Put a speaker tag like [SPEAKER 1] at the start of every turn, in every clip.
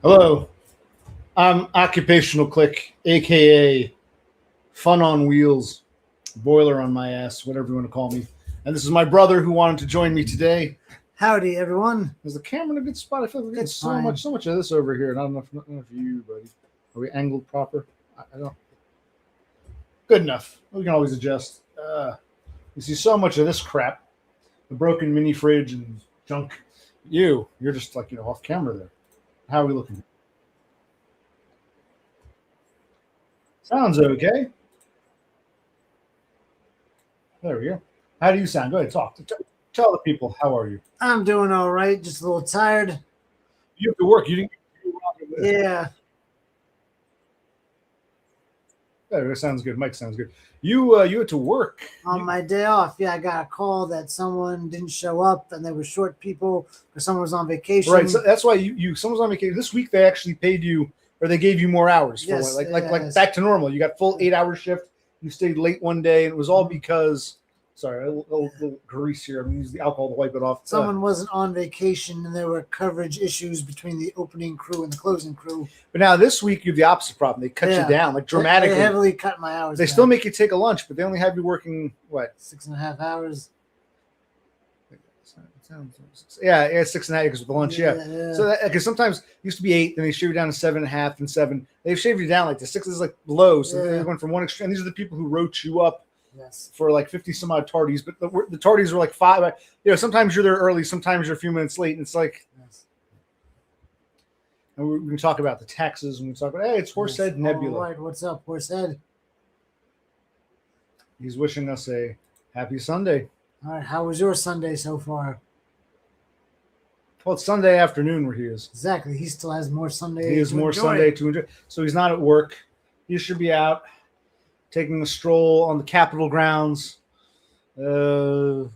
[SPEAKER 1] Hello, I'm Occupational Click, aka Fun on Wheels, Boiler on my ass, whatever you want to call me. And this is my brother who wanted to join me today.
[SPEAKER 2] Howdy, everyone.
[SPEAKER 1] Is the camera in a good spot? I feel like we're getting
[SPEAKER 2] It's
[SPEAKER 1] so
[SPEAKER 2] fine.
[SPEAKER 1] much of this over here. Not enough of you, buddy. Are we angled proper? I don't. Good enough. We can always adjust. You see so much of this crap, the broken mini fridge and junk. You're just like off camera there. How are we looking? Sounds okay. There we go. How do you sound? Go ahead, talk. Tell the people, how are you?
[SPEAKER 2] I'm doing all right. Just a little tired.
[SPEAKER 1] You have to work. You didn't.
[SPEAKER 2] Yeah.
[SPEAKER 1] That sounds good. Mike sounds good. You had to work
[SPEAKER 2] On my day off, I got a call that someone didn't show up and they were short people because someone was on vacation.
[SPEAKER 1] Right. So that's why someone's on vacation. This week they actually paid you, or they gave you more hours for
[SPEAKER 2] Yes,
[SPEAKER 1] like back to normal. You got full 8-hour shift. You stayed late one day, and it was all because sorry, a little grease here. I'm gonna use the alcohol to wipe it off.
[SPEAKER 2] Someone wasn't on vacation and there were coverage issues between the opening crew and the closing crew.
[SPEAKER 1] But now this week you have the opposite problem. They cut you down like dramatically.
[SPEAKER 2] They heavily cut my hours.
[SPEAKER 1] They still make you take a lunch, but they only have you working what?
[SPEAKER 2] 6.5 hours.
[SPEAKER 1] Yeah, 6.5 because with the lunch, yeah. So because sometimes it used to be 8, then they shave you down to 7.5 and 7. They've shaved you down like the 6 is like low, so they went from one extreme. And these are the people who wrote you up for like 50 some odd tardies, but the tardies were like 5. Sometimes you're there early, sometimes you're a few minutes late, and it's like. And we can talk about the taxes, and we talk about it's Horsehead Nebula.
[SPEAKER 2] All right, what's up, Horsehead?
[SPEAKER 1] He's wishing us a happy Sunday.
[SPEAKER 2] All right, how was your Sunday so far?
[SPEAKER 1] Well, it's Sunday afternoon where he is.
[SPEAKER 2] Exactly. He still has more Sunday.
[SPEAKER 1] He has more Sunday to enjoy. So he's not at work. He should be out taking a stroll on the Capitol grounds, whatever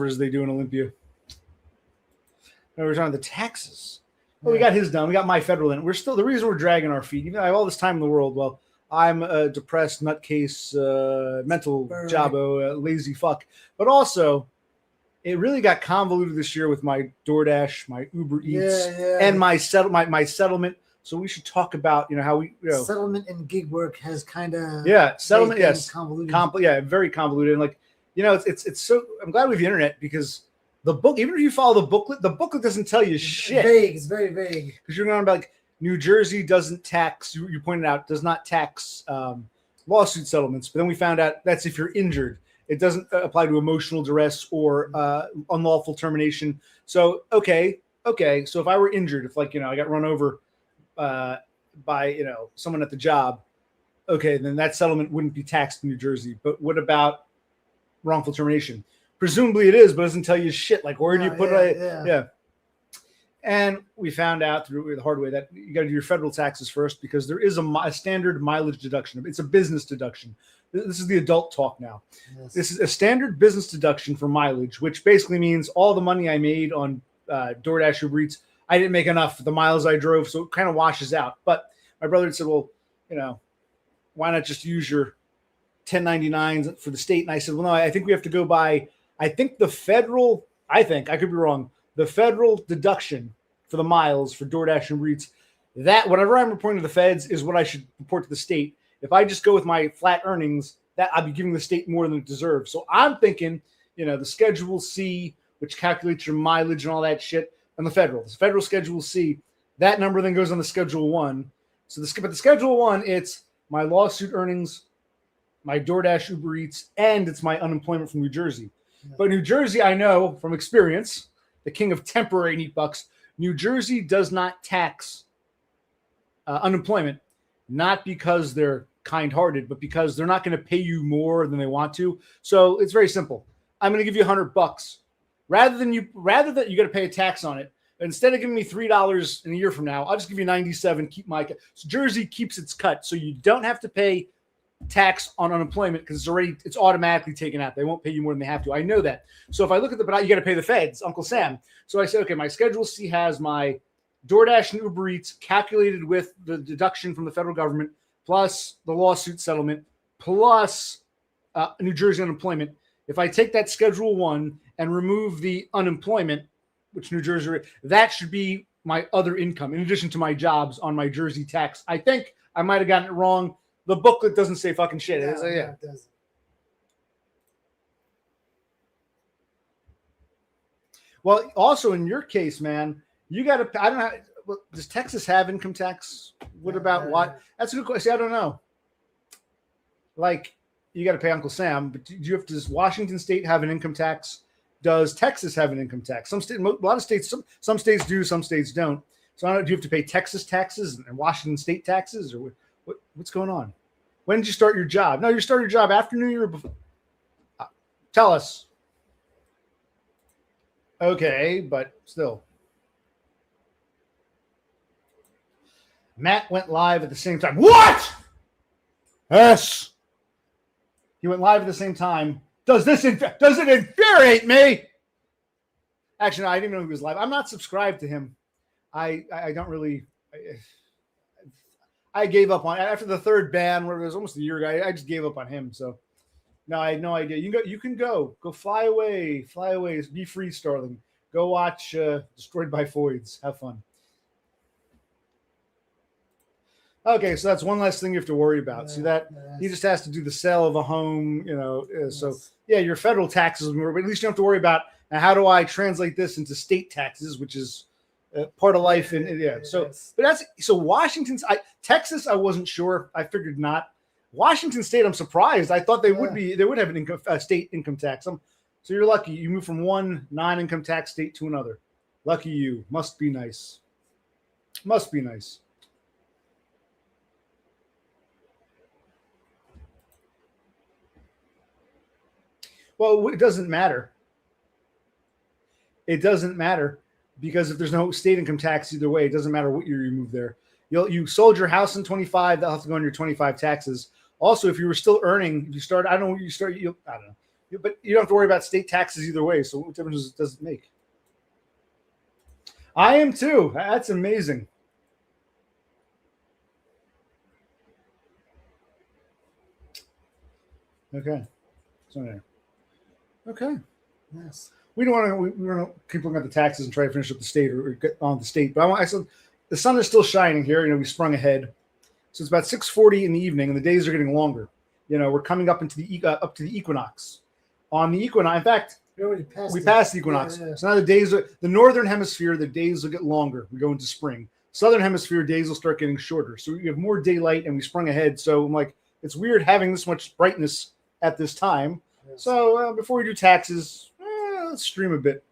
[SPEAKER 1] it is they do in Olympia. We're talking the taxes. Well, we got his done. We got my federal in. We're still the reason we're dragging our feet. Even I have all this time in the world. Well, I'm a depressed nutcase, mental jabbo, lazy fuck. But also, it really got convoluted this year with my DoorDash, my Uber Eats, and my settlement. So we should talk about how we
[SPEAKER 2] settlement and gig work has kind of
[SPEAKER 1] settlement
[SPEAKER 2] convoluted.
[SPEAKER 1] Very convoluted. And like it's so. I'm glad we have the internet because the book, even if you follow the booklet doesn't tell you shit.
[SPEAKER 2] Vague. It's very vague
[SPEAKER 1] because you're going about like New Jersey doesn't tax. You pointed out does not tax lawsuit settlements, but then we found out that's if you're injured. It doesn't apply to emotional duress or unlawful termination. So, okay. So if I were injured, if I got run over by, someone at the job, okay, then that settlement wouldn't be taxed in New Jersey. But what about wrongful termination? Presumably it is, but it doesn't tell you shit. Like, where do you put it? Yeah. And we found out through the hard way that you got to do your federal taxes first because there is a standard mileage deduction. It's a business deduction. This is the adult talk now. Yes. This is a standard business deduction for mileage, which basically means all the money I made on DoorDash, Uber Eats, I didn't make enough for the miles I drove, so it kind of washes out. But my brother said, well, why not just use your 1099s for the state? And I said, well, no, I think we have to go by, I think the federal, I could be wrong, the federal deduction for the miles for DoorDash and Uber Eats, that whatever I'm reporting to the feds is what I should report to the state. If I just go with my flat earnings, that I'd be giving the state more than it deserves. So I'm thinking, the Schedule C, which calculates your mileage and all that shit, and the federal Schedule C, that number then goes on the Schedule 1. So but the Schedule 1, it's my lawsuit earnings, my DoorDash, Uber Eats, and it's my unemployment from New Jersey. Yeah. But New Jersey, I know from experience, the king of temporary neat bucks, New Jersey does not tax unemployment, not because they're kind-hearted, but because they're not going to pay you more than they want to. So it's very simple. I'm going to give you $100 rather than you got to pay a tax on it. Instead of giving me $3 in a year from now, I'll just give you 97. Keep my so Jersey keeps its cut, so you don't have to pay tax on unemployment because it's automatically taken out. They won't pay you more than they have to. I know that. So if I look at but you got to pay the feds, Uncle Sam. So I said, okay, my Schedule C has my DoorDash and Uber Eats calculated with the deduction from the federal government, plus the lawsuit settlement, plus New Jersey unemployment. If I take that Schedule 1 and remove the unemployment, which New Jersey, that should be my other income in addition to my jobs on my Jersey tax. I think I might have gotten it wrong. The booklet doesn't say fucking shit.
[SPEAKER 2] No,
[SPEAKER 1] Yeah.
[SPEAKER 2] it doesn't.
[SPEAKER 1] Well, also in your case, man, you got to. I don't know. Does Texas have income tax? What about what? That's a good question. I don't know. Like, you got to pay Uncle Sam, but do you have? Does Washington State have an income tax? Does Texas have an income tax? A lot of states. Some states do. Some states don't. So I don't know. Do you have to pay Texas taxes and Washington State taxes, or what's going on? When did you start your job? No, you started your job after New Year. Or before? Tell us. Okay, but still. Matt went live at the same time. What? Yes. He went live at the same time. Does it infuriate me? Actually, no, I didn't know he was live. I'm not subscribed to him. I don't really. I gave up on after the third ban, where it was almost a year ago. I just gave up on him. So no, I had no idea. You can go fly away, be free, Starling. Go watch Destroyed by Foids. Have fun. Okay, so that's one less thing you have to worry about. See that he just has to do the sale of a home, So yeah, your federal taxes, but at least you don't have to worry about how do I translate this into state taxes, which is part of life. So Washington's, Texas, I wasn't sure. I figured not. Washington State, I'm surprised. I thought they would have an state income tax. So you're lucky. You moved from one non-income tax state to another. Lucky you. Must be nice. Must be nice. Well, it doesn't matter. It doesn't matter because if there's no state income tax either way, it doesn't matter what year you moved there. You sold your house in 25, that'll have to go on your 25 taxes. Also, if you were still earning, I don't know, but you don't have to worry about state taxes either way. So what difference does it make? I am too. That's amazing. Okay. So there. Okay.
[SPEAKER 2] Yes.
[SPEAKER 1] We don't want to keep looking at the taxes and try to finish up the state or get on the state. But I said the sun is still shining here. We sprung ahead. So it's about 6:40 in the evening, and the days are getting longer. We're coming up into the equinox. On the equinox, in fact, we passed the equinox. Yeah. So now the northern hemisphere, the days will get longer. We go into spring. Southern hemisphere, days will start getting shorter. So we have more daylight, and we sprung ahead. So I'm like, it's weird having this much brightness at this time. Yes. So before we do taxes, let's stream a bit.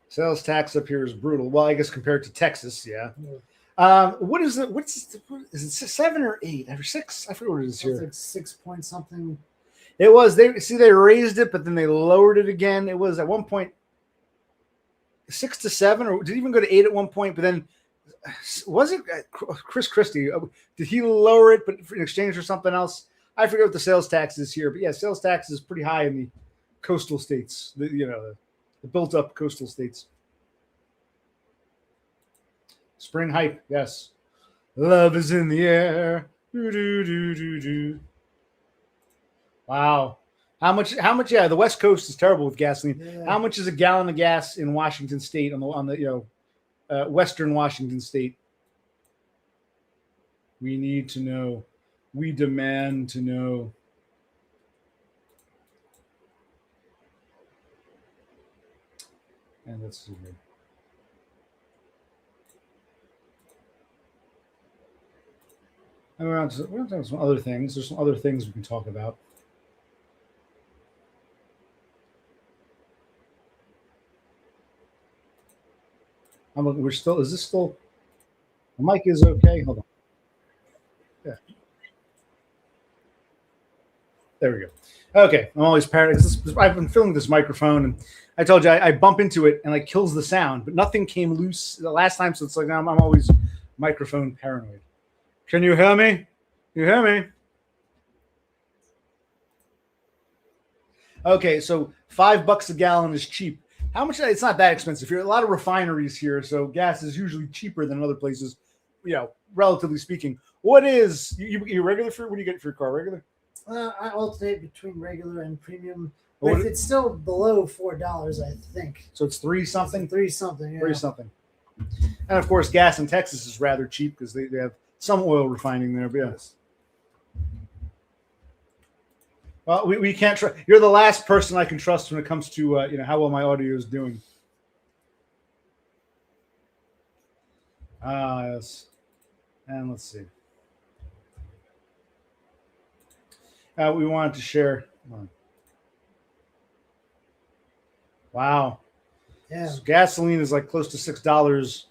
[SPEAKER 1] Sales tax up here is brutal. Well, I guess compared to Texas, yeah. What is it? Is it 7 or 8 or 6? I forget what it is here.
[SPEAKER 2] Like 6 point something.
[SPEAKER 1] It was. They raised it, but then they lowered it again. It was at one point 6 to 7, or did it even go to 8 at one point? But then was it Chris Christie? Did he lower it, but in exchange for something else? I forget what the sales tax is here, but yeah, sales tax is pretty high in the coastal states. The built-up coastal states. Spring hype, yes. Love is in the air. Do. Wow. How much? Yeah, the West Coast is terrible with gasoline. Yeah. How much is a gallon of gas in Washington State on the Western Washington State? We need to know. We demand to know. And let's see here. And we're on to some other things. There's some other things we can talk about. Is this still? The mic is okay. Hold on. Yeah. There we go. Okay. I'm always paranoid. I've been filming this microphone, and I told you I bump into it and it kills the sound, but nothing came loose the last time. So it's like I'm always microphone paranoid. Can you hear me? You hear me? Okay, so $5 a gallon is cheap. How much? It's not that expensive here. A lot of refineries here, so gas is usually cheaper than other places. Relatively speaking. What is you regular for? What do you get for your car? Regular?
[SPEAKER 2] I alternate between regular and premium. But it's still below $4, I think.
[SPEAKER 1] So it's 3 something?
[SPEAKER 2] 3 something, yeah.
[SPEAKER 1] 3 something. And of course, gas in Texas is rather cheap because they have some oil refining there. But yes. Well, we can't trust. You're the last person I can trust when it comes to how well my audio is doing. Yes. And let's see. We wanted to share. Wow.
[SPEAKER 2] Yeah.
[SPEAKER 1] So gasoline is like close to $6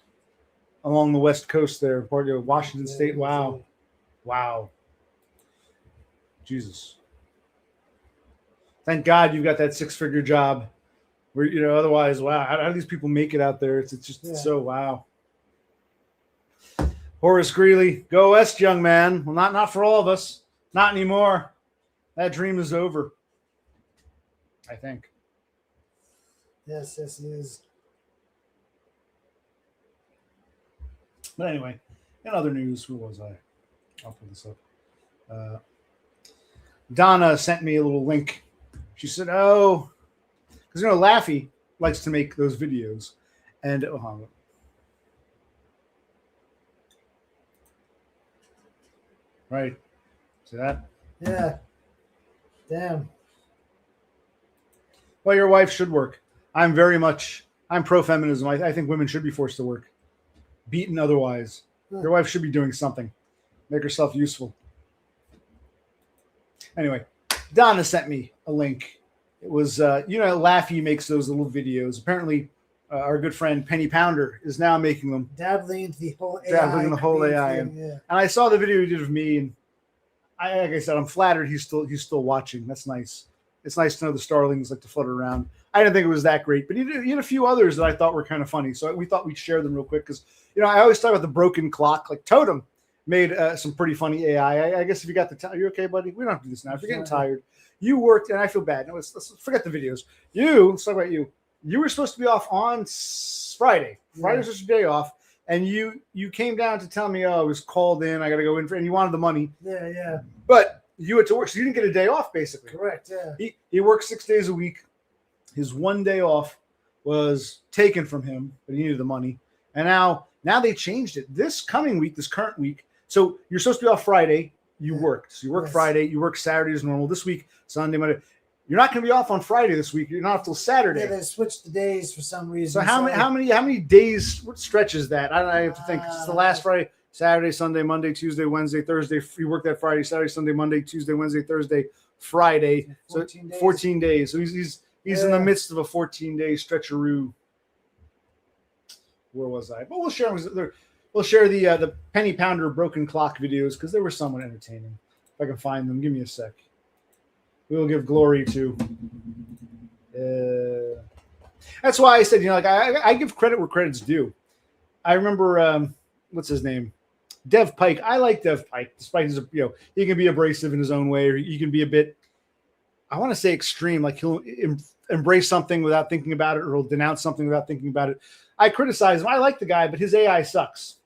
[SPEAKER 1] along the West Coast there, part of Washington State. Wow. Wow. Jesus. Thank God you've got that 6-figure job where, otherwise, wow, how do these people make it out there? It's just so wow. Horace Greeley, go west, young man. Well, not for all of us. Not anymore. That dream is over, I think.
[SPEAKER 2] Yes, it is.
[SPEAKER 1] But anyway, in other news, who was I? I'll pull this up. Donna sent me a little link. She said, oh, because, Laffy likes to make those videos. And, right. See that?
[SPEAKER 2] Yeah. Damn.
[SPEAKER 1] Well, your wife should work. I'm pro-feminism. I think women should be forced to work. Beaten otherwise. Your wife should be doing something. Make herself useful. Anyway, Donna sent me a link. It was, Laffy makes those little videos. Apparently, our good friend Penny Pounder is now making them.
[SPEAKER 2] Dabbling into the whole AI.
[SPEAKER 1] And I saw the video he did of me, and like I said, I'm flattered he's still watching. That's nice. It's nice to know the starlings like to flutter around. I didn't think it was that great, but he had a few others that I thought were kind of funny. So we thought we'd share them real quick because, I always talk about the broken clock. Like Totem made some pretty funny AI. I guess if you got the time, are you okay, buddy? We don't have to do this now. If you're getting tired, you worked, and I feel bad. No, let's forget the videos. Let's talk about you. You were supposed to be off on Friday. Friday was just your day off. And you came down to tell me, I was called in. I got to go in and you wanted the money.
[SPEAKER 2] Yeah.
[SPEAKER 1] But you had to work, so you didn't get a day off, basically.
[SPEAKER 2] Correct. Yeah.
[SPEAKER 1] He worked 6 days a week. His one day off was taken from him, but he needed the money. And now they changed it. This current week. So you're supposed to be off Friday. You worked. So you work Friday. You work Saturday as normal. This week, Sunday, Monday. You're not going to be off on Friday this week. You're not off till Saturday.
[SPEAKER 2] Yeah, they switched the days for some reason.
[SPEAKER 1] So how many days? What stretch is that? I have to think. It's the last Friday, Saturday, Sunday, Monday, Tuesday, Wednesday, Thursday. You work that Friday, Saturday, Sunday, Monday, Tuesday, Wednesday, Thursday, Friday. 14 days. So he's in the midst of a 14-day stretcheroo. Where was I? But we'll share the Penny Pounder broken clock videos because they were somewhat entertaining. If I can find them, give me a sec. We will give glory to. That's why I said, I give credit where credit's due. I remember, what's his name? Dev Pike. I like Dev Pike, despite his, he can be abrasive in his own way, or he can be a bit, I want to say extreme, like he'll embrace something without thinking about it, or he'll denounce something without thinking about it. I criticize him. I like the guy, but his AI sucks.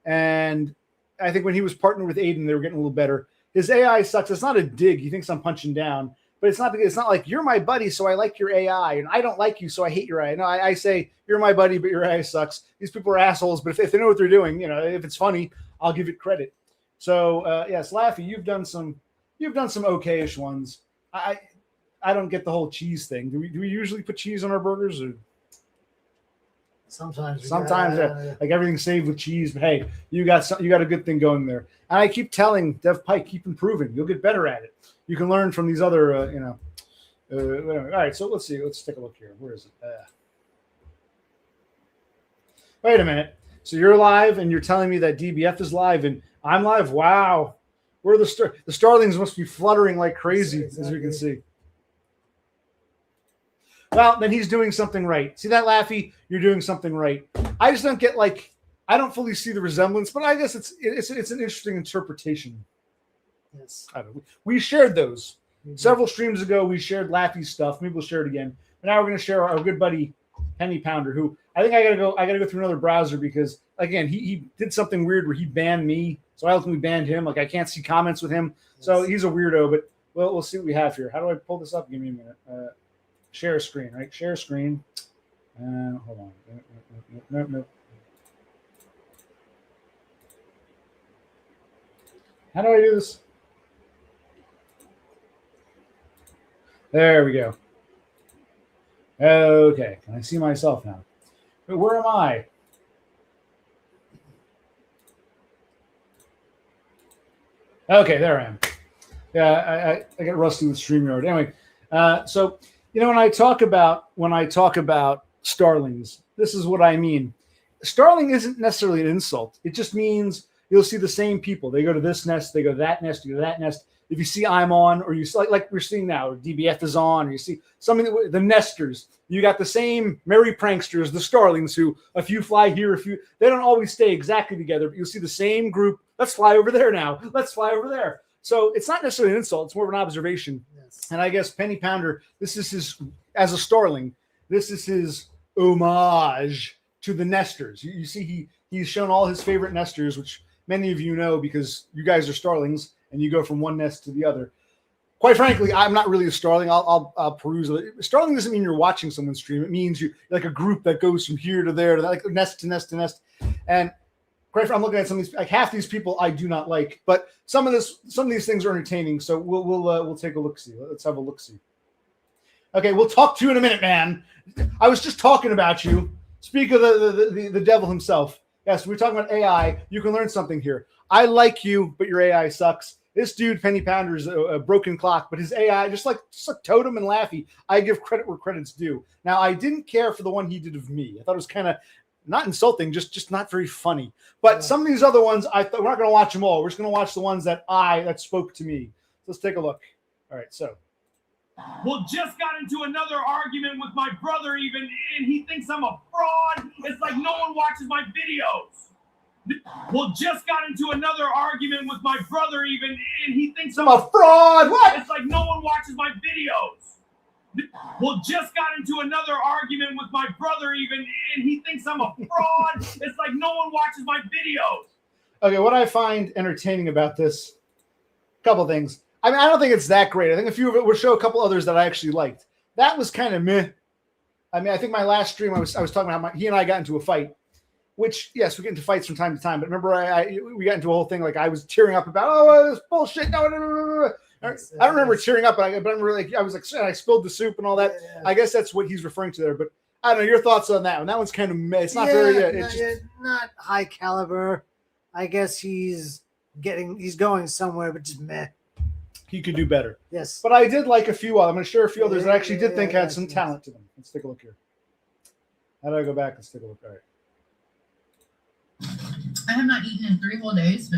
[SPEAKER 1] And I think when he was partnered with Aiden, they were getting a little better. His AI sucks. It's not a dig. He thinks I'm punching down, but it's not like you're my buddy, so I like your AI, and I don't like you, so I hate your AI. No, I say you're my buddy, but your AI sucks. These people are assholes, but if they know what they're doing, if it's funny, I'll give it credit. So yes, Laffy, you've done some okay-ish ones. I don't get the whole cheese thing. Do we usually put cheese on our burgers? Or
[SPEAKER 2] sometimes,
[SPEAKER 1] yeah. Like everything's saved with cheese. But hey, you got a good thing going there. And I keep telling Dev Pike, keep improving. You'll get better at it. You can learn from these other, all right, so let's see. Let's take a look here. Where is it? Wait a minute. So you're live, and you're telling me that DBF is live, and I'm live? Wow. Where the starlings must be fluttering like crazy, as we can see. Well, then he's doing something right. See that, Laffy? You're doing something right. I just don't get, I don't fully see the resemblance, but I guess it's an interesting interpretation.
[SPEAKER 2] Yes.
[SPEAKER 1] I don't know. We shared those several streams ago. We shared Laffy's stuff. Maybe we'll share it again. But now we're going to share our good buddy Penny Pounder, who I think I gotta go through another browser because again he did something weird where he banned me, so I ultimately banned him. Like I can't see comments with him, so he's a weirdo. But we'll see what we have here. How do I pull this up? Give me a minute. Share screen, right? Share screen. Hold on. No. How do I do this? There we go. Okay, can I see myself now? But where am I? Okay, there I am. Yeah, I get rusty with StreamYard. Anyway, so when I talk about starlings, this is what I mean. Starling isn't necessarily an insult. It just means you'll see the same people. They go to this nest, they go to that nest, you go to that nest. If you see I'm on, or you see, like we're seeing now, or DBF is on, or you see something, the nesters, you got the same merry pranksters, the starlings, who a few fly here, they don't always stay exactly together, but you'll see the same group. Let's fly over there now. Let's fly over there. So it's not necessarily an insult. It's more of an observation. Yes. And I guess Penny Pounder, this is his, as a starling, this is his homage to the nesters. You see, he's shown all his favorite nesters, which many of you know because you guys are starlings and you go from one nest to the other. Quite frankly, I'm not really a starling. I'll peruse it. Starling doesn't mean you're watching someone stream. It means you're like a group that goes from here to there, to like nest to nest to nest. And quite frankly, I'm looking at some of these, like half these people I do not like, but some of these things are entertaining. So we'll take a look see. Let's have a look see. Okay, we'll talk to you in a minute, man. I was just talking about you. Speak of the devil himself. Yes, we're talking about AI. You can learn something here. I like you, but your AI sucks. This dude, Penny Pounder's a broken clock, but his AI, just like Totem and Laffy, I give credit where credit's due. Now, I didn't care for the one he did of me. I thought it was kind of not insulting, just not very funny. But some of these other ones, I thought we're not going to watch them all. We're just going to watch the ones that spoke to me. Let's take a look. All right, so.
[SPEAKER 3] Well, just got into another argument with my brother even, and he thinks I'm a fraud. It's like no one watches my videos. Well, just got into another argument with my brother even, and he thinks I'm a fraud. What? It's like no one watches my videos. Well, just got into another argument with my brother even, and he thinks I'm a fraud. It's like no one watches my videos.
[SPEAKER 1] Okay, what I find entertaining about this, a couple things. I mean, I don't think it's that great. I think a few of it will show a couple others that I actually liked. That was kind of meh. I mean, I think my last stream, I was talking about he and I got into a fight, which, yes, we get into fights from time to time. But remember, we got into a whole thing like I was tearing up about, this bullshit. No. I don't remember tearing up, but I remember I was like, I spilled the soup and all that. Yeah. I guess that's what he's referring to there. But I don't know your thoughts on that one. That one's kind of meh. It's not
[SPEAKER 2] not high caliber. I guess he's going somewhere, but just meh.
[SPEAKER 1] He could do better.
[SPEAKER 2] Yes.
[SPEAKER 1] But I did like a few. I'm going to share a few others that I actually did think had some talent to them. Let's take a look here. How do I go back? Let's take a look. All right.
[SPEAKER 4] I have not eaten in 3 whole days.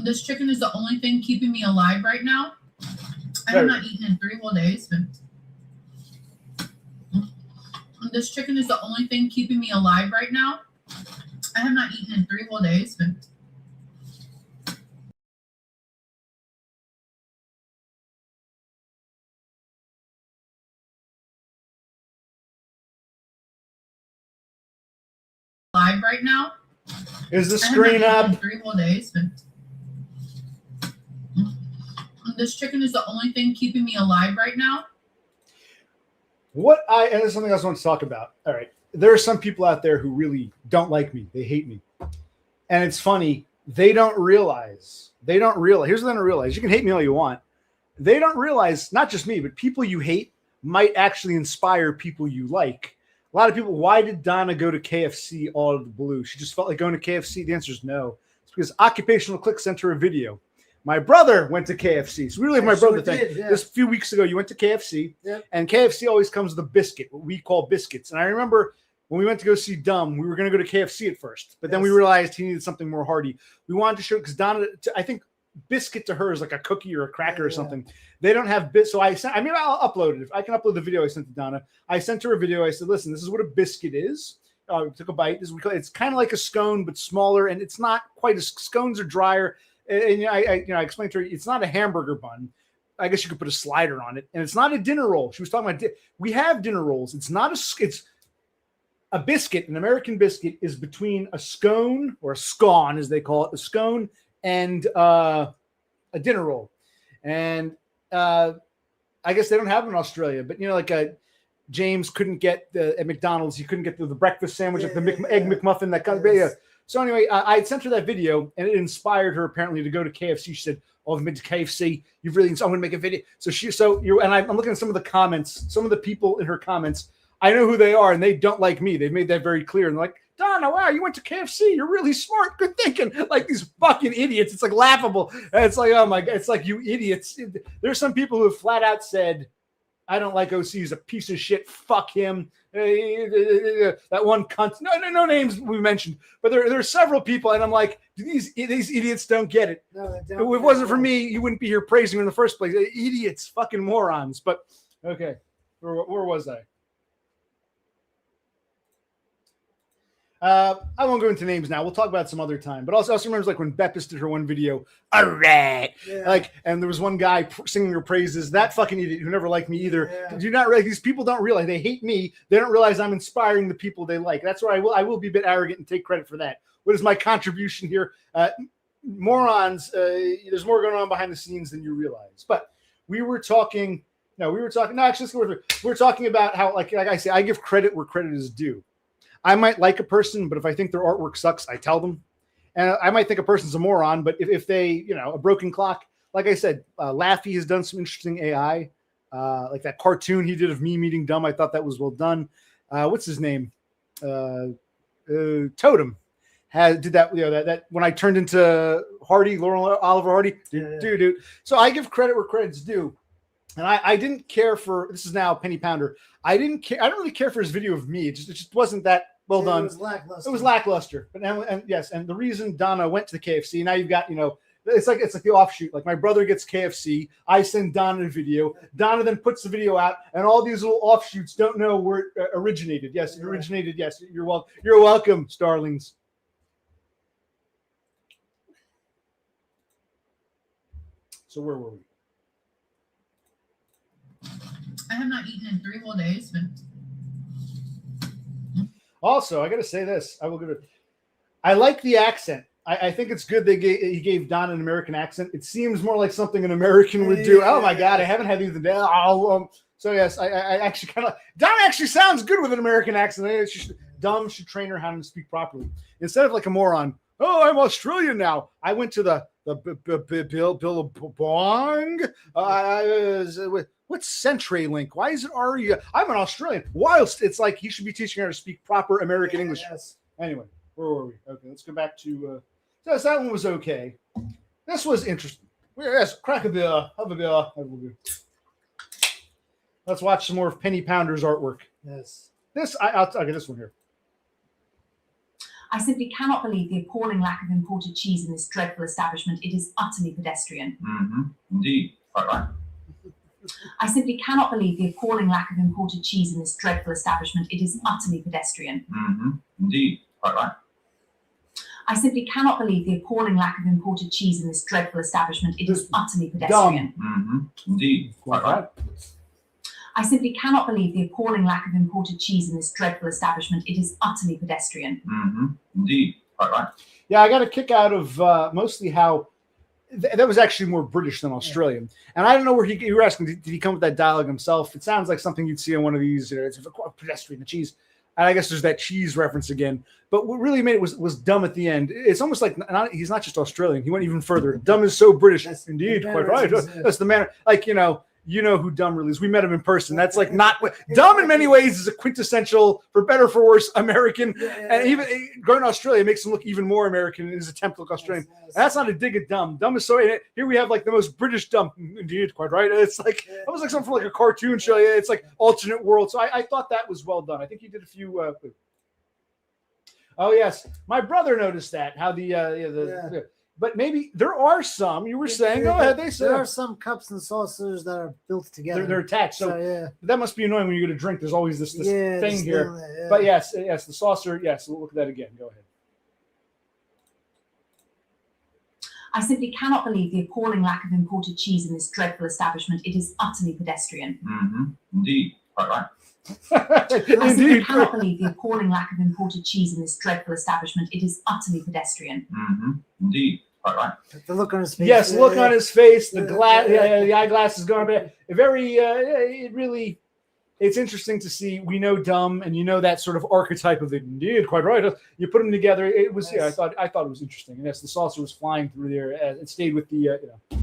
[SPEAKER 4] This chicken is the only thing keeping me alive right now. I have not eaten in 3 whole days. This chicken is the only thing keeping me alive right now. I have not eaten in 3 whole days. Live right now.
[SPEAKER 1] Is the screen up?
[SPEAKER 4] 3 whole days. This chicken is the only thing keeping me alive right now.
[SPEAKER 1] And there's something else I want to talk about. All right. There are some people out there who really don't like me. They hate me. And it's funny. They don't realize. Here's what they don't realize. You can hate me all you want. They don't realize, not just me, but people you hate might actually inspire people you like. A lot of people, why did Donna go to KFC all out of the blue? She just felt like going to KFC. The answer is no. It's because Occupational Click sent her a video. My brother went to KFC. So we really have my brother thing. Yeah. This few weeks ago, you went to KFC, and KFC always comes with a biscuit, what we call biscuits. And I remember when we went to go see Dumb, we were going to go to KFC at first, but then we realized he needed something more hearty. We wanted to show, because Donna, I think biscuit to her is like a cookie or a cracker or something. They don't have so I'll upload it. I can upload the video I sent to Donna. I sent her a video. I said, listen, this is what a biscuit is. We took a bite. It's kind of like a scone, but smaller, and it's not quite as scones are drier. And I explained to her, it's not a hamburger bun. I guess you could put a slider on it, and it's not a dinner roll. She was talking about we have dinner rolls. It's not it's a biscuit. An American biscuit is between a scone, or a scone as they call it, a scone and a dinner roll. And I guess they don't have them in Australia, but like James couldn't get at McDonald's. He couldn't get the breakfast sandwich, like the egg McMuffin, that kind of video. So anyway, I had sent her that video, and it inspired her apparently to go to KFC. She said, "Oh, I've been to KFC. You've really, so I'm going to make a video." I'm looking at some of the comments, some of the people in her comments. I know who they are, and they don't like me. They've made that very clear. And they're like, "Donna, wow, you went to KFC. You're really smart. Good thinking." Like these fucking idiots. It's like laughable. And it's like, oh my God, it's like, you idiots. There's some people who have flat out said, "I don't like OC. He's a piece of shit. Fuck him." That one cunt. No names we mentioned, but there are several people, and I'm like, these idiots don't get it.
[SPEAKER 2] No, they
[SPEAKER 1] If
[SPEAKER 2] don't.
[SPEAKER 1] it wasn't for me, you wouldn't be here praising me in the first place. Idiots, fucking morons. But okay, where was I? I won't go into names now. We'll talk about it some other time. But also remember, like when Beppis did her one video, all right, and there was one guy singing her praises. That fucking idiot who never liked me either.
[SPEAKER 2] Yeah.
[SPEAKER 1] Do not realize these people don't realize they hate me. They don't realize I'm inspiring the people they like. That's where I will be a bit arrogant and take credit for that. What is my contribution here? Morons. There's more going on behind the scenes than you realize. But we were talking. No, actually, let's go with it. We're talking about how, like I say, I give credit where credit is due. I might like a person, but if I think their artwork sucks, I tell them. And I might think a person's a moron, but if they, a broken clock, like I said, Laffy has done some interesting AI, like that cartoon he did of me meeting dumb. I thought that was well done. What's his name? Totem did that. That when I turned into Oliver Hardy, dude. So I give credit where credit's due. And I didn't care for, this is now Penny Pounder. I don't really care for his video of me. It just wasn't that well done. It was lackluster. But and the reason Donna went to the KFC, now you've got, it's like the offshoot. Like my brother gets KFC, I send Donna a video. Donna then puts the video out, and all these little offshoots don't know where it originated. Yes, it originated. Yes, you're welcome. You're welcome, starlings. So where were we?
[SPEAKER 4] I have not eaten in 3 whole days, but
[SPEAKER 1] also I got to say this. I like the accent. I think it's good he gave Don an American accent. It seems more like something an American would do. Oh my God, I haven't had these today. So yes, I actually kind of, Don actually sounds good with an American accent. Dumb should train her how to speak properly instead of like a moron. Oh, I'm Australian now. I went to the Billabong. What's CenturyLink? Why is it RE? I'm an Australian. Whilst it's like he should be teaching her to speak proper American English.
[SPEAKER 2] Yes.
[SPEAKER 1] Anyway, where were we? Okay, let's go back to. That one was okay. This was interesting. Yes, crack a beer, have a beer. Let's watch some more of PennyPounder's artwork.
[SPEAKER 2] Yes.
[SPEAKER 1] I'll get this one here.
[SPEAKER 5] I simply cannot believe the appalling lack of imported cheese in this dreadful establishment. It is utterly pedestrian.
[SPEAKER 3] Mm-hmm. Indeed. Quite right.
[SPEAKER 5] I simply cannot believe the appalling lack of imported cheese in this dreadful establishment. It is utterly pedestrian.
[SPEAKER 3] Mm-hmm. Indeed. Quite right.
[SPEAKER 5] I simply cannot believe the appalling lack of imported cheese in this dreadful establishment. It is utterly pedestrian.
[SPEAKER 3] Mm-hmm. Indeed. Quite right.
[SPEAKER 5] I simply cannot believe the appalling lack of imported cheese in this dreadful establishment. It is utterly pedestrian.
[SPEAKER 3] Mm-hmm. Indeed. Quite right.
[SPEAKER 1] Yeah, I got a kick out of mostly how that was actually more British than Australian. And I don't know where you were asking, did he come with that dialogue himself? It sounds like something you'd see on one of these, it's a pedestrian, the cheese. And I guess there's that cheese reference again. But what really made it was dumb at the end. It's almost like he's not just Australian. He went even further. Dumb is so British.
[SPEAKER 2] That's
[SPEAKER 1] indeed, quite right. That's the manner. Like, you know who Dumb really is. We met him in person. That's like not Dumb in many ways is a quintessential, for better or for worse, American. And even going to Australia makes him look even more American in his attempt to look Australian. And that's not a dig at Dumb. Dumb is so. Here we have like the most British Dumb. Indeed, quite right. It's like almost like something from like a cartoon show. It's like alternate world. So I thought that was well done. I think he did a few. Oh yes, my brother noticed that. How but maybe there are some. You were saying, go ahead.
[SPEAKER 2] There are some cups and saucers that are built together.
[SPEAKER 1] They're attached. So that must be annoying when you get a drink. There's always this thing here.
[SPEAKER 2] There.
[SPEAKER 1] But yes, the saucer. Yes, we'll look at that again. Go ahead.
[SPEAKER 5] I simply cannot believe the appalling lack of imported cheese in this dreadful establishment. It is utterly pedestrian.
[SPEAKER 3] Mm-hmm. Indeed, quite right.
[SPEAKER 5] I simply cannot believe the appalling lack of imported cheese in this dreadful establishment. It is utterly pedestrian.
[SPEAKER 3] Mm-hmm. Indeed. quite right.
[SPEAKER 2] The look on his face.
[SPEAKER 1] Yes, look on his face. The
[SPEAKER 2] Yeah.
[SPEAKER 1] the eyeglasses gone. But very, it really, it's interesting to see. We know dumb, and you know that sort of archetype of it. Indeed, quite right. You put them together. It was.
[SPEAKER 2] Yes.
[SPEAKER 1] Yeah, I thought it was interesting. And yes, the saucer was flying through there. It stayed with the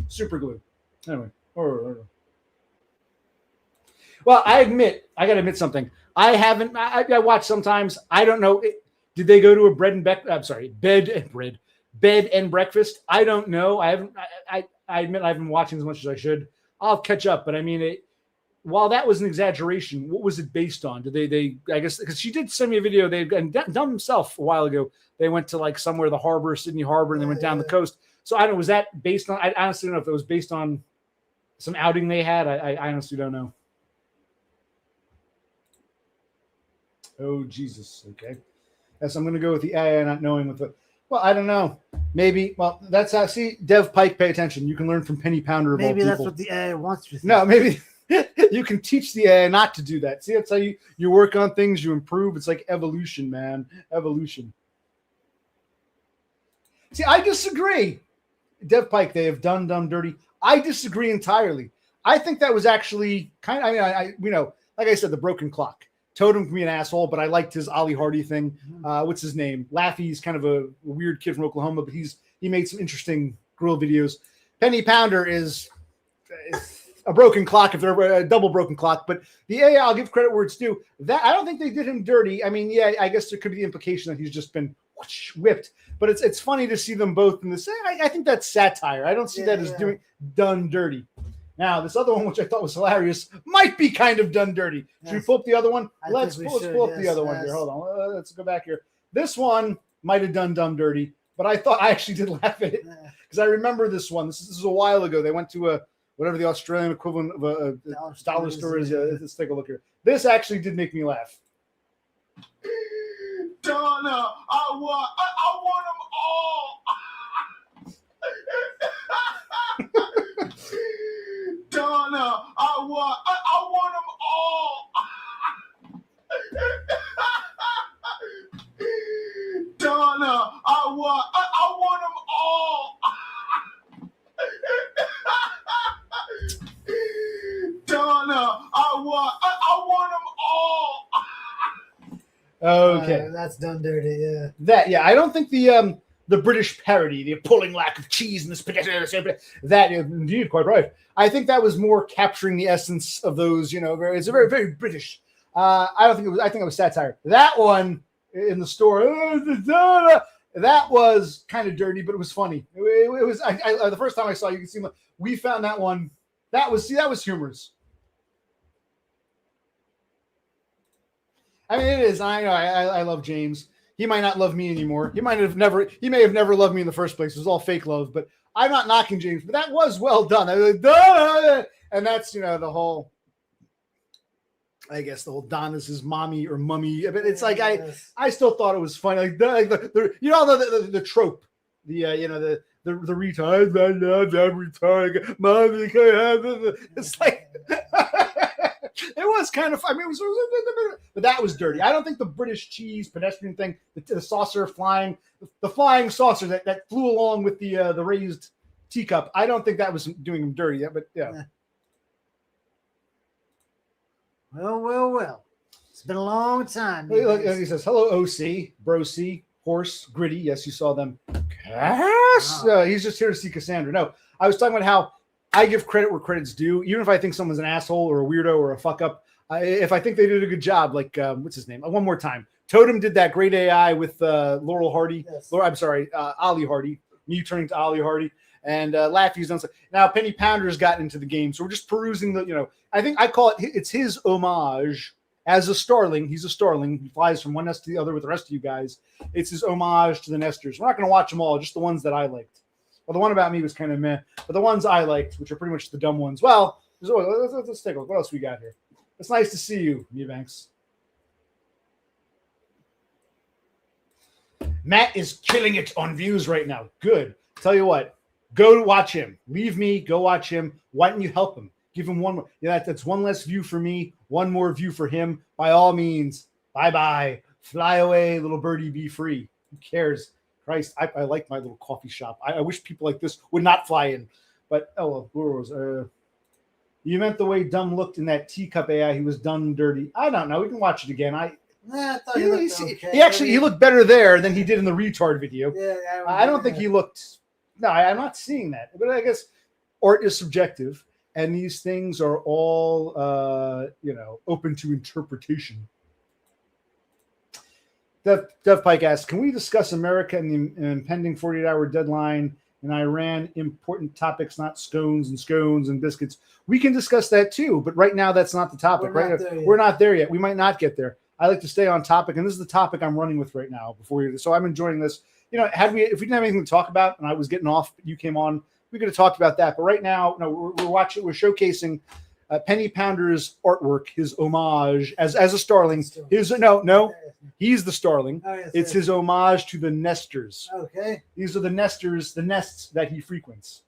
[SPEAKER 1] super glue. Anyway. Well, I got to admit something. I haven't. I watch sometimes. I don't know. Did they go to a bed and breakfast? I don't know. I haven't. I admit I haven't been watching as much as I should. I'll catch up. But I mean, while that was an exaggeration, what was it based on? Did they? I guess because she did send me a video. They and Dumb himself a while ago. They went to like somewhere, the harbor, Sydney Harbor, and they went down the coast. So I don't know. Was that based on? I honestly don't know if it was based on some outing they had. I honestly don't know. Oh, Jesus. Okay. Yes, I'm going to go with the AI not knowing with the. Well, I don't know. Maybe. Well, that's how. See, Dev Pike, pay attention. You can learn from Penny Pounder.
[SPEAKER 2] Maybe that's what the AI wants you to think.
[SPEAKER 1] No, maybe you can teach the AI not to do that. See, that's how you work on things, you improve. It's like evolution, man. Evolution. See, I disagree. Dev Pike, they have done dumb dirty. I disagree entirely. I think that was actually kind of, like I said, the broken clock. Totem can be an asshole, but I liked his Ollie Hardy thing. What's his name? Laffy's kind of a weird kid from Oklahoma, but he made some interesting grill videos. Penny Pounder is a broken clock, if they're a double broken clock. But the AI, I'll give credit where it's due. That I don't think they did him dirty. I mean, yeah, I guess there could be the implication that he's just been whipped. But it's funny to see them both in the same. I think that's satire. I don't see that as done dirty. Now, this other one, which I thought was hilarious, might be kind of done dirty. Should we pull up the other one? Let's pull up the other one here. Hold on. Let's go back here. This one might have done dumb dirty, but I thought I actually did laugh at it because I remember this one. This is a while ago. They went to whatever the Australian equivalent of a dollar store is. Let's take a look here. This actually did make me laugh.
[SPEAKER 3] Donna, I want them all. Donna, I want them all. Donna, I want them all. Donna, I want them all.
[SPEAKER 1] Okay,
[SPEAKER 2] that's done dirty.
[SPEAKER 1] Yeah. I don't think the British parody, the appalling lack of cheese in this potato, that indeed quite right. I think that was more capturing the essence of those. It's a very, very British. I don't think it was. I think it was satire. That one in the store, that was kind of dirty, but it was funny. It was. I the first time I saw it, you can see we found that one. That was humorous. I mean, it is. I know. I love James. He might not love me anymore. He may have never loved me in the first place. It was all fake love, but I'm not knocking James, but that was well done. And that's, the whole, I guess the whole Donna's his mommy or mummy. But it's like, I still thought it was funny. Like the trope, the retard, I love that retard. Mommy, can I have it? It's like, it was kind of, but that was dirty. I don't think the British cheese pedestrian thing, the saucer flying, the flying saucer that flew along with the raised teacup, I don't think that was doing him dirty. But yeah.
[SPEAKER 2] Well. It's been a long time.
[SPEAKER 1] Look, he says, hello, OC, Bro C, Horse, Gritty. Yes, you saw them. Cass. He's just here to see Cassandra. No, I was talking about how I give credit where credit's due, even if I think someone's an asshole or a weirdo or a fuck up. If I think they did a good job, like what's his name? One more time. Totem did that great AI with Laurel Hardy.
[SPEAKER 2] Yes.
[SPEAKER 1] Ollie Hardy. Me turning to Ollie Hardy. And Laffy's done. Now Penny Pounder's gotten into the game, so we're just perusing the. I think I call it's his homage as a starling. He's a starling. He flies from one nest to the other with the rest of you guys. It's his homage to the nesters. We're not going to watch them all, just the ones that I liked. Well, the one about me was kind of meh, but the ones I liked, which are pretty much the dumb ones. Well, let's take a look. What else we got here? It's nice to see you, Eubanks. Matt is killing it on views right now. Good. Tell you what, go watch him. Leave me, go watch him. Why don't you help him? Give him one more. Yeah, that's one less view for me, one more view for him. By all means, bye-bye. Fly away, little birdie, be free. Who cares? Christ, I like my little coffee shop. I wish people like this would not fly in. But, oh, well, where was you meant the way Dumb looked in that teacup AI. He was done and dirty. I don't know. We can watch it again.
[SPEAKER 2] I thought he looked okay.
[SPEAKER 1] He looked better there than he did in the retard video.
[SPEAKER 2] Yeah,
[SPEAKER 1] I don't think he looked. No, I'm not seeing that. But I guess art is subjective, and these things are all, open to interpretation. Dev Pike asks, can we discuss America and the impending 48-hour deadline in Iran? Important topics, not scones and biscuits. We can discuss that too, but right now that's not the topic. We're not there yet. We might not get there. I like to stay on topic, and this is the topic I'm running with right now. So I'm enjoying this. If we didn't have anything to talk about, and I was getting off, but you came on, we could have talked about that. But right now, we're showcasing PennyPounder's artwork, his homage as a starling. He's the starling.
[SPEAKER 2] Oh, yes,
[SPEAKER 1] it's his homage to the nesters.
[SPEAKER 2] Okay.
[SPEAKER 1] These are the nesters, the nests that he frequents.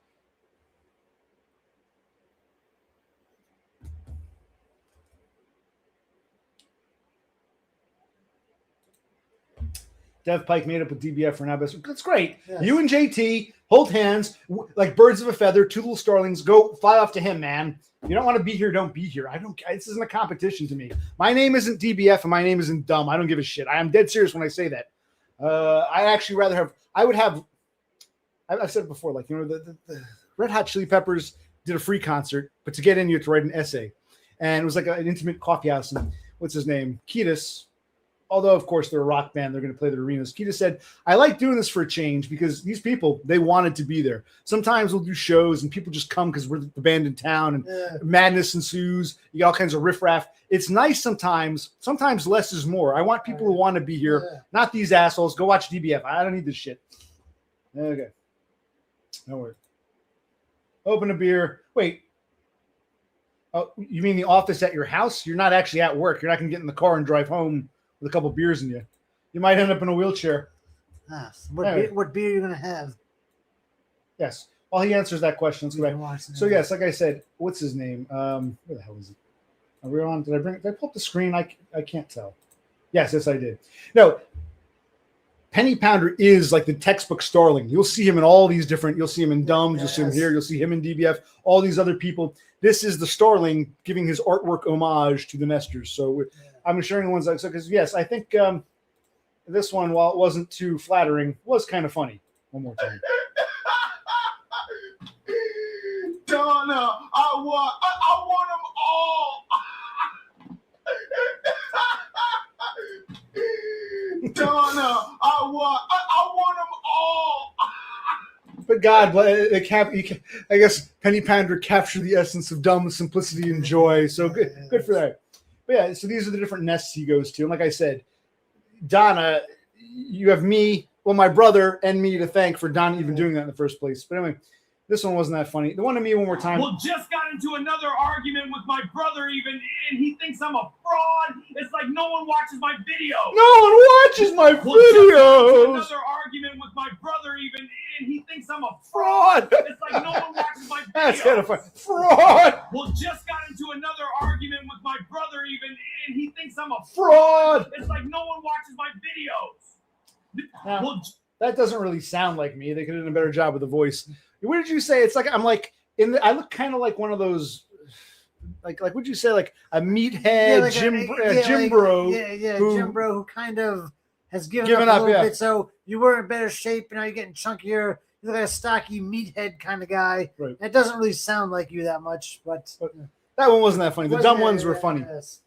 [SPEAKER 1] Dev Pike made up with DBF for now. That's great. Yes. You and JT hold hands like birds of a feather. Two little starlings. Go fly off to him, man. You don't want to be here. Don't be here. This isn't a competition to me. My name isn't DBF and my name isn't dumb. I don't give a shit. I am dead serious when I say that. I actually rather have. I've said it before. Like the Red Hot Chili Peppers did a free concert, but to get in, you have to write an essay, and it was like an intimate coffee house. And what's his name? Kiedis. Although, of course, they're a rock band, they're going to play the arenas. Keita said, I like doing this for a change because these people, they wanted to be there. Sometimes we'll do shows and people just come because we're the band in town and madness ensues. You got all kinds of riffraff. It's nice sometimes. Sometimes less is more. I want people who want to be here, not these assholes. Go watch DBF. I don't need this shit. Okay. No worries. Open a beer. Wait. Oh, you mean the office at your house? You're not actually at work. You're not going to get in the car and drive home with a couple beers in you. You might end up in a wheelchair.
[SPEAKER 2] What beer are you going to have?
[SPEAKER 1] Yes. While he answers that question, let's go back. So, yes, like I said, what's his name? Where the hell is it? Are we on? Did I pull up the screen? I can't tell. Yes, I did. No, Penny Pounder is like the textbook starling. You'll see him in all these different, you'll see him in Dumbs, you'll see him here, you'll see him in DBF, all these other people. This is the starling giving his artwork homage to the nesters. So I'm sharing the ones because yes, I think this one, while it wasn't too flattering, was kind of funny. One more time.
[SPEAKER 3] Donna, I want them all. Donna, I want them all.
[SPEAKER 1] But God, I guess Penny Pounder captured the essence of dumb simplicity and joy. So good for that. But yeah, so these are the different nests he goes to. And like I said, Donna, you have me, my brother and me to thank for Donna even doing that in the first place. But anyway, this one wasn't that funny. The one to me one more time.
[SPEAKER 3] Well, just got into another argument with my brother even, and he thinks I'm a fraud. It's like no one watches my videos.
[SPEAKER 1] No one watches my videos.
[SPEAKER 3] Another argument with my brother even, and he thinks I'm a fraud. It's like no one watches my videos.
[SPEAKER 1] That's kind of fun. Fraud.
[SPEAKER 3] Well, just got into another argument with my brother even, and he thinks I'm a
[SPEAKER 1] fraud.
[SPEAKER 3] It's like no one watches my videos.
[SPEAKER 1] Well, that doesn't really sound like me. They could have done a better job with the voice. What did you say? It's like I'm like I look kind of like one of those like what'd you say, like a meathead
[SPEAKER 2] like
[SPEAKER 1] Jim Bro.
[SPEAKER 2] Jim Bro who kind of has given up a little bit. So you were in better shape, and now you're getting chunkier. You're like a stocky meathead kind of guy.
[SPEAKER 1] Right.
[SPEAKER 2] It doesn't really sound like you that much, but
[SPEAKER 1] that one wasn't that funny. The dumb ones were funny.
[SPEAKER 2] Yes.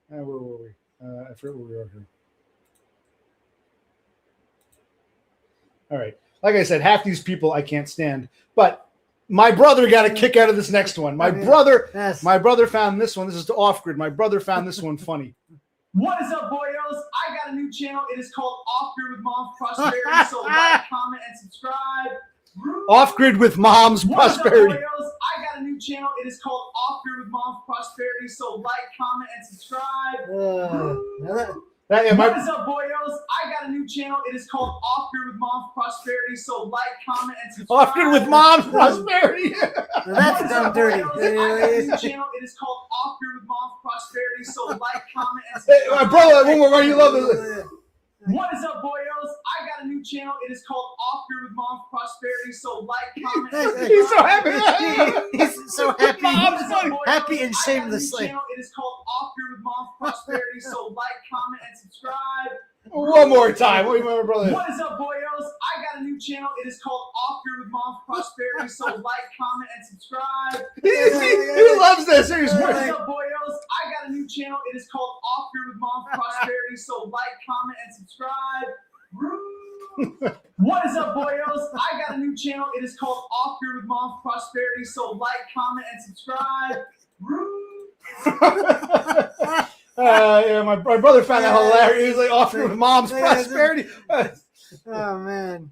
[SPEAKER 1] Where were we? I forget where we are here. All right. Like I said, half these people I can't stand, but my brother got a kick out of this next one. My brother found this one. This is Off Grid. My brother found this one funny.
[SPEAKER 3] What is up, boyos? I got a new channel. It is called Off Grid with Mom's Prosperity. So like, comment, and subscribe.
[SPEAKER 1] Off Grid with Mom's Prosperity.
[SPEAKER 3] What is up, boyos? I got a new channel. It is called Off Grid with Mom's Prosperity. So like, comment, and subscribe. What is up, boyos? I got a new channel. It is called Off Grid with Mom's Prosperity. So like, comment, and subscribe.
[SPEAKER 1] Off Grid with Mom's Prosperity.
[SPEAKER 2] That's dumb dirty.
[SPEAKER 3] I got a new channel. It is called Off Grid with Mom's Prosperity. So like, comment, and subscribe.
[SPEAKER 1] Hey, my brother, one more, you love it.
[SPEAKER 3] What is up, boyos? I got a new new channel. It is called Off Grid with Mom's Prosperity. So like, comment, and subscribe.
[SPEAKER 1] He's so happy.
[SPEAKER 2] He's so happy.
[SPEAKER 1] Mom's funny.
[SPEAKER 2] Happy and
[SPEAKER 3] I got a new
[SPEAKER 2] shamelessly.
[SPEAKER 3] channel. It is called Off Grid with Mom's Prosperity. So like, comment, and subscribe.
[SPEAKER 1] One more time. What do you remember, brother?
[SPEAKER 3] What is up, boyos? I got a new channel. It is called Off Grid with Mom's Prosperity. So like, comment, and subscribe.
[SPEAKER 1] He loves this.
[SPEAKER 3] What is up, boyos? I got a new channel. It is called Off Grid with Mom's Prosperity. So like, comment, and subscribe. What is up, boyos? I got a new channel. It is called Off Grid with Mom's Prosperity. So like, comment, and subscribe.
[SPEAKER 1] Yeah, my brother found that hilarious. He was like, Off Grid with Mom's Prosperity.
[SPEAKER 2] Oh man,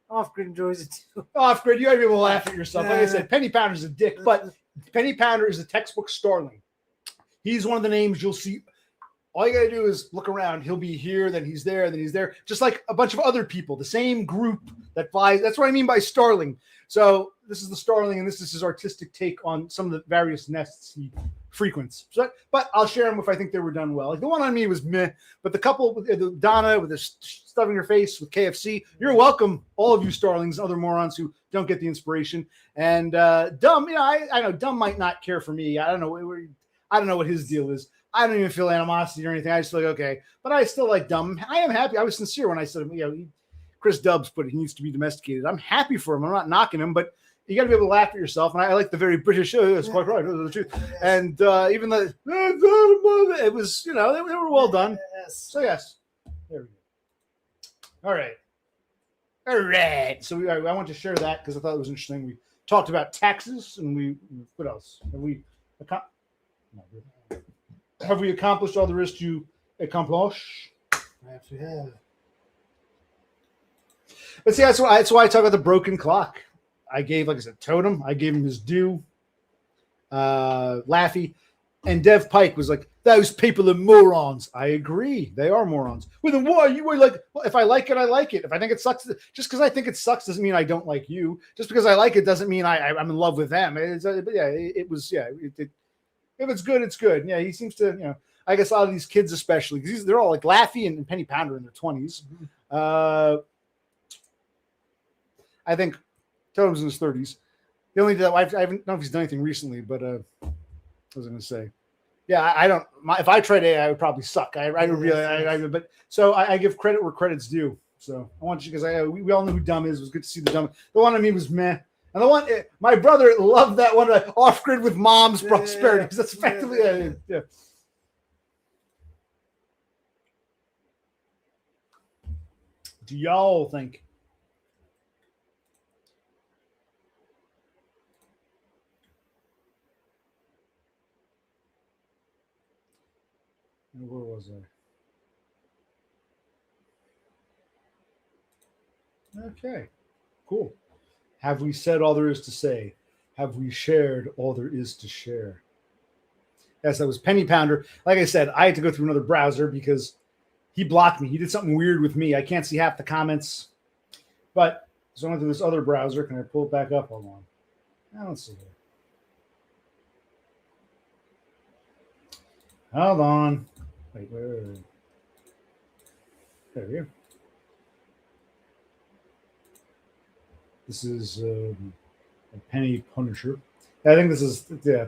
[SPEAKER 2] Off Grid enjoys it too.
[SPEAKER 1] Off Grid, you gotta be able to laugh at yourself. Like I said, Penny Pounder's a dick, but Penny Pounder is a textbook starling. He's one of the names you'll see. All you gotta do is look around. He'll be here, then he's there, then he's there. Just like a bunch of other people, the same group that flies. That's what I mean by starling. So this is the starling, and this is his artistic take on some of the various nests he frequents. So, but I'll share them if I think they were done well. Like the one on me was meh, but the couple with Donna with her stuffing her face with KFC, you're welcome, all of you starlings, other morons who don't get the inspiration. And Dumb, you know, I know Dumb might not care for me. I don't know what his deal is. I don't even feel animosity or anything. I just like, okay, but I still like Dumb. I am happy. I was sincere when I said, you know, Chris Dubbs, but he needs to be domesticated. I'm happy for him. I'm not knocking him, but you got to be able to laugh at yourself. And I like the very British, it's quite right. The truth. And even the, it was, you know, they were well done. So, yes. There we go. All right. All right. So I want to share that because I thought it was interesting. We talked about taxes and what else? Have we accomplished all there is to accomplish?
[SPEAKER 2] Perhaps we have.
[SPEAKER 1] But see, that's why I talk about the broken clock. I gave, like I said, Totem. I gave him his due. Laffy. And Dev Pike was like, those people are morons. I agree. They are morons. Well, then why? You were like, well, if I like it, I like it. If I think it sucks, just because I think it sucks doesn't mean I don't like you. Just because I like it doesn't mean I'm in love with them. But yeah, it was, yeah. If it's good, it's good. Yeah, he seems to, you know, I guess a lot of these kids especially, because they're all like Laffy and Penny Pounder in their 20s. I think Totem's in his 30s. The only that I haven't know if he's done anything recently, but what was I going to say? Yeah, I don't. If I tried A, I would probably suck. But so I give credit where credit's due. So I want you because we all know who Dumb is. It was good to see the Dumb. The one on me was meh. And the one, my brother loved that one, Off Grid with Mom's Prosperity, because that's effectively, yeah. Do y'all think? Where was I? Okay, cool. Have we said all there is to say? Have we shared all there is to share? Yes, that was Penny Pounder. Like I said, I had to go through another browser because he blocked me. He did something weird with me. I can't see half the comments. But so I went to this other browser. Can I pull it back up? Hold on. I don't see it. Hold on. Wait. There we go. This is a Penny Punisher. I think this is, yeah.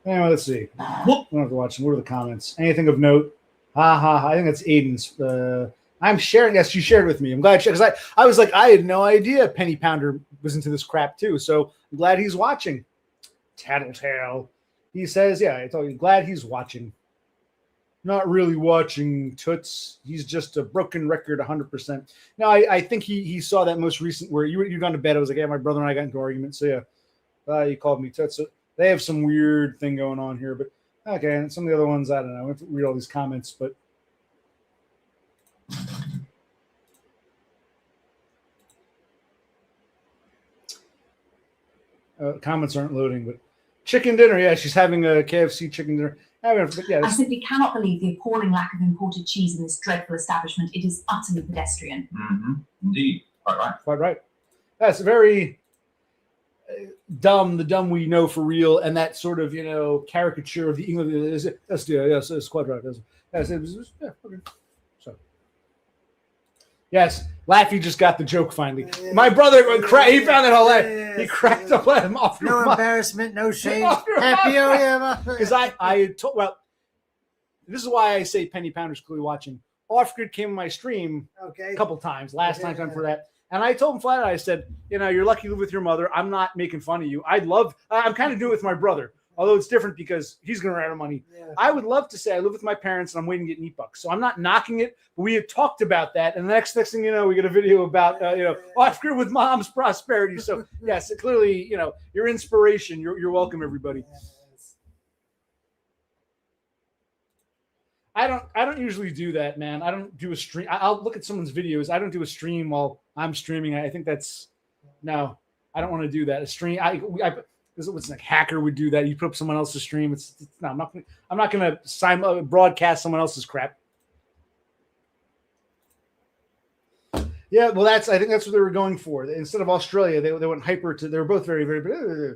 [SPEAKER 1] Anyway, let's see. I don't have to watch. What are the comments? Anything of note? I think that's Aiden's. I'm sharing. Yes, you shared with me. I'm glad because I was like, I had no idea Penny Pounder was into this crap too. So I'm glad he's watching. Tattletale. He says, yeah, I told you, glad he's watching. Not really watching Toots. He's just a broken record 100%. No, I think he saw that most recent where you'd gone to bed. I was like, yeah, my brother and I got into an argument. So yeah, he called me Toots. So they have some weird thing going on here. But okay, and some of the other ones, I don't know. I have to read all these comments, but comments aren't loading. But chicken dinner, yeah, she's having a KFC chicken dinner.
[SPEAKER 5] I simply cannot believe the appalling lack of imported cheese in this dreadful establishment. It is utterly pedestrian.
[SPEAKER 3] Mm-hmm. Indeed. Quite right.
[SPEAKER 1] Quite right. That's very dumb, the dumb we know for real, and that sort of, caricature of the English. Yes, it's quite right. Yeah, okay. So, Yes, Laffy just got the joke finally. My brother, he found it hilarious. He cracked up at him off.
[SPEAKER 2] No embarrassment, no shame. Happy, oh yeah.
[SPEAKER 1] Because I told, well, this is why I say Penny Pounder's clearly watching. Off-Grid came on my stream a couple times, last time for that. And I told him flat out, I said, you're lucky to live with your mother. I'm not making fun of you. I'm kind of doing it with my brother. Although it's different because he's going to run out of money. Yeah. I would love to say I live with my parents and I'm waiting to get meat bucks. So I'm not knocking it, but we had talked about that. And the next thing you know, we get a video about, Off-Grid with mom's prosperity. So yes, clearly, your inspiration. You're welcome, everybody. I don't usually do that, man. I don't do a stream. I'll look at someone's videos. I don't do a stream while I'm streaming. I think no, I don't want to do that. A stream. This is like hacker would do that. You put up someone else's stream. No, I'm not going to broadcast someone else's crap. Yeah, well, I think that's what they were going for. Instead of Australia, they went hyper to. They were both very, very.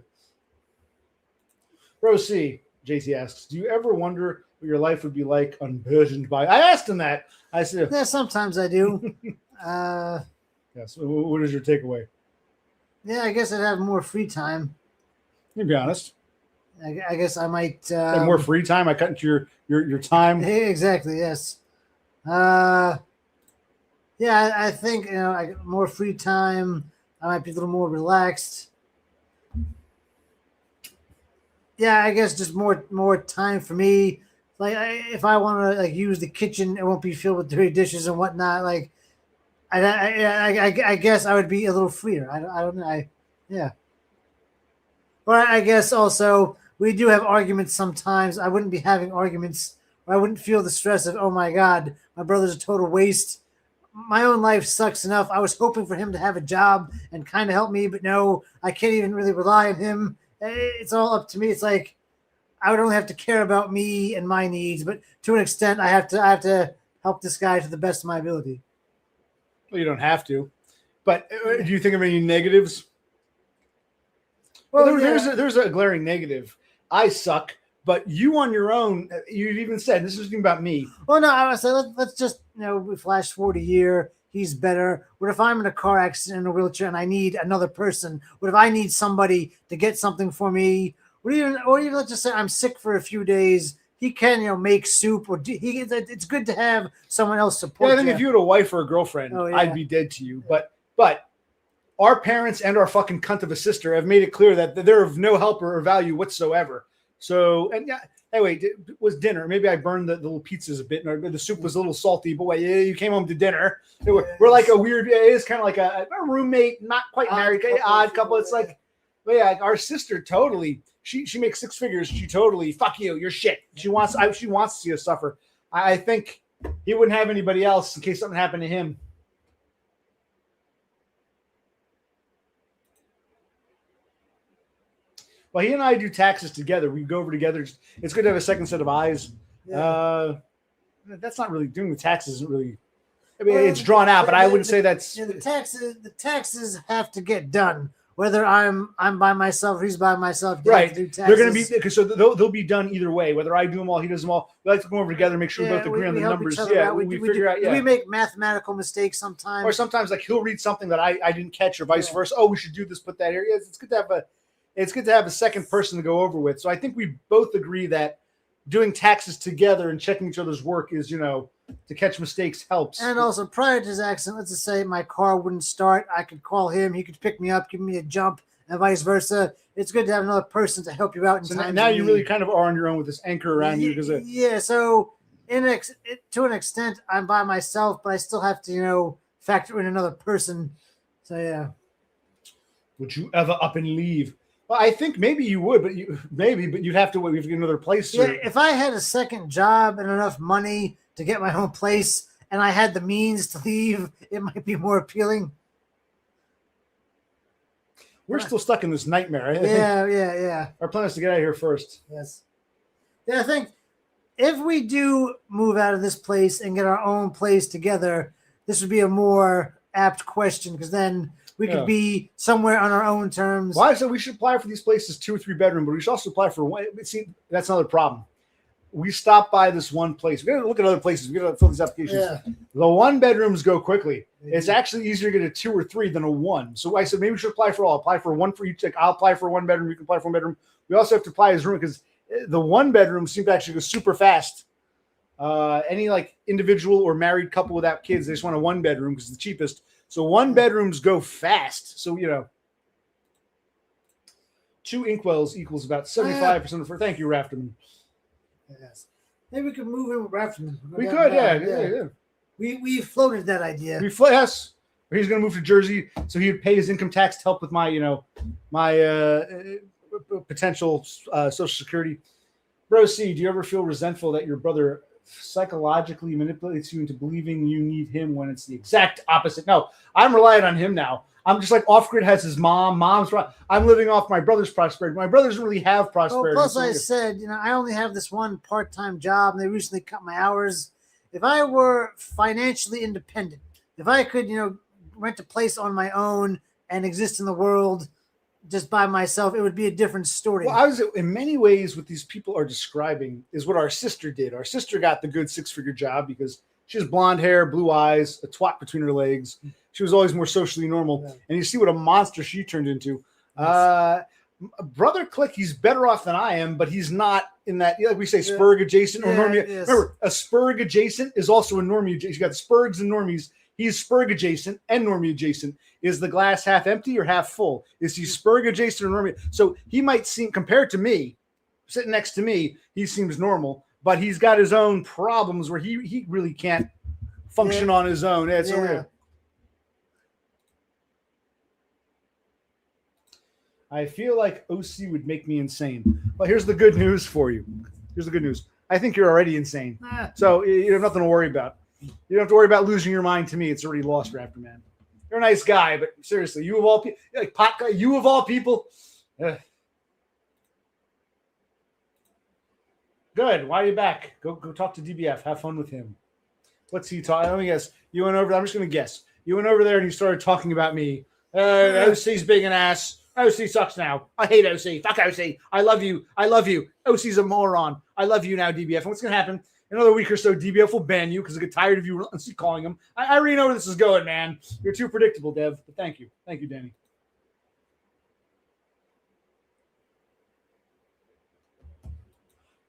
[SPEAKER 1] Rose C. JC asks, do you ever wonder what your life would be like unburdened by? I asked him that. I said,
[SPEAKER 2] yeah, sometimes I do.
[SPEAKER 1] Yes. What is your takeaway?
[SPEAKER 2] Yeah, I guess I'd have more free time.
[SPEAKER 1] To be honest,
[SPEAKER 2] I guess I might
[SPEAKER 1] have more free time. I cut into your time.
[SPEAKER 2] Exactly. Yes. Yeah, I think more free time. I might be a little more relaxed. Yeah, I guess just more time for me. Like if I want to use the kitchen, it won't be filled with dirty dishes and whatnot. Like I guess I would be a little freer. I don't know. Yeah. But I guess also we do have arguments sometimes. I wouldn't be having arguments, or I wouldn't feel the stress of, oh my God, my brother's a total waste. My own life sucks enough. I was hoping for him to have a job and kind of help me, but no, I can't even really rely on him. It's all up to me. It's like I would only have to care about me and my needs, but to an extent, I have to help this guy to the best of my ability.
[SPEAKER 1] Well, you don't have to, but do you think of any negatives? Well, there's a glaring negative. I suck, but you on your own, you've even said, this is about me.
[SPEAKER 2] Well, no, I would say let's just, we flash forward a year. He's better. What if I'm in a car accident in a wheelchair and I need another person? What if I need somebody to get something for me? Or even let's just say I'm sick for a few days. He can, make soup, or it's good to have someone else support.
[SPEAKER 1] Yeah, I think if you had a wife or a girlfriend, I'd be dead to you. But our parents and our fucking cunt of a sister have made it clear that they're of no help or value whatsoever. So, and yeah, anyway, it was dinner. Maybe I burned the little pizzas a bit, and the soup was a little salty. But you came home to dinner. We're like a weird. It is kind of like a roommate, not quite married, odd couple. It's like, our sister totally. She makes six figures. She totally fuck you. You're shit. She wants to see us suffer. I think he wouldn't have anybody else in case something happened to him. Well, he and I do taxes together. We go over together. It's good to have a second set of eyes. Yeah. That's not really doing the taxes. Isn't really. I mean, it's drawn out, but I wouldn't say that's.
[SPEAKER 2] Yeah, the taxes have to get done. Whether I'm by myself, or he's by myself.
[SPEAKER 1] Right. They're going to be because they'll be done either way. Whether I do them all, he does them all. We like to go over together, make sure we both agree on the numbers. Yeah, we figure out. Yeah,
[SPEAKER 2] we make mathematical mistakes sometimes.
[SPEAKER 1] Or sometimes he'll read something that I didn't catch, or vice versa. Oh, we should do this. Put that here. It's good to have a second person to go over with. So I think we both agree that doing taxes together and checking each other's work is, to catch mistakes helps.
[SPEAKER 2] And also, prior to his accident, let's just say my car wouldn't start. I could call him. He could pick me up, give me a jump, and vice versa. It's good to have another person to help you out.
[SPEAKER 1] Now you really kind of are on your own with this anchor around you.
[SPEAKER 2] So to an extent, I'm by myself, but I still have to, factor in another person. So, yeah.
[SPEAKER 1] Would you ever up and leave? Well, I think maybe you would, but you'd have to wait. We have to get another place.
[SPEAKER 2] Yeah, if I had a second job and enough money to get my own place, and I had the means to leave, it might be more appealing.
[SPEAKER 1] We're still stuck in this nightmare.
[SPEAKER 2] Yeah.
[SPEAKER 1] Our plan is to get out of here first.
[SPEAKER 2] Yes. Yeah, I think if we do move out of this place and get our own place together, this would be a more apt question, because then we could be somewhere on our own terms.
[SPEAKER 1] Well, I said we should apply for these places 2 or 3 bedroom, but we should also apply for one. See, that's another problem. we stopped by this one place. We got to look at other places. We got to fill these applications.
[SPEAKER 2] Yeah.
[SPEAKER 1] The 1 bedrooms go quickly. It's actually easier to get a 2 or 3 than a 1. So I said maybe we should apply for all. Apply for 1 for each. Like, I'll apply for 1 bedroom. You can apply for 1 bedroom. We also have to apply his room because the 1 bedroom seemed to actually go super fast. Any like individual or married couple without kids, they just want a 1 bedroom because it's the cheapest. So 1 bedrooms go fast. So 2 inkwells equals about 75% of. Thank you, Rafterman.
[SPEAKER 2] Yes. Maybe we could move in with Rafterman.
[SPEAKER 1] We could, yeah.
[SPEAKER 2] We floated that idea.
[SPEAKER 1] Yes. He's going to move to Jersey, so he would pay his income tax to help with my, potential Social Security. Bro, C, do you ever feel resentful that your brother psychologically manipulates you into believing you need him when it's the exact opposite? No, I'm relying on him now. I'm just like Off-Grid has his mom's. I'm living off my brother's prosperity. My brother doesn't really have prosperity.
[SPEAKER 2] Well, plus, I said, I only have this one part-time job, and they recently cut my hours. If I were financially independent, if I could, rent a place on my own and exist in the world just by myself, it would be a different story.
[SPEAKER 1] Well, in many ways, what these people are describing is what our sister did. Our sister got the good 6-figure job because she has blonde hair, blue eyes, a twat between her legs. She was always more socially normal. Yeah. And you see what a monster she turned into. Yes. Brother Click, he's better off than I am, but he's not in that, like we say, Spurg adjacent or normie. Yes. Remember, a Spurg adjacent is also a normie adjacent. You got Spurgs and normies. He's Spurg adjacent and normie adjacent. Is the glass half empty or half full? Is he Spurg adjacent or normie? So he might seem, compared to me, sitting next to me, he seems normal, but he's got his own problems where he really can't function on his own. It's so weird. I feel like OC would make me insane. Well, here's the good news for you. Here's the good news. I think you're already insane. So you have nothing to worry about. You don't have to worry about losing your mind to me. It's already lost, Raptor Man. You're a nice guy, but seriously, you of all people, like pot guy, you of all people. Good. Why are you back? Go talk to DBF. Have fun with him. What's he talking? Let me guess. You went over. I'm just going to guess. You went over there and you started talking about me. OC's big an ass. OC sucks now. I hate OC. Fuck OC. I love you. I love you. OC's a moron. I love you now, DBF. And what's going to happen? In another week or so, DBF will ban you because I get tired of you relentlessly calling him. I already know where this is going, man. You're too predictable, Dev. But thank you. Thank you, Danny.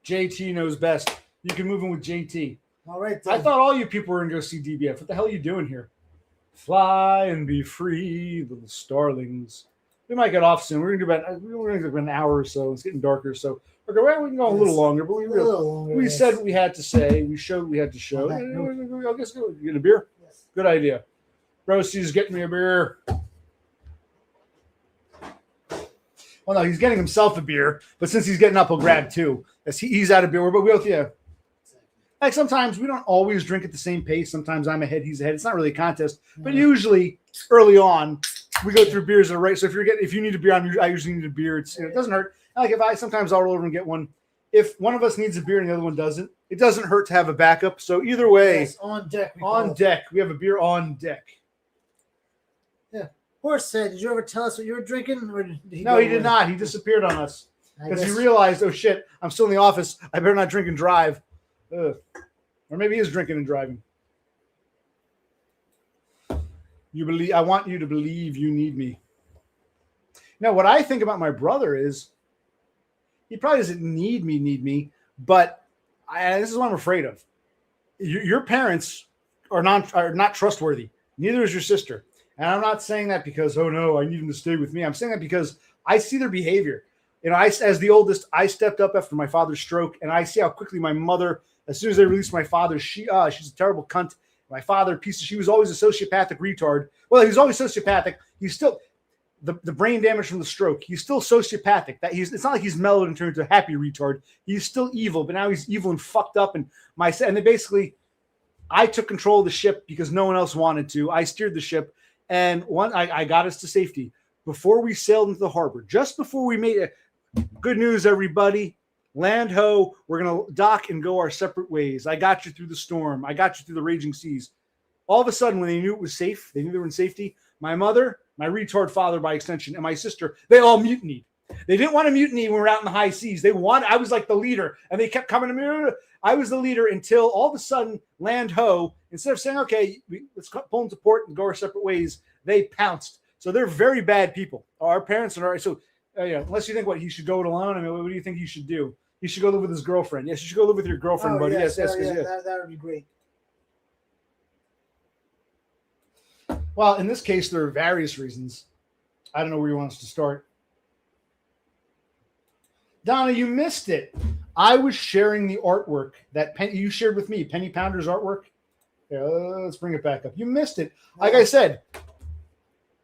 [SPEAKER 1] JT knows best. You can move in with JT.
[SPEAKER 2] All right.
[SPEAKER 1] I thought all you people were going to go see DBF. What the hell are you doing here? Fly and be free, little starlings. We might get off soon. We're going to do about an hour or so. It's getting darker, so okay, well, we can go a little longer. But we said what we had to say. We showed what we had to show. I guess go get a beer. Yes. Good idea. Rosie's getting me a beer. Well, no, he's getting himself a beer, but since he's getting up, he'll grab 2. He's out of beer. But we both, Like sometimes we don't always drink at the same pace. Sometimes I'm ahead, he's ahead. It's not really a contest, but usually early on we go through beers at a rate. So if you need a beer, I usually need a beer. It doesn't hurt. Like sometimes I'll roll over and get one. If one of us needs a beer and the other one doesn't, it doesn't hurt to have a backup. So either way,
[SPEAKER 2] on deck.
[SPEAKER 1] We have a beer on deck.
[SPEAKER 2] Yeah. Horse said, "Did you ever tell us what you were drinking?" Or did he
[SPEAKER 1] No, he did not. He disappeared on us because he realized, oh shit, I'm still in the office. I better not drink and drive. Ugh. Or maybe he is drinking and driving. I want you to believe you need me. Now, what I think about my brother is he probably doesn't need me, but this is what I'm afraid of. Your parents are not trustworthy. Neither is your sister. And I'm not saying that because, oh no, I need him to stay with me. I'm saying that because I see their behavior. As the oldest, I stepped up after my father's stroke, and I see how quickly my mother, as soon as they released my father, she's a terrible cunt. My father, she was always a sociopathic retard. Well, he was always sociopathic. He's still the brain damage from the stroke. He's still sociopathic. It's not like he's mellowed and turned into a happy retard. He's still evil, but now he's evil and fucked up. And then basically, I took control of the ship because no one else wanted to. I steered the ship, and I got us to safety before we sailed into the harbor. Just before we made it. Good news, everybody. Land ho, we're going to dock and go our separate ways. I got you through the storm. I got you through the raging seas. All of a sudden, when they knew it was safe, they knew they were in safety, my mother, my retard father by extension, and my sister, they all mutinied. They didn't want to mutiny when we were out in the high seas. I was like the leader, and they kept coming to me. I was the leader until all of a sudden, land ho, instead of saying, okay, let's pull into port and go our separate ways, they pounced. So they're very bad people. Our parents are so, unless you think he should go it alone. I mean, what do you think he should do? He should go live with his girlfriend. Yes, you should go live with your girlfriend, buddy. Yes.
[SPEAKER 2] That would be great.
[SPEAKER 1] Well, in this case, there are various reasons. I don't know where you want us to start. Donna, you missed it. I was sharing the artwork that you shared with me, PennyPounder's artwork. Yeah, let's bring it back up. You missed it. Like I said,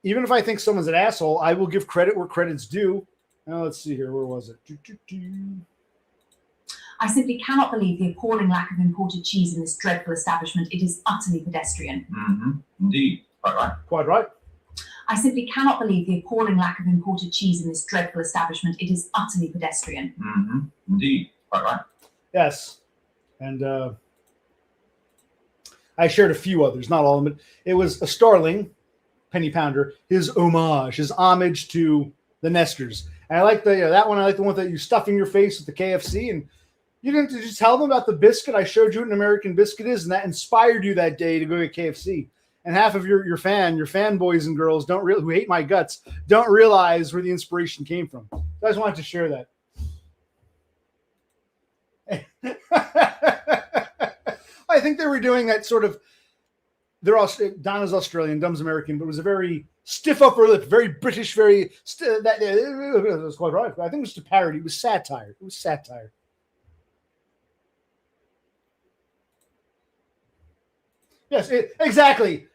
[SPEAKER 1] even if I think someone's an asshole, I will give credit where credit's due. Now, let's see here. Where was it?
[SPEAKER 5] I simply cannot believe the appalling lack of imported cheese in this dreadful establishment. It is utterly pedestrian.
[SPEAKER 3] Mm-hmm. Indeed. Quite right.
[SPEAKER 1] Quite right.
[SPEAKER 5] I simply cannot believe the appalling lack of imported cheese in this dreadful establishment. It is utterly pedestrian.
[SPEAKER 3] Mm-hmm. Indeed. Quite right.
[SPEAKER 1] Yes. And I shared a few others, not all of them. It was a Starling, Penny Pounder, his homage to the Nesters. And I like that one. I like the one that you stuff in your face with the KFC. And you didn't just tell them about the biscuit. I showed you what an American biscuit is, and that inspired you that day to go get KFC. And half of your fan boys and girls who hate my guts don't realize where the inspiration came from. So I just wanted to share that. I think they were doing that sort of. Donna's Australian, Dumb's American, but it was a very stiff upper lip, very British, very. That was quite right. I think it was just a parody. It was satire. Yes, exactly.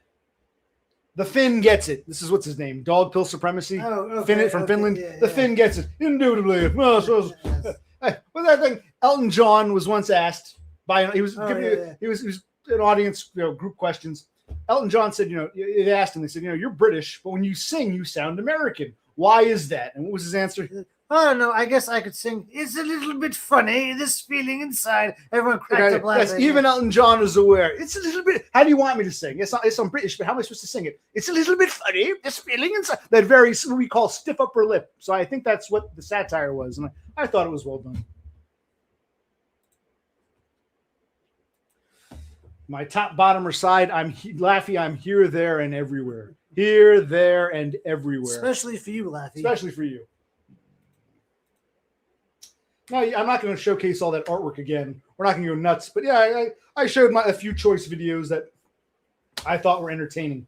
[SPEAKER 1] The Finn gets it. This is what's his name? Dog Pill Supremacy.
[SPEAKER 2] Oh, okay,
[SPEAKER 1] From Finland.
[SPEAKER 2] Yeah,
[SPEAKER 1] the Finn gets it. Indubitably. Well, that thing. Elton John was once asked by he was an audience group questions. Elton John said, they asked him. They said, you're British, but when you sing, you sound American. Why is that? And what was his answer?
[SPEAKER 2] I don't know. I guess I could sing. It's a little bit funny. This feeling inside. Everyone cracked up laughing.
[SPEAKER 1] Yes, even Elton John is aware. It's a little bit. How do you want me to sing? Yes, I'm British, but how am I supposed to sing it? It's a little bit funny. This feeling inside. That very what we call stiff upper lip. So I think that's what the satire was, and I thought it was well done. My top, bottom, or side. I'm Laffy. I'm here, there, and everywhere. Here, there, and everywhere.
[SPEAKER 2] Especially for you, Laffy.
[SPEAKER 1] Especially for you. No, I'm not going to showcase all that artwork again. We're not going to go nuts. But yeah, I showed a few choice videos that I thought were entertaining.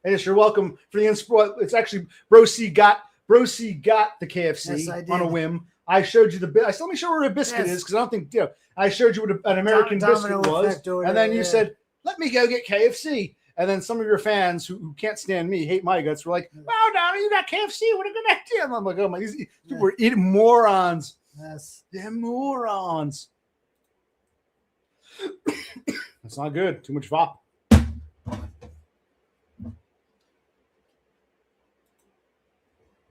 [SPEAKER 1] And yes, you're welcome for the inspo. It's actually Brocy got the KFC on a whim. I showed you the bit. Let me show where a biscuit is because I don't think I showed you what an American biscuit was, and then you said, "Let me go get KFC." And then some of your fans who can't stand me, hate my guts, were like, "Wow, Donna, you got KFC? What a good idea!" And I'm like, "Oh my, these people were eating morons."
[SPEAKER 2] Yes,
[SPEAKER 1] they're morons. That's not good. Too much VOP.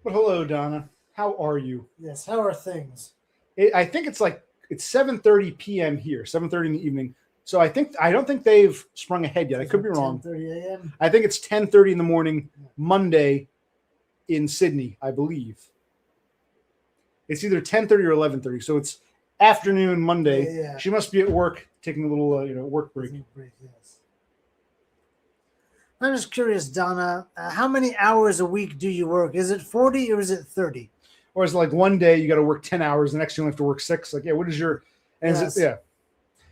[SPEAKER 1] But hello, Donna. How are you?
[SPEAKER 2] Yes. How are things?
[SPEAKER 1] I think it's 7:30 p.m. here, 7:30 in the evening. So I don't think they've sprung ahead yet. I could be wrong.
[SPEAKER 2] 10:30 a.m.
[SPEAKER 1] I think it's 10:30 in the morning, Monday, in Sydney, I believe. It's either 10:30 or 11:30. So it's afternoon Monday.
[SPEAKER 2] Yeah.
[SPEAKER 1] She must be at work, taking a little work break.
[SPEAKER 2] Yes. I'm just curious, Donna. How many hours a week do you work? Is it 40 or is it 30?
[SPEAKER 1] Or is it like one day you got to work 10 hours, the next you only have to work 6? Like, yeah, what is your? And
[SPEAKER 2] Yes.
[SPEAKER 1] is it,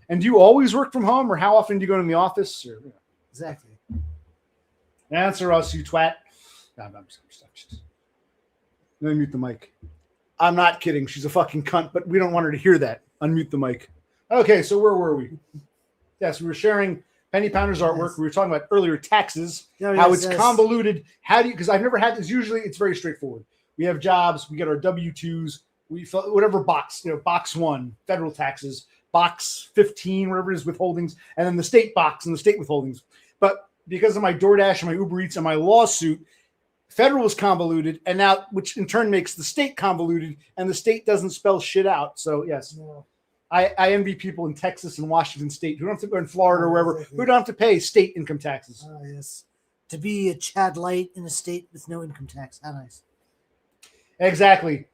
[SPEAKER 1] And do you always work from home, or how often do you go in the office? Or,
[SPEAKER 2] Exactly.
[SPEAKER 1] Answer us, you twat. No, I'm just let me mute the mic. I'm not kidding. She's a fucking cunt, but we don't want her to hear that. Unmute the mic. Okay, so where were we? Yes, we were sharing PennyPounder's artwork.
[SPEAKER 2] Yes.
[SPEAKER 1] We were talking about earlier taxes,
[SPEAKER 2] Oh,
[SPEAKER 1] how
[SPEAKER 2] yes,
[SPEAKER 1] it's
[SPEAKER 2] yes.
[SPEAKER 1] convoluted. How do you? Because I've never had this. Usually, it's very straightforward. We have jobs. We get our W-2s. We fill whatever box. Box 1, federal taxes. Box 15, whatever it is, withholdings, and then the state box and the state withholdings. But because of my DoorDash and my Uber Eats and my lawsuit, federal is convoluted, and now, which in turn makes the state convoluted, and the state doesn't spell shit out. So yes,
[SPEAKER 2] No.
[SPEAKER 1] I envy people in Texas and Washington State who don't have to go in Florida or wherever,
[SPEAKER 2] Exactly.
[SPEAKER 1] who don't have to pay state income taxes.
[SPEAKER 2] Yes. To be a Chad Light in a state with no income tax. How nice.
[SPEAKER 1] Exactly.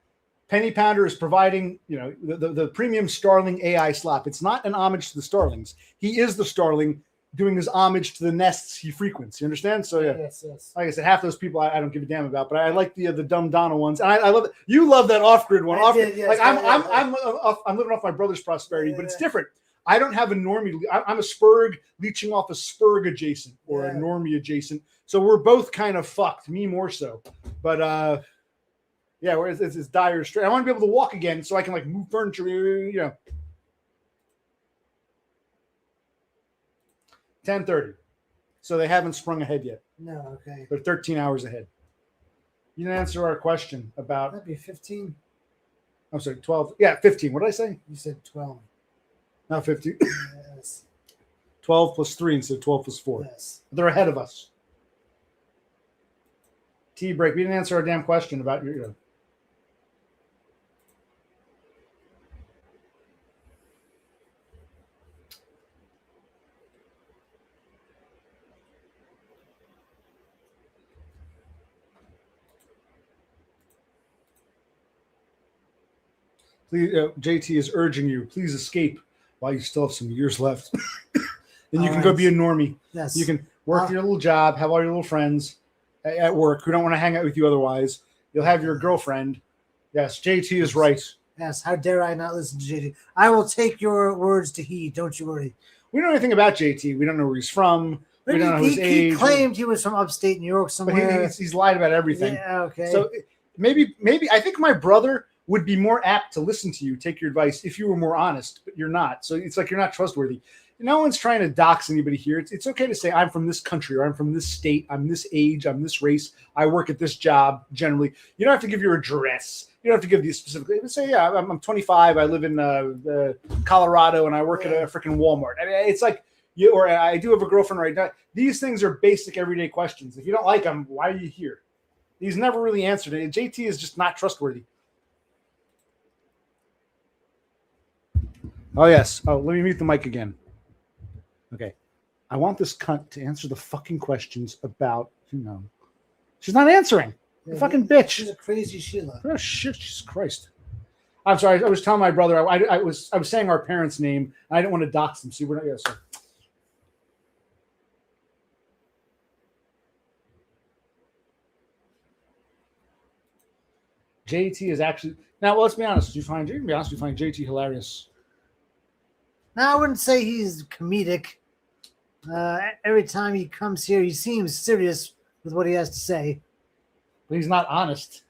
[SPEAKER 1] Penny Pounder is providing, the premium Starling AI slop. It's not an homage to the Starlings. He is the Starling doing his homage to the nests he frequents. You understand? So yeah.
[SPEAKER 2] Yes.
[SPEAKER 1] Like I said, half those people I don't give a damn about, but I like the dumb Donna ones. And I love it. You love that off-grid one. I'm living off my brother's prosperity, but it's different. I don't have a normie. I'm a Spurg leeching off a Spurg adjacent or a normie adjacent. So we're both kind of fucked. Me more so, but yeah. Whereas it's dire straight. I want to be able to walk again, so I can like move furniture. 10:30. So they haven't sprung ahead yet.
[SPEAKER 2] No, okay.
[SPEAKER 1] They're 13 hours ahead. You didn't answer our question about.
[SPEAKER 2] That'd be 15.
[SPEAKER 1] I'm sorry, 12. Yeah, 15. What did I say?
[SPEAKER 2] You said 12.
[SPEAKER 1] Not 15.
[SPEAKER 2] Yes.
[SPEAKER 1] 12 plus 3 instead of 12 plus 4.
[SPEAKER 2] Yes.
[SPEAKER 1] They're ahead of us. Tea break. We didn't answer our damn question about your. Please, JT is urging you. Please escape while you still have some years left. Then you can go be a normie.
[SPEAKER 2] Yes.
[SPEAKER 1] You can work your little job, have all your little friends at work who don't want to hang out with you otherwise. You'll have your girlfriend. Yes, JT is right.
[SPEAKER 2] Yes. How dare I not listen to JT? I will take your words to heed. Don't you worry.
[SPEAKER 1] We don't know anything about JT. We don't know where he's from. We don't know his age.
[SPEAKER 2] He claimed he was from upstate New York somewhere.
[SPEAKER 1] But he's lied about everything.
[SPEAKER 2] Yeah, okay.
[SPEAKER 1] So maybe I think my brother would be more apt to listen to you, take your advice if you were more honest, but you're not. So it's like you're not trustworthy. No one's trying to dox anybody here. It's okay to say I'm from this country or I'm from this state. I'm this age. I'm this race. I work at this job generally. You don't have to give your address. You don't have to give these specifically. Say, yeah, I'm 25. I live in Colorado and I work at a freaking Walmart. I mean, it's like, or I do have a girlfriend right now. These things are basic everyday questions. If you don't like them, why are you here? He's never really answered it. JT is just not trustworthy. Oh, yes. Oh, let me mute the mic again. Okay. I want this cunt to answer the fucking questions about, she's not answering. The fucking bitch.
[SPEAKER 2] She's a crazy Sheila.
[SPEAKER 1] Oh, shit. Jesus Christ. I'm sorry. I was telling my brother, I was saying our parents' name. And I didn't want to dox them. See, we're not, so. JT is actually, now let's be honest. You find JT hilarious.
[SPEAKER 2] Now, I wouldn't say he's comedic. Every time he comes here, he seems serious with what he has to say.
[SPEAKER 1] But he's not honest.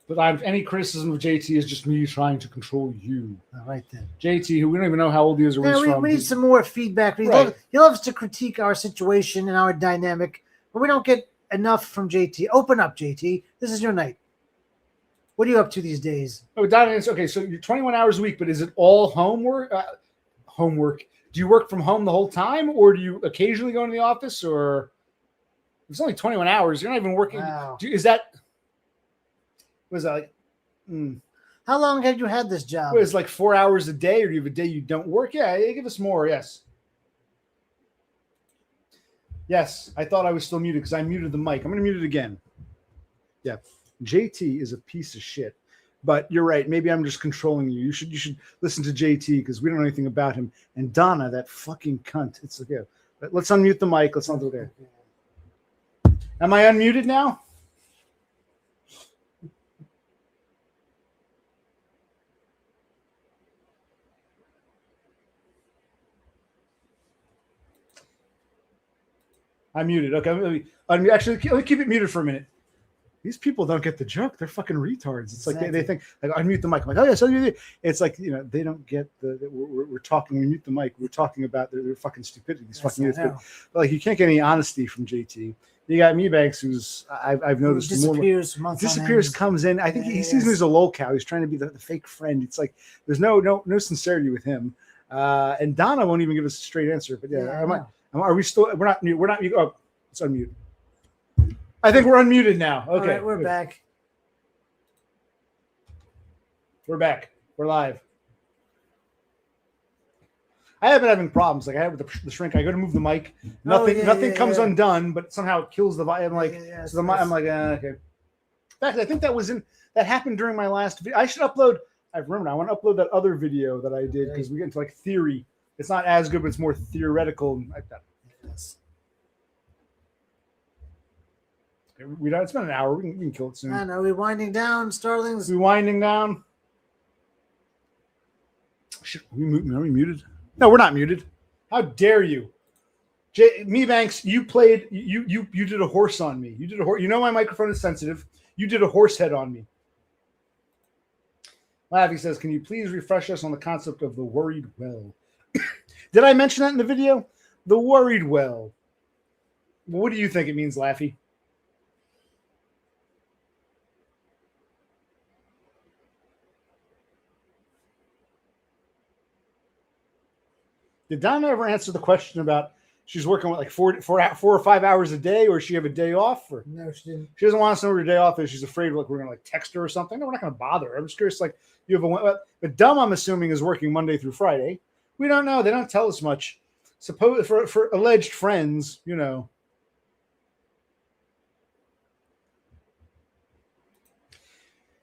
[SPEAKER 1] But any criticism of JT is just me trying to control you.
[SPEAKER 2] All right, then.
[SPEAKER 1] JT, who we don't even know how old he is or where he's from.
[SPEAKER 2] We need some more feedback. He loves to critique our situation and our dynamic, but we don't get enough from JT. Open up, JT. This is your night. What are you up to these days?
[SPEAKER 1] Oh, okay, so you're 21 hours a week, but is it all homework? Homework. Do you work from home the whole time, or do you occasionally go into the office? Or it's only 21 hours. You're not even working.
[SPEAKER 2] Wow.
[SPEAKER 1] Was that like?
[SPEAKER 2] How long have you had this job?
[SPEAKER 1] It's like 4 hours a day, or do you have a day you don't work? Yeah, give us more. Yes. Yes, I thought I was still muted because I muted the mic. I'm going to mute it again. Yeah. JT is a piece of shit, but you're right. Maybe I'm just controlling you. You should listen to JT because we don't know anything about him. And Donna, that fucking cunt. It's like, yeah. Let's unmute the mic. Let's not do there. Am I unmuted now? I'm muted. Okay. Let me keep it muted for a minute. These people don't get the joke. They're fucking retards. It's like they think, like, unmute the mic. I'm like, oh, yes, unmute it. It's like, they don't get we're talking, we mute the mic. We're talking about their fucking stupidity. These fucking idiots. But like, you can't get any honesty from JT. You got me Banks, who's I've noticed disappears, comes in. I think he sees me as a lolcow. He's trying to be the fake friend. It's like there's no sincerity with him. And Donna won't even give us a straight answer. But are we still? We're not. Oh, it's unmute. I think we're unmuted now. Okay,
[SPEAKER 2] all right, we're back.
[SPEAKER 1] We're back. We're live. I have been having problems. Like I have with the shrink. I go to move the mic. Nothing comes undone, but somehow it kills the vibe. I'm like, I'm like, okay. fact, I think that happened during my last video. I should upload. I remember. I want to upload that other video that I did because we get into like theory. It's not as good, but it's more theoretical. Like that.
[SPEAKER 2] Yes.
[SPEAKER 1] It's been an hour. We can kill it soon.
[SPEAKER 2] And are we winding down, Starlings?
[SPEAKER 1] We winding down. Shit, are we muted? No, we're not muted. How dare you? Me Banks, you played. You did a horse on me. You did a horse. You know my microphone is sensitive. You did a horse head on me. Laffy says, "Can you please refresh us on the concept of the worried well?" Did I mention that in the video? The worried well. What do you think it means, Laffy? Did Donna ever answer the question about she's working with like 4 or 5 hours a day, or she have a day off? Or
[SPEAKER 2] No, she didn't.
[SPEAKER 1] she doesn't want us to know where your day off is. She's afraid like we're gonna like text her or something. No, we're not gonna bother her. I'm just curious. Like you have but Dumb, I'm assuming, is working Monday through Friday. We don't know. They don't tell us much. Suppose for alleged friends, you know.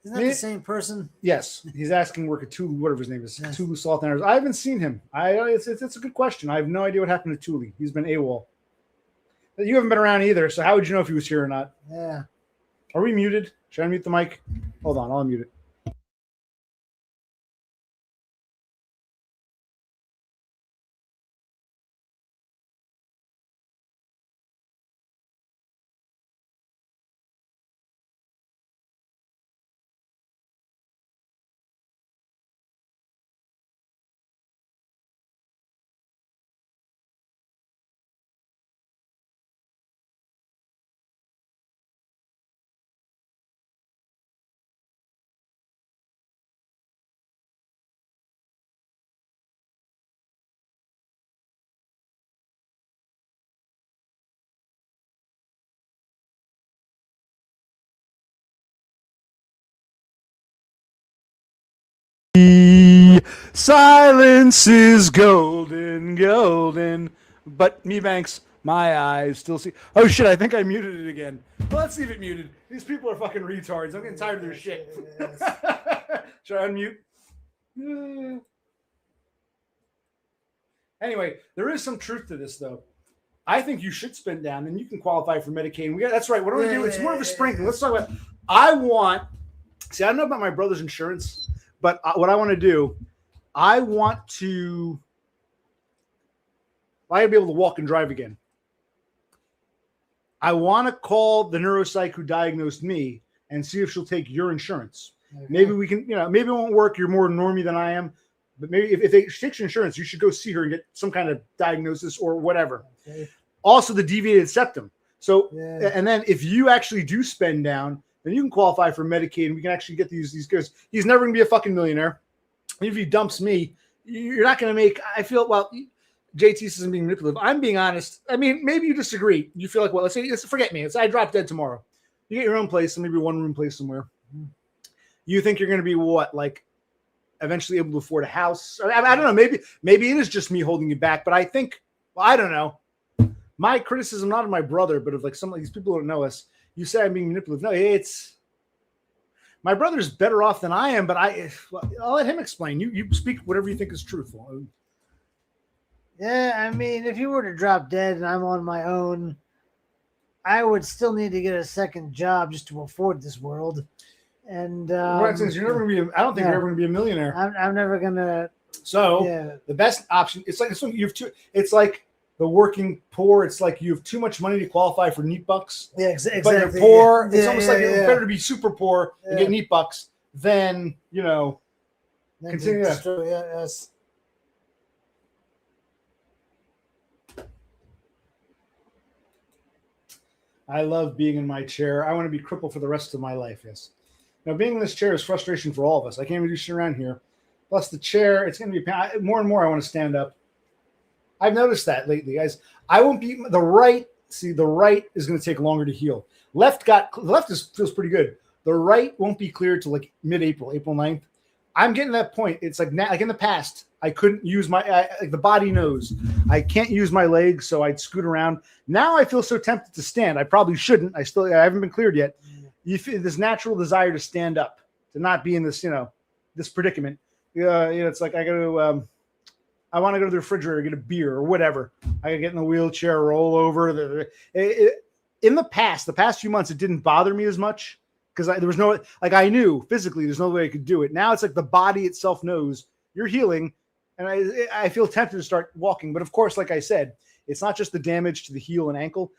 [SPEAKER 2] Isn't that the same person?
[SPEAKER 1] Yes, he's asking work at Tulu, whatever his name is,
[SPEAKER 2] Yes.
[SPEAKER 1] Tulu Salt and Airs. I haven't seen him. It's a good question. I have no idea what happened to Tulu. He's been AWOL. You haven't been around either, so how would you know if he was here or not?
[SPEAKER 2] Yeah.
[SPEAKER 1] Are we muted? Should I mute the mic? Hold on, I'll unmute it. Silence is golden, golden. But me Banks, my eyes still see. Oh shit! I think I muted it again. Well, let's leave it muted. These people are fucking retards. I'm getting tired of their shit.
[SPEAKER 2] Yes.
[SPEAKER 1] Should I unmute? Anyway, there is some truth to this, though. I think you should spend down, and you can qualify for Medicaid. That's right. What I'm going to do, it's more of a sprinkling. Let's talk about. I don't know about my brother's insurance, but what I want to do, I want to be able to walk and drive again. I want to call the neuropsych who diagnosed me and see if she'll take your insurance. Okay. Maybe we can, maybe it won't work. You're more normie than I am. But maybe if she takes your insurance, you should go see her and get some kind of diagnosis or whatever. Okay. Also, the deviated septum. So, and then if you actually do spend down, then you can qualify for Medicaid, and we can actually get these goods. He's never going to be a fucking millionaire. If he dumps me, you're not going to make. I feel JT isn't being manipulative. I'm being honest. I mean, maybe you disagree. You feel like, well, let's forget me. I drop dead tomorrow. You get your own place, maybe 1-room place somewhere. You think you're going to be what, like, eventually able to afford a house? I don't know. Maybe it is just me holding you back. But I think, I don't know. My criticism, not of my brother, but of like some of these people who don't know us. You say I'm being manipulative. No, it's my brother's better off than I am. But I'll let him explain. You speak whatever you think is truthful.
[SPEAKER 2] Yeah, I mean, if you were to drop dead and I'm on my own, I would still need to get a second job just to afford this world. And
[SPEAKER 1] for instance, you're never going to be. I don't think you're ever going to be a millionaire.
[SPEAKER 2] I'm never going to.
[SPEAKER 1] So the best option. It's like you have two. It's like the working poor. It's like you have too much money to qualify for neat bucks.
[SPEAKER 2] Yeah, exactly.
[SPEAKER 1] But you're poor. It's almost like it's better to be super poor and get neat bucks than continue.
[SPEAKER 2] Yes.
[SPEAKER 1] I love being in my chair. I want to be crippled for the rest of my life. Yes. Now, being in this chair is frustration for all of us. I can't even do shit around here. Plus, the chair, it's going to be more and more. I want to stand up. I've noticed that lately, guys. I won't be the right. See, the right is going to take longer to heal. Left feels pretty good. The right won't be cleared till like mid-April, April 9th. I'm getting to that point. It's like in the past, I couldn't use the body knows I can't use my legs, so I'd scoot around. Now I feel so tempted to stand. I probably shouldn't. I haven't been cleared yet. you feel this natural desire to stand up, to not be in this, this predicament. It's like I want to go to the refrigerator, get a beer or whatever. I gotta get in the wheelchair, roll over. In the past few months, it didn't bother me as much because there was no, like, I knew physically there's no way I could do it. Now it's like the body itself knows you're healing, and I feel tempted to start walking. But of course, like I said, it's not just the damage to the heel and ankle.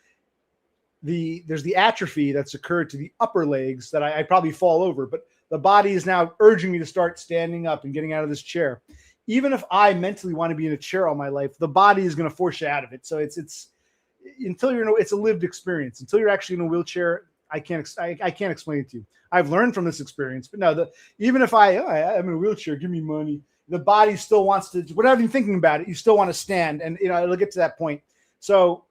[SPEAKER 1] There's the atrophy that's occurred to the upper legs that I probably fall over, but the body is now urging me to start standing up and getting out of this chair. Even if I mentally want to be in a chair all my life, the body is going to force you out of it. So it's until it's a lived experience. Until you're actually in a wheelchair, I can't explain it to you. I've learned from this experience, but no, even if I'm in a wheelchair, give me money. The body still wants to, without even thinking about it, you still want to stand, and it'll get to that point. So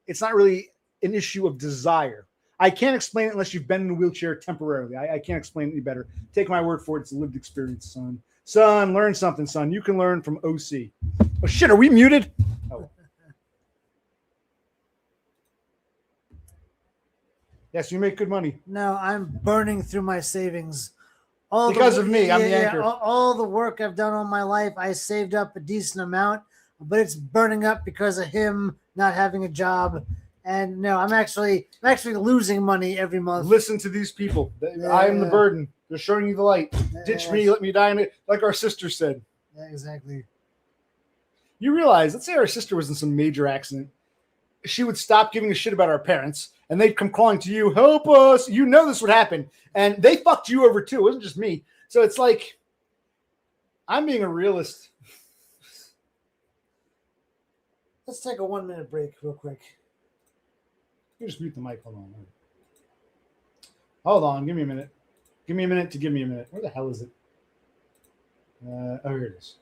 [SPEAKER 1] it's not really an issue of desire. I can't explain it unless you've been in a wheelchair temporarily. I can't explain it any better. Take my word for it. It's a lived experience, son. Son, learn something, son. You can learn from OC. Oh, shit, are we muted? Oh. Yes, you make good money.
[SPEAKER 2] No, I'm burning through my savings.
[SPEAKER 1] Because of me, I'm the anchor.
[SPEAKER 2] All the work I've done all my life, I saved up a decent amount, but it's burning up because of him not having a job. And no, I'm actually losing money every month.
[SPEAKER 1] Listen to these people. I am the burden. They're showing you the light. Ditch me, let me die in it, like our sister said.
[SPEAKER 2] Yeah, exactly.
[SPEAKER 1] You realize, let's say our sister was in some major accident. She would stop giving a shit about our parents, and they'd come calling to you, help us. You know this would happen. And they fucked you over too. It wasn't just me. So it's like, I'm being a realist.
[SPEAKER 2] Let's take a 1 minute break real quick.
[SPEAKER 1] You just mute the mic. Hold on. Give me a minute. Give me a minute to give me a minute. Where the hell is it? Oh, here it is.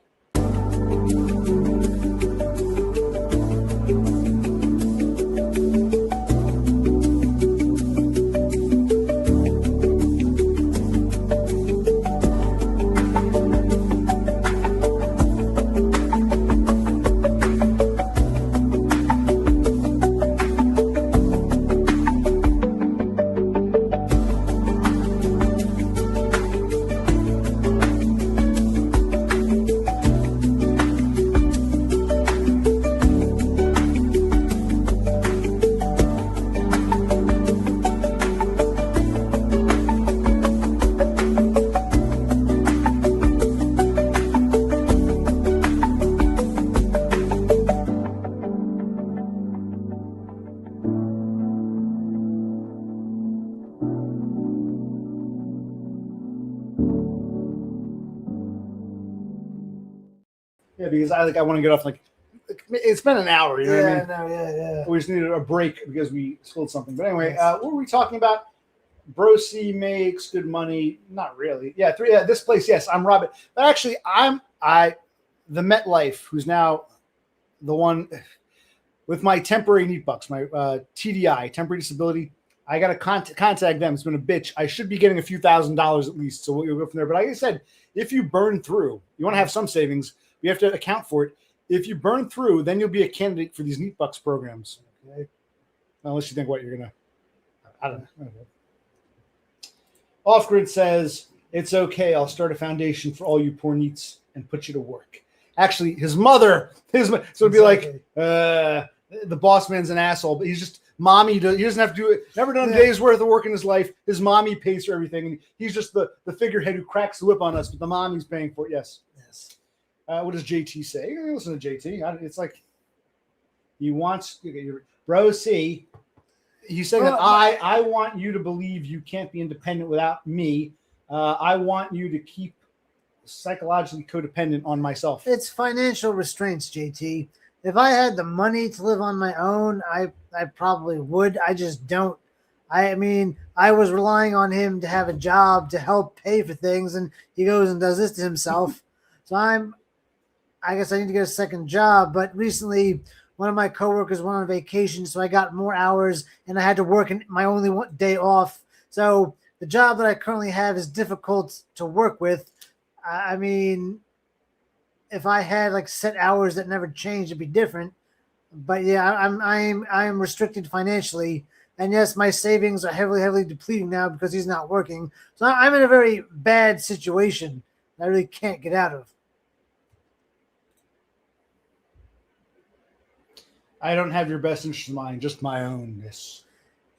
[SPEAKER 1] Yeah, because I want to get off. Like, it's been an hour. You know what I mean?
[SPEAKER 2] Yeah.
[SPEAKER 1] We just needed a break because we spilled something. But anyway, what were we talking about? Bro C makes good money. Not really. Yeah, this place. Yes, I'm Robert. But actually, the MetLife, who's now the one with my temporary neat bucks, my TDI, temporary disability. I got to contact them. It's been a bitch. I should be getting a few $1,000s at least. So we'll go from there. But like I said, if you burn through, you want to have some savings. You have to account for it. If you burn through, then you'll be a candidate for these neat bucks programs. Okay. Unless you think what you're going to, I don't know. Off Grid says, it's okay. I'll start a foundation for all you poor neats and put you to work. Actually, his mother, so it'd be like, the boss man's an asshole, but he's just, he doesn't have to do it. Never done a day's worth of work in his life. His mommy pays for everything. And he's just the figurehead who cracks the whip on us, but the mommy's paying for it. Yes. What does JT say? Listen to JT. It's like he wants bro C. He's saying that I want you to believe you can't be independent without me. I want you to keep psychologically codependent on myself.
[SPEAKER 2] It's financial restraints, JT. If I had the money to live on my own, I probably would. I just don't. I mean, I was relying on him to have a job to help pay for things, and he goes and does this to himself. So I guess I need to get a second job. But recently, one of my coworkers went on vacation, so I got more hours, and I had to work in my only one day off. So the job that I currently have is difficult to work with. I mean, if I had like set hours that never changed, it'd be different. But yeah, I am restricted financially. And yes, my savings are heavily depleting now because he's not working. So I'm in a very bad situation I really can't get out of.
[SPEAKER 1] I don't have your best interest in mind, just my ownness.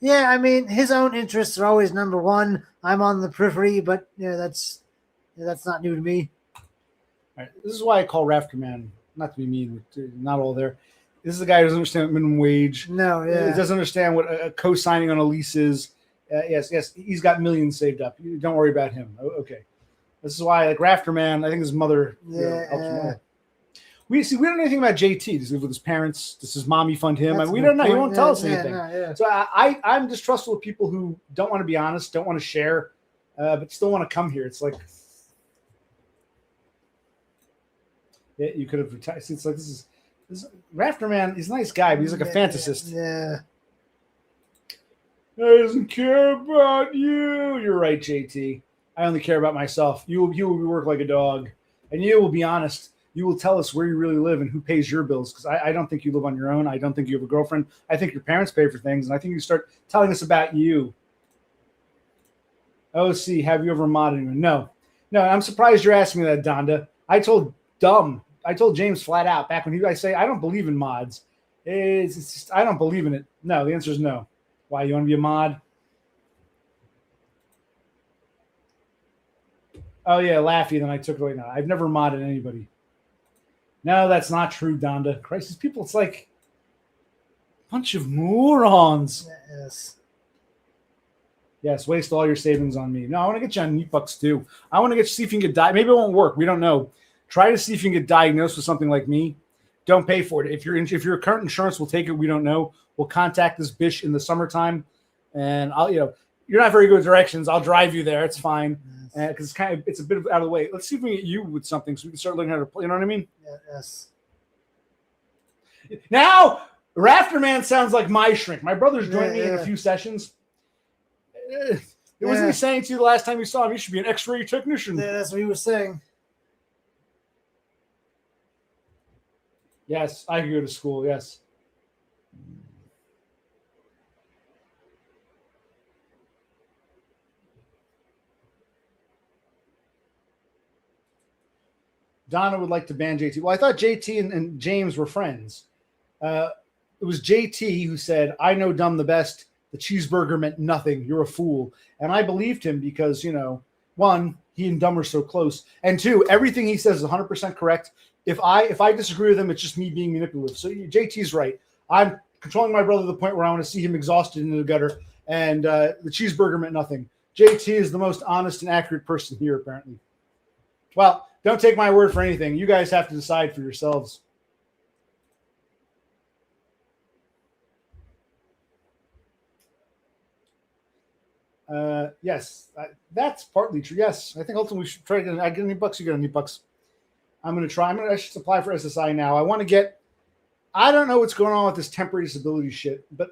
[SPEAKER 2] Yeah, I mean, his own interests are always number one. I'm on the periphery, but that's not new to me.
[SPEAKER 1] All right. This is why I call Rafter Man, not to be mean, not all there. This is the guy who doesn't understand minimum wage.
[SPEAKER 2] No, yeah.
[SPEAKER 1] He doesn't understand what a co-signing on a lease is. Yes, he's got millions saved up. Don't worry about him. Okay. This is why, like, Rafter Man, I think his mother helps him more. We don't know anything about JT. Does he live with his parents? Does his mommy fund him? We don't know. He won't tell us anything. So I'm distrustful of people who don't want to be honest, don't want to share, but still want to come here. It's like, yeah, you could have retired. It's like this is Rafter Man. He's a nice guy, but he's like a fantasist.
[SPEAKER 2] Yeah.
[SPEAKER 1] He doesn't care about you. You're right, JT. I only care about myself. You will work like a dog, and you will be honest. You will tell us where you really live and who pays your bills, because I don't think you live on your own. I don't think you have a girlfriend. I think your parents pay for things, and I think you start telling us about you. OC, have you ever modded anyone? No. I'm surprised you're asking me that, Donda. I told James flat out back when I say I don't believe in mods. It's just, I don't believe in it. No, the answer is no. Why, you want to be a mod? Oh yeah, Laffy. Then I took it away. No, I've never modded anybody. No, that's not true, Donda. Christ, these people, it's like a bunch of morons. Yes, waste all your savings on me. No, I want to get you on Neatbucks too. I want to see if you can get maybe it won't work. We don't know. Try to see if you can get diagnosed with something like me. Don't pay for it. If your current insurance will take it, we don't know. We'll contact this bitch in the summertime, and you're not very good at directions. I'll drive you there. It's fine. Because it's a bit out of the way. Let's see if we can get you with something so we can start learning how to play. You know what I mean?
[SPEAKER 2] Yes.
[SPEAKER 1] Now, Rafter Man sounds like my shrink. My brother's joined me in a few sessions. Wasn't he saying to you the last time you saw him, you should be an X-ray technician?
[SPEAKER 2] Yeah, that's what he was saying.
[SPEAKER 1] Yes, I could go to school. Yes. Donna would like to ban JT. Well, I thought JT and James were friends. It was JT who said, I know dumb the best. The cheeseburger meant nothing. You're a fool. And I believed him because, one, he and Dumb are so close. And two, everything he says is 100% correct. If I disagree with him, it's just me being manipulative. So JT's right. I'm controlling my brother to the point where I want to see him exhausted in the gutter. And the cheeseburger meant nothing. JT is the most honest and accurate person here, apparently. Well, don't take my word for anything. You guys have to decide for yourselves. Yes, that's partly true. Yes, I think ultimately we should try to get. I get any bucks. You get any bucks. I'm going to try. I should apply for SSI now. I want to get. I don't know what's going on with this temporary disability shit, but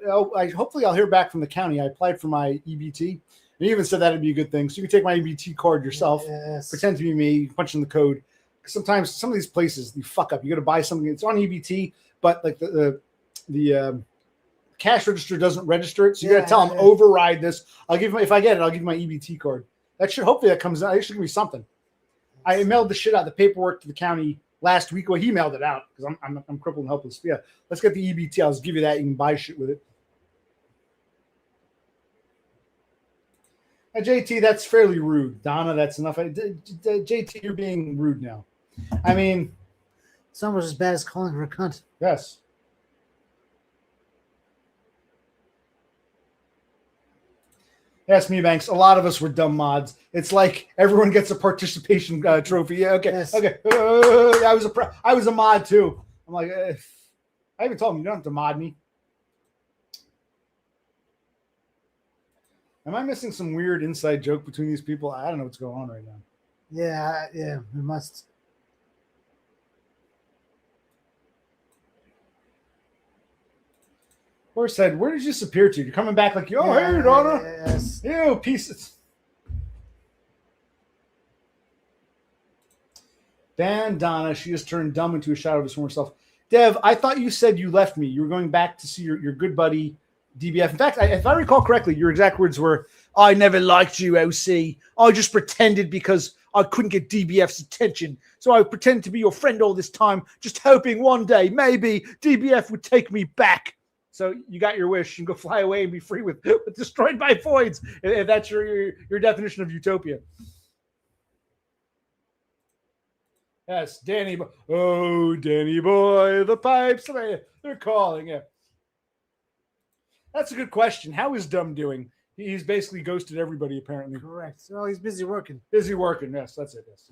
[SPEAKER 1] hopefully I'll hear back from the county. I applied for my EBT. They even said that'd be a good thing. So you can take my EBT card yourself, pretend to be me, punch in the code. Sometimes some of these places, you fuck up. You got to buy something. It's on EBT, but like the cash register doesn't register it. So you got to tell them override this. If I get it, I'll give you my EBT card. Hopefully that comes out. It should give me something. I mailed the shit out, the paperwork to the county last week. Well, he mailed it out because I'm crippled and helpless. But yeah, let's get the EBT. I'll just give you that. You can buy shit with it. JT, that's fairly rude. Donna, that's enough. JT, you're being rude now. I mean,
[SPEAKER 2] it's almost as bad as calling her a cunt.
[SPEAKER 1] Yes. Yes, me, Banks. A lot of us were dumb mods. It's like everyone gets a participation trophy. Yeah, okay, okay. I was a mod too. I'm like, I even told him you don't have to mod me. Am I missing some weird inside joke between these people? I don't know what's going on right now.
[SPEAKER 2] Yeah, we must.
[SPEAKER 1] Horse said, where did you disappear to? You're coming back like, hey, Donna.
[SPEAKER 2] Yes.
[SPEAKER 1] Ew, pieces. Ban Donna. She just turned dumb into a shadow of his former self. Dev, I thought you said you left me. You were going back to see your good buddy DBF. In fact, if I recall correctly, your exact words were, I never liked you, OC. I just pretended because I couldn't get DBF's attention. So I pretended to be your friend all this time, just hoping one day maybe DBF would take me back. So you got your wish. You can go fly away and be free with destroyed by voids. If that's your definition of utopia. Yes, Danny. Oh, Danny boy, the pipes. They're calling you. That's a good question. How is Dumb doing? He's basically ghosted everybody, apparently.
[SPEAKER 2] Correct. So he's busy working.
[SPEAKER 1] Busy working. Yes, that's it. Yes.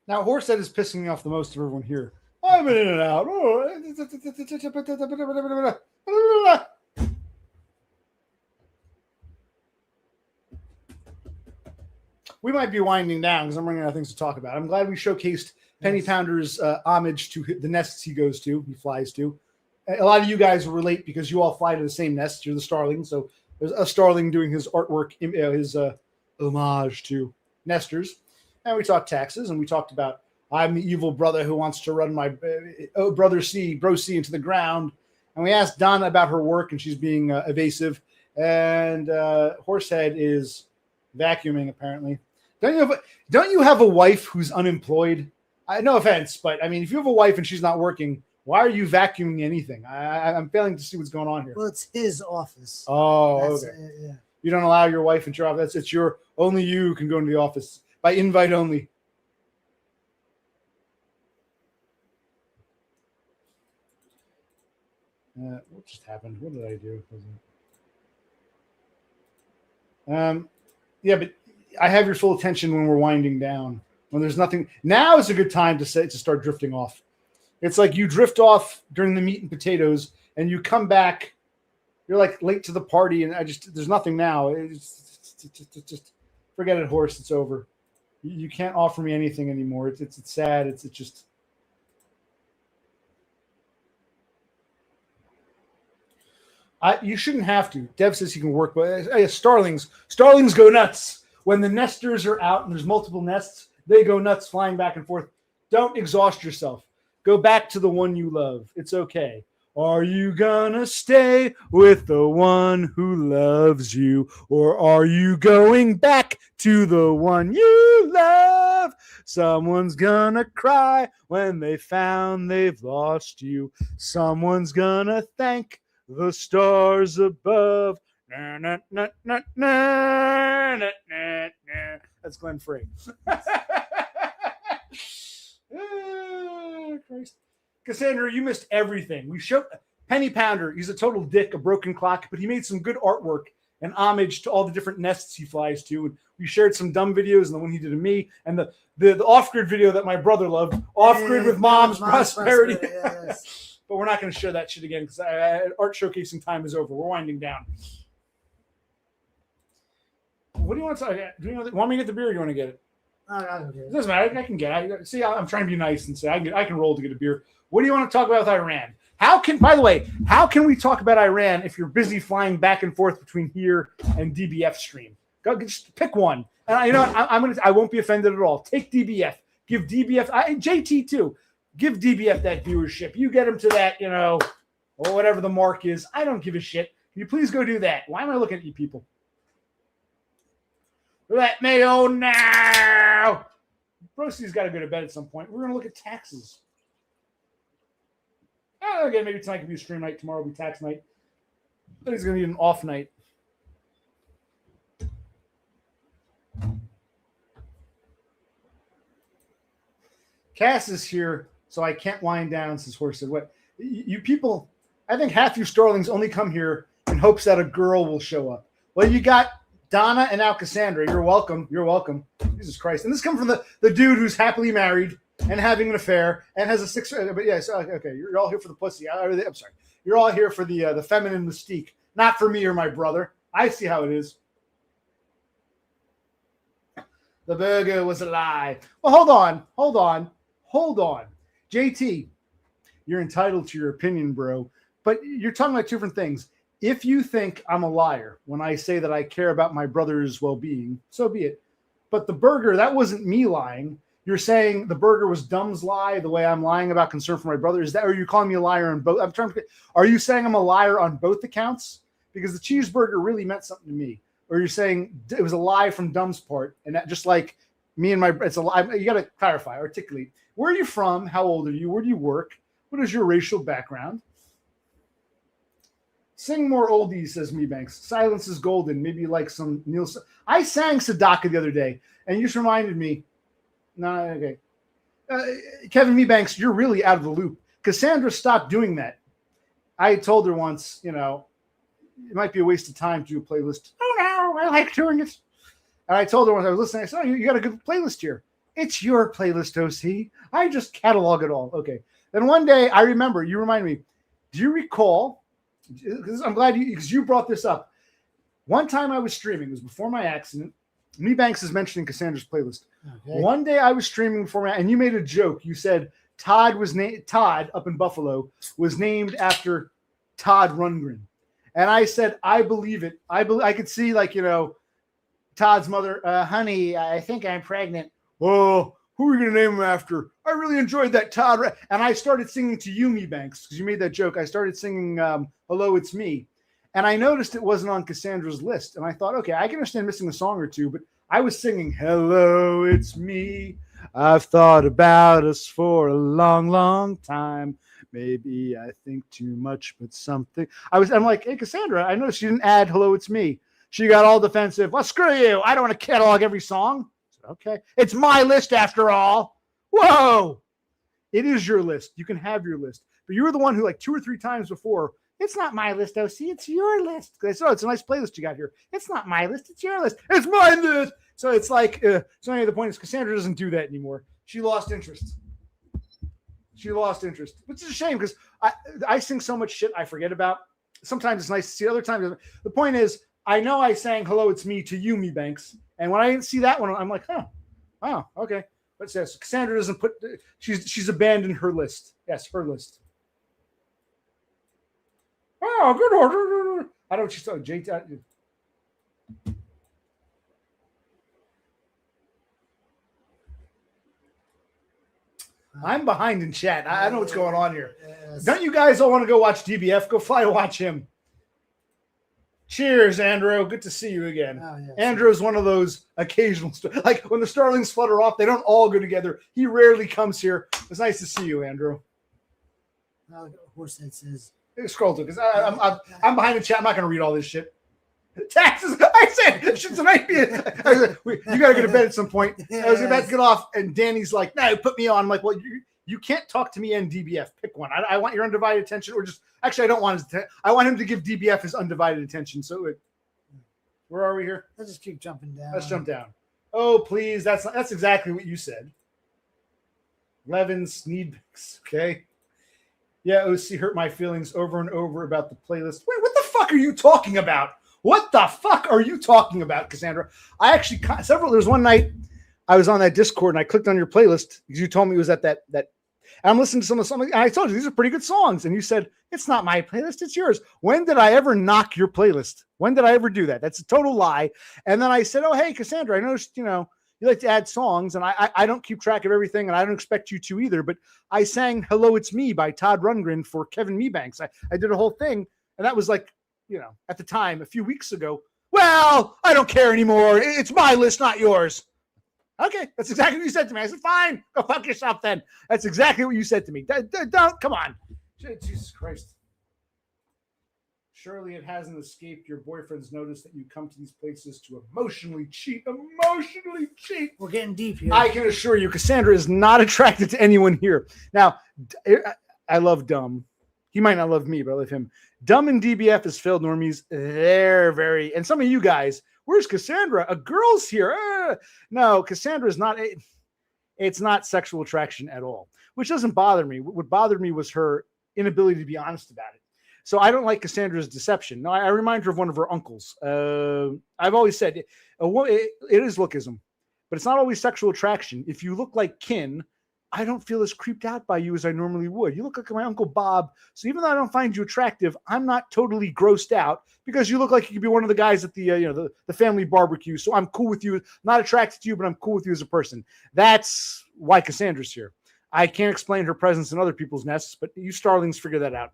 [SPEAKER 1] Now, Horsehead is pissing me off the most of everyone here. I'm in and out. We might be winding down because I'm running out of things to talk about. I'm glad we showcased PennyPounder's homage to the nests he flies to. A lot of you guys will relate because you all fly to the same nest. You're the Starling, so there's a Starling doing his artwork, his homage to nesters. And we talked taxes, and we talked about I'm the evil brother who wants to run my Bro C into the ground. And we asked Donna about her work, and she's being evasive. And Horsehead is vacuuming, apparently. Don't you have a wife who's unemployed? No offense, but I mean, if you have a wife and she's not working, why are you vacuuming anything? I'm failing to see what's going on here.
[SPEAKER 2] Well, it's his office.
[SPEAKER 1] Oh, okay.
[SPEAKER 2] Yeah.
[SPEAKER 1] You don't allow your wife into your office. It's only you can go into the office by invite only. What just happened? What did I do? Yeah, but I have your full attention when we're winding down. When there's nothing, now is a good time to start drifting off. It's like you drift off during the meat and potatoes, and you come back. You're like late to the party, and there's nothing now. Just forget it, horse. It's over. You can't offer me anything anymore. It's sad. It's just. You shouldn't have to. Dev says he can work, but starlings go nuts when the nesters are out and there's multiple nests. They go nuts, flying back and forth. Don't exhaust yourself. Go back to the one you love. It's okay. Are you gonna stay with the one who loves you, or are you going back to the one you love? Someone's gonna cry when they found they've lost you. Someone's gonna thank the stars above. Na, na, na, na, na, na, na, na. That's Glenn Frey. Oh, Christ. Cassandra, you missed everything. We showed Penny Pounder. He's a total dick, a broken clock, but he made some good artwork and homage to all the different nests he flies to. And we shared some dumb videos, and the one he did of me, and the off-grid video that my brother loved, off-grid with Mom's prosperity. Yes. But we're not going to show that shit again because art showcasing time is over. We're winding down. What do you want to say? Do you want me to get the beer or do you want to get it?
[SPEAKER 2] I don't care.
[SPEAKER 1] It doesn't matter. I can get it. See, I'm trying to be nice and say I can roll to get a beer. What do you want to talk about with Iran? By the way, how can we talk about Iran if you're busy flying back and forth between here and DBF stream? Go, just pick one. And you know what? I won't be offended at all. Take DBF. Give DBF, JT too. Give DBF that viewership. You get him to that, or whatever the mark is. I don't give a shit. Can you please go do that? Why am I looking at you people? Let me know now. Brosy's got to go to bed at some point. We're going to look at taxes. Again, maybe tonight can be a stream night. Tomorrow will be tax night. But he's going to need an off night. Cass is here, so I can't wind down, says Horse said. What? You people, I think half you starlings only come here in hopes that a girl will show up. Well, you got Donna and now Cassandra. You're welcome. You're welcome. Jesus Christ. And this comes from the dude who's happily married and having an affair and has a six. But yes, okay. You're all here for the pussy. I'm sorry. You're all here for the feminine mystique, not for me or my brother. I see how it is. The burger was a lie. Well, hold on. JT, you're entitled to your opinion, bro. But you're talking about two different things. If you think I'm a liar when I say that I care about my brother's well-being, so be it. But the burger, that wasn't me lying. You're saying the burger was Dumb's lie, the way I'm lying about concern for my brother. Is that, or are you calling me a liar on both? Are you saying I'm a liar on both accounts? Because the cheeseburger really meant something to me. Or you're saying it was a lie from Dumb's part, and that just like me and it's a lie. You got to clarify, articulate. Where are you from? How old are you? Where do you work? What is your racial background? Sing more oldies, says Mebanks. Silence is golden. Maybe like some Neil. I sang Sadaka the other day, and you just reminded me. No, okay. Kevin Mebanks, you're really out of the loop. Cassandra stopped doing that. I told her once, it might be a waste of time to do a playlist. Oh, no, I like doing it. And I told her when I was listening, I said, oh, you got a good playlist here. It's your playlist, OC. I just catalog it all. Okay. Then one day, I remember, you reminded me, do you recall, I'm glad because you brought this up. One time I was streaming, it was before my accident. Mebanks is mentioning Cassandra's playlist. Okay. One day I was streaming before and you made a joke. You said Todd up in Buffalo was named after Todd Rundgren. And I said, I believe it. I could see Todd's mother, honey, I think I'm pregnant. Oh, who are you going to name him after? I really enjoyed that Todd. And I started singing to you, Mebanks, because you made that joke. I started singing Hello, It's Me. And I noticed it wasn't on Cassandra's list. And I thought, okay, I can understand missing a song or two, but I was singing, Hello, It's Me. I've thought about us for a long, long time. Maybe I think too much, but something. I'm like, hey, Cassandra, I noticed you didn't add Hello, It's Me. She got all defensive. Well, screw you. I don't want to catalog every song. Said, okay. It's my list after all. Whoa. It is your list. You can have your list. But you were the one who, like 2 or 3 times before, it's not my list, OC. It's your list. I said, oh, it's a nice playlist you got here. It's not my list. It's your list. It's my list. So it's like, so anyway, the point is Cassandra doesn't do that anymore. She lost interest. Which is a shame because I sing so much shit I forget about. Sometimes it's nice to see. Other times, the point is, I know I sang Hello, It's Me to you, Mebanks. And when I didn't see that one, I'm like, oh, okay. But says Cassandra doesn't put, she's abandoned her list. Yes, her list. Oh, good order. I don't know what she's talking about. I'm behind in chat. I know what's going on here. Yes. Don't you guys all want to go watch DBF? Go fly to watch him. Cheers, Andrew. Good to see you again. Oh, yes. Andrew is one of those occasional, like when the Starlings flutter off, they don't all go together. He rarely comes here. It's nice to see you, Andrew.
[SPEAKER 2] Horsehead says.
[SPEAKER 1] Scroll to because I'm behind the chat. I'm not going to read all this shit. Taxes. I said shit's an idea. You got to go to bed at some point. Yes. I was about to get off, and Danny's like, "No, put me on." I'm like, "Well, you can't talk to me and DBF. Pick one. I want your undivided attention, or just actually, I don't want his. I want him to give DBF his undivided attention." So, where are we here?
[SPEAKER 2] Let's just keep jumping down.
[SPEAKER 1] Let's jump down. Oh, please. That's exactly what you said. Levins Needbix. Okay. Yeah, OC hurt my feelings over and over about the playlist. Wait, what the fuck are you talking about? What the fuck are you talking about, Cassandra? I actually there was one night I was on that Discord and I clicked on your playlist because you told me it was at that. And I'm listening to some of the songs. And I told you these are pretty good songs, and you said it's not my playlist, it's yours. When did I ever knock your playlist? When did I ever do that? That's a total lie. And then I said, oh hey, Cassandra, I noticed you like to add songs, and I don't keep track of everything, and I don't expect you to either. But I sang "Hello, It's Me" by Todd Rundgren for Kevin Mebanks. I did a whole thing, and that was like, at the time, a few weeks ago. Well, I don't care anymore. It's my list, not yours. Okay, that's exactly what you said to me. I said, fine, go fuck yourself then. That's exactly what you said to me. Don't, come on. Jesus Christ. Surely it hasn't escaped your boyfriend's notice that you come to these places to emotionally cheat. Emotionally cheat.
[SPEAKER 2] We're getting deep here.
[SPEAKER 1] I can assure you, Cassandra is not attracted to anyone here. Now, I love Dumb. He might not love me, but I love him. Dumb and DBF is failed normies. They're very, and some of you guys, where's Cassandra? A girl's here. No, Cassandra is not. It's not sexual attraction at all, which doesn't bother me. What bothered me was her inability to be honest about it. So I don't like Cassandra's deception. No, I remind her of one of her uncles. I've always said it is lookism, but it's not always sexual attraction. If you look like kin, I don't feel as creeped out by you as I normally would. You look like my Uncle Bob. So even though I don't find you attractive, I'm not totally grossed out because you look like you could be one of the guys at the the family barbecue. So I'm cool with you. Not attracted to you, but I'm cool with you as a person. That's why Cassandra's here. I can't explain her presence in other people's nests, but you starlings figure that out.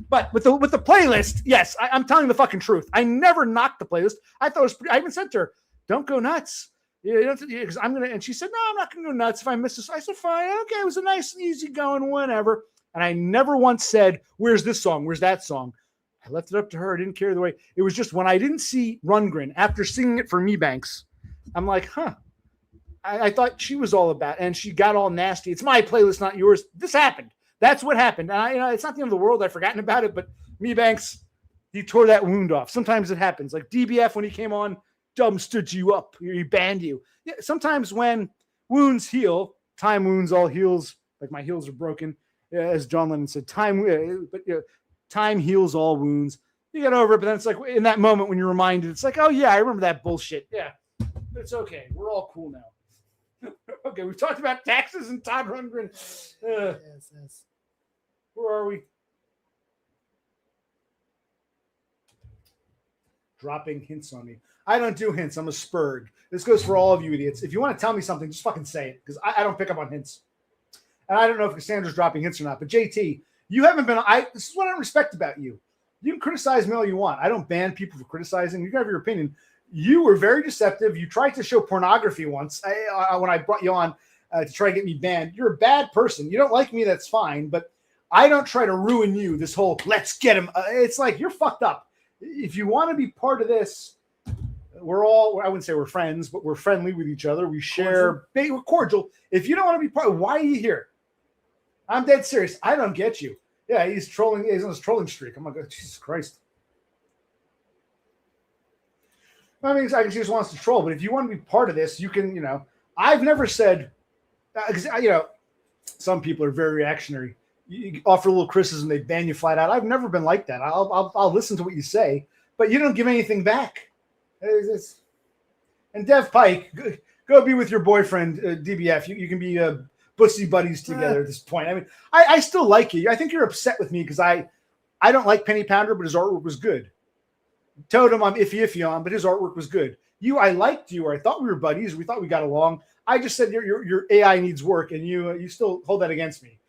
[SPEAKER 1] But with the playlist, yes, I'm telling the fucking truth. I never knocked the playlist. I thought it was pretty, I even said to her, don't go nuts. Yeah, because I'm gonna. And she said, "No, I'm not gonna go nuts if I miss this." I said, "Fine, okay." It was a nice, easy going, whatever. And I never once said, "Where's this song? Where's that song?" I left it up to her. I didn't care the way. It was just when I didn't see Rundgren after singing it for Me Banks, I'm like, "Huh." I thought she was all about, and she got all nasty. It's my playlist, not yours. This happened. That's what happened. And it's not the end of the world. I've forgotten about it, but Me Banks, he tore that wound off. Sometimes it happens. Like DBF when he came on. Dumb stood you up. He banned you. Yeah, sometimes when wounds heal, time wounds all heals. Like my heels are broken, as John Lennon said. Time heals all wounds. You get over it, but then it's like in that moment when you're reminded, it's like, oh yeah, I remember that bullshit. Yeah, but it's okay. We're all cool now. Okay, we've talked about taxes and Todd Rundgren.
[SPEAKER 2] Yes.
[SPEAKER 1] Where are we? Dropping hints on me. I don't do hints. I'm a spurg. This goes for all of you idiots. If you want to tell me something, just fucking say it because I don't pick up on hints. And I don't know if Cassandra's dropping hints or not. But JT, you haven't been. This is what I respect about you. You can criticize me all you want. I don't ban people for criticizing. You can have your opinion. You were very deceptive. You tried to show pornography once when I brought you on to try to get me banned. You're a bad person. You don't like me. That's fine. But I don't try to ruin you. This whole let's get him. It's like you're fucked up. If you want to be part of this, we're all, I wouldn't say we're friends, but we're friendly with each other. We share, we're cordial. If you don't want to be part, why are you here? I'm dead serious. I don't get you. Yeah, he's trolling. He's on his trolling streak. I'm like, Jesus Christ. I mean, I guess he just wants to troll, but if you want to be part of this, you can, I've never said, some people are very reactionary. You offer a little criticism, they ban you flat out. I've never been like that. I'll listen to what you say, but you don't give anything back. And Dev Pike, go be with your boyfriend, DBF. You can be bussy buddies together at this point. I mean, I still like you. I think you're upset with me because I don't like Penny Pounder, but his artwork was good. Totem I'm iffy on, but his artwork was good. I liked you, or I thought we were buddies. We thought we got along. I just said your AI needs work, and you still hold that against me.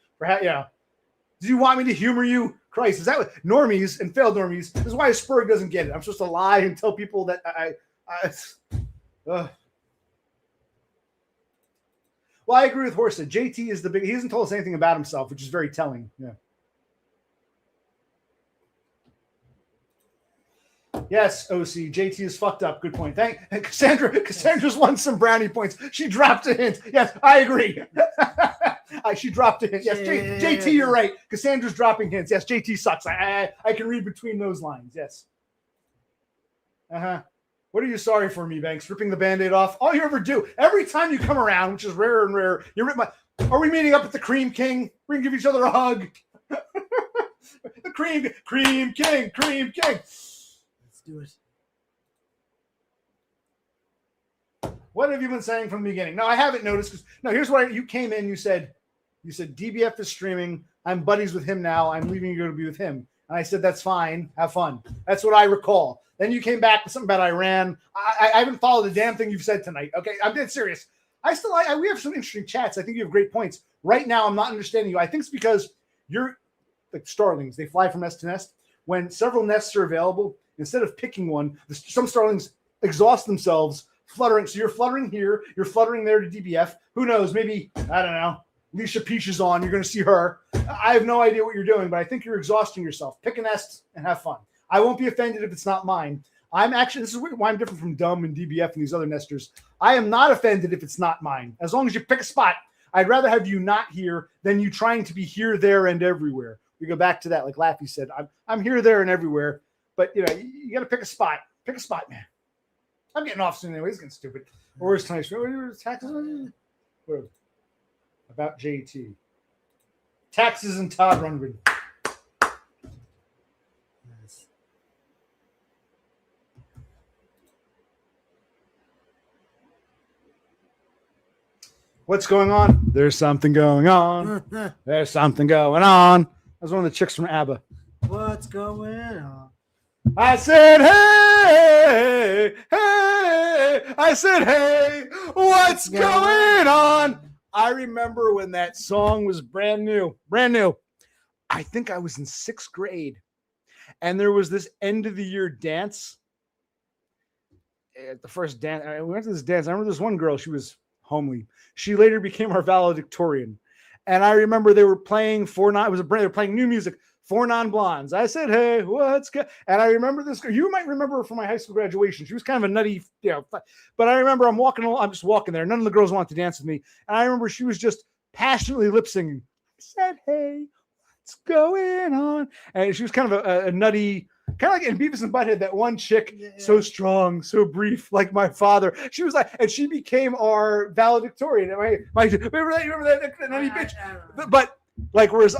[SPEAKER 1] Do you want me to humor you? Christ, is that what normies and failed normies? This is why Spurg doesn't get it. I'm supposed to lie and tell people that Well, I agree with Horsa. JT is the big. He hasn't told us anything about himself, which is very telling. Yeah. Yes, OC. JT is fucked up. Good point. Thank Cassandra. Cassandra's won some brownie points. She dropped a hint. Yes, I agree. She dropped a hint. Yes, JT, you're right. Cassandra's dropping hints. Yes, JT sucks. I can read between those lines. Yes. What are you sorry for, Me Banks? Ripping the Band-Aid off? All you ever do, every time you come around, which is rarer and rarer, you rip my. Are we meeting up at the Cream King? We're gonna give each other a hug. The Cream King.
[SPEAKER 2] Let's do it.
[SPEAKER 1] What have you been saying from the beginning? No, I haven't noticed. No, here's why you came in. You said DBF is streaming. I'm buddies with him now. I'm leaving you to be with him. And I said, that's fine. Have fun. That's what I recall. Then you came back with something about Iran. I haven't followed the damn thing you've said tonight. Okay, I'm dead serious. We have some interesting chats. I think you have great points. Right now, I'm not understanding you. I think it's because you're like starlings. They fly from nest to nest. When several nests are available, instead of picking one, some starlings exhaust themselves fluttering. So you're fluttering here. You're fluttering there to DBF. Who knows? Maybe, I don't know. Alicia Peach is on. You're going to see her. I have no idea what you're doing, but I think you're exhausting yourself. Pick a nest and have fun. I won't be offended if it's not mine. This is why I'm different from Dumb and DBF and these other nesters. I am not offended if it's not mine. As long as you pick a spot, I'd rather have you not here than you trying to be here, there, and everywhere. We go back to that, like Laffy said. I'm here, there, and everywhere. But, you got to pick a spot. Pick a spot, man. I'm getting off soon anyway. It's getting stupid. Or is tonight's taxes? About JT. Taxes and Todd Rundgren.
[SPEAKER 2] Nice.
[SPEAKER 1] What's going on? There's something going on. There's something going on. That was one of the chicks from ABBA.
[SPEAKER 2] What's going on?
[SPEAKER 1] I said, hey, hey. I said, hey, what's going on? I remember when that song was brand new. I think I was in 6th grade. And there was this end of the year dance. At the first dance, we went to this dance. I remember this one girl, she was homely. She later became our valedictorian. And I remember they were playing they were playing new music, Four Non-Blondes. I said, hey, what's good? And I remember this girl. You might remember her from my high school graduation. She was kind of a nutty, but I remember I'm just walking there. None of the girls wanted to dance with me. And I remember she was just passionately lip singing. I said, hey, what's going on? And she was kind of a nutty, kind of like in Beavis and Butthead, that one chick, so strong, so brief, like my father. She was like, and she became our valedictorian. Remember that nutty bitch? But like, whereas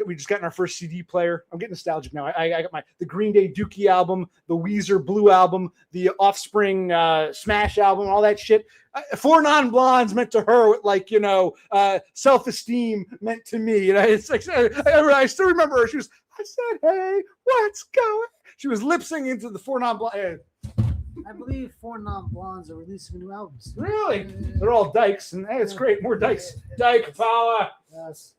[SPEAKER 1] we just got in our first CD player. I'm getting nostalgic now. I got the Green Day Dookie album, the Weezer Blue album, the Offspring Smash album, all that shit. Four Non-Blondes meant to her what self-esteem meant to me. It's like I still remember her. I said, hey, what's going? She was lip singing to the Four Non-Blondes.
[SPEAKER 2] I believe Four Non-Blondes are releasing new albums.
[SPEAKER 1] Really? They're all dykes, and hey, it's great. More dykes. Dyke power.
[SPEAKER 2] Yes.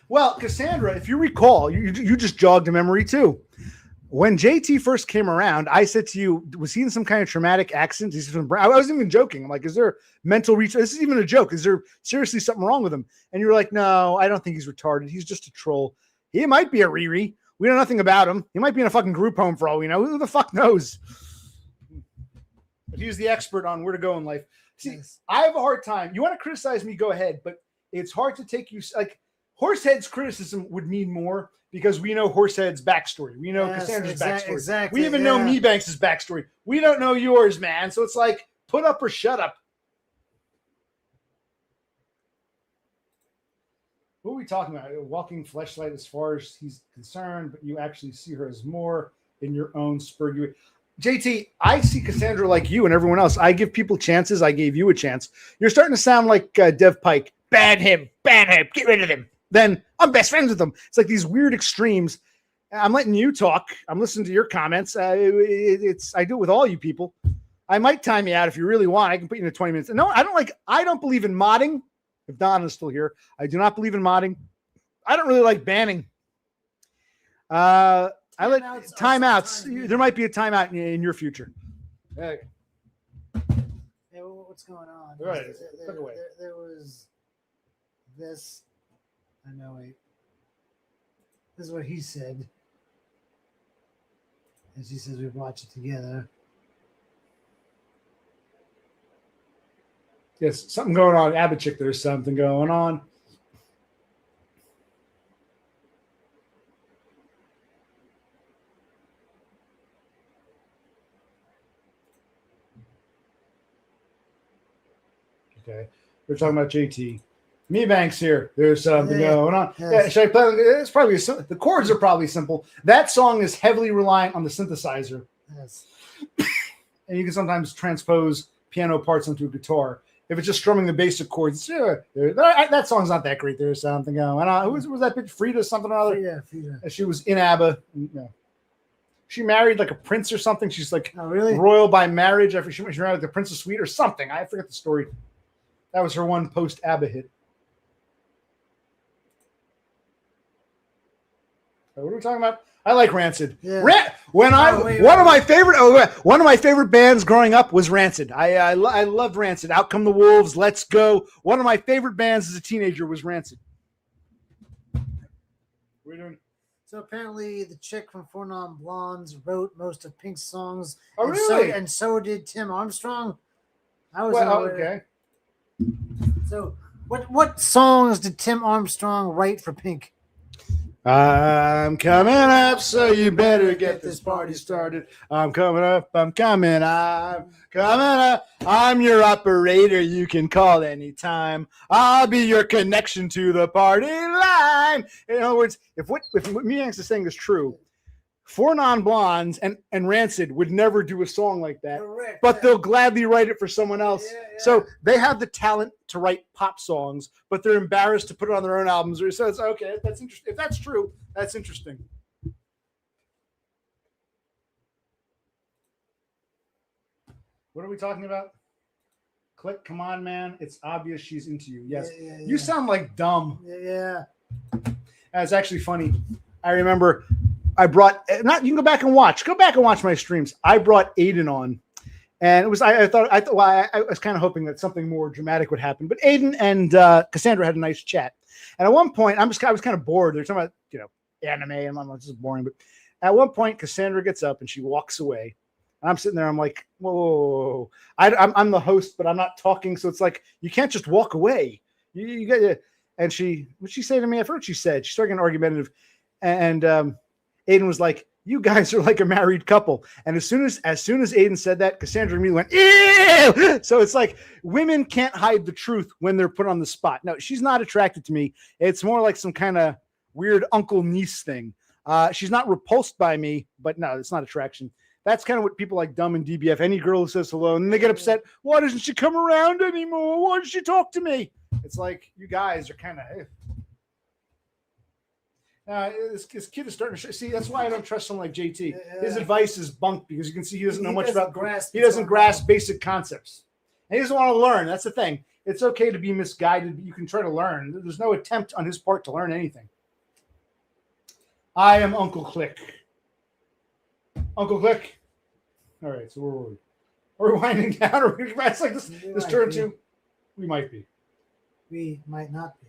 [SPEAKER 1] Well, Cassandra, if you recall, you just jogged a memory too. When JT first came around, I said to you, was he in some kind of traumatic accident? I wasn't even joking. I'm like, is there mental reach? This is even a joke. Is there seriously something wrong with him? And you're like, no, I don't think he's retarded. He's just a troll. He might be a Riri. We know nothing about him. He might be in a fucking group home for all we know. Who the fuck knows? But he's the expert on where to go in life. See, I have a hard time. You want to criticize me, go ahead. But it's hard to take you, like, Horsehead's criticism would mean more because we know Horsehead's backstory. We know Cassandra's backstory.
[SPEAKER 2] Exactly,
[SPEAKER 1] we even know Mebanks' backstory. We don't know yours, man. So it's like, put up or shut up. What are we talking about? A walking fleshlight as far as he's concerned, but you actually see her as more in your own spur. JT, I see Cassandra like you and everyone else. I give people chances. I gave you a chance. You're starting to sound like Dev Pike. Ban him, get rid of him. Then I'm best friends with him. It's like these weird extremes. I'm letting you talk. I'm listening to your comments. I do it with all you people. I might time you out if you really want. I can put you in 20 minutes. No, I don't believe in modding. If Don is still here, I do not believe in modding. I don't really like banning. I let timeouts. There might be a timeout in your future.
[SPEAKER 2] Hey, what's going on?
[SPEAKER 1] Right.
[SPEAKER 2] There was this. I know. Wait. This is what he said. And she says we watch it together.
[SPEAKER 1] Yes, something going on. Abichik, there's something going on. Okay. We're talking about JT. Mebanks here. There's something going on.
[SPEAKER 2] Yes.
[SPEAKER 1] Yeah, should I play? It's probably the chords are probably simple. That song is heavily reliant on the synthesizer.
[SPEAKER 2] Yes.
[SPEAKER 1] And you can sometimes transpose piano parts onto a guitar. If it's just strumming the basic chords, that song's not that great. There's something going on. Who was that bitch? Frida something or other?
[SPEAKER 2] Yeah, Frida.
[SPEAKER 1] She was in ABBA. No. She married like a prince or something. She's like royal by marriage. After she married like the Prince of Sweden or something. I forget the story. That was her one post-ABBA hit. What are we talking about? I like Rancid. Yeah. One of my favorite bands growing up was Rancid. I loved Rancid. Out Come the Wolves, Let's Go. One of my favorite bands as a teenager was Rancid. What are you doing?
[SPEAKER 2] So apparently the chick from Four Non-Blondes wrote most of Pink's songs.
[SPEAKER 1] Oh, really?
[SPEAKER 2] And so did Tim Armstrong.
[SPEAKER 1] Okay.
[SPEAKER 2] So what songs did Tim Armstrong write for Pink?
[SPEAKER 1] I'm coming up, so you better get this party started. I'm coming up, I'm coming up. I'm your operator, you can call anytime. I'll be your connection to the party line. In other words, if what Mebanks is saying is true, Four Non-Blondes and Rancid would never do a song like that,
[SPEAKER 2] Correct.
[SPEAKER 1] but they'll gladly write it for someone else.
[SPEAKER 2] Yeah.
[SPEAKER 1] So they have the talent to write pop songs, but they're embarrassed to put it on their own albums. So it's okay. That's interesting. If that's true, that's interesting. What are we talking about? Click, come on, man. It's obvious she's into you. Yes.
[SPEAKER 2] Yeah.
[SPEAKER 1] You sound like dumb.
[SPEAKER 2] Yeah.
[SPEAKER 1] That's actually funny. I remember I brought, you can go back and watch my streams. I brought Aiden on, and it was, I was kind of hoping that something more dramatic would happen, but Aiden and Cassandra had a nice chat. And at one point, I was kind of bored. They're talking about, anime, and I'm like, this is boring. But at one point, Cassandra gets up and she walks away. And I'm sitting there. I'm like, whoa. I'm the host, but I'm not talking. So it's like, you can't just walk away. You got to. And what'd she say to me? I forgot what she said. She started getting argumentative. And Aiden was like, you guys are like a married couple. And as soon as Aiden said that, Cassandra and me went, ew! So it's like women can't hide the truth when they're put on the spot. No, she's not attracted to me. It's more like some kind of weird uncle niece thing. She's not repulsed by me, but no, it's not attraction. That's kind of what people like Dumb and DBF. Any girl who says hello, and then they get upset. Why doesn't she come around anymore? Why does she talk to me? It's like, you guys are kind of. This kid is starting to see. That's why I don't trust someone like JT. His advice is bunk because you can see he doesn't know much about grasp. He doesn't grasp basic concepts, and he doesn't want to learn. That's the thing. It's okay to be misguided, but you can try to learn. There's no attempt on his part to learn anything. I am Uncle Click. Uncle Click. All right, so where were we? Are we winding down? Or it's like this turn to. We might be.
[SPEAKER 2] We might not be.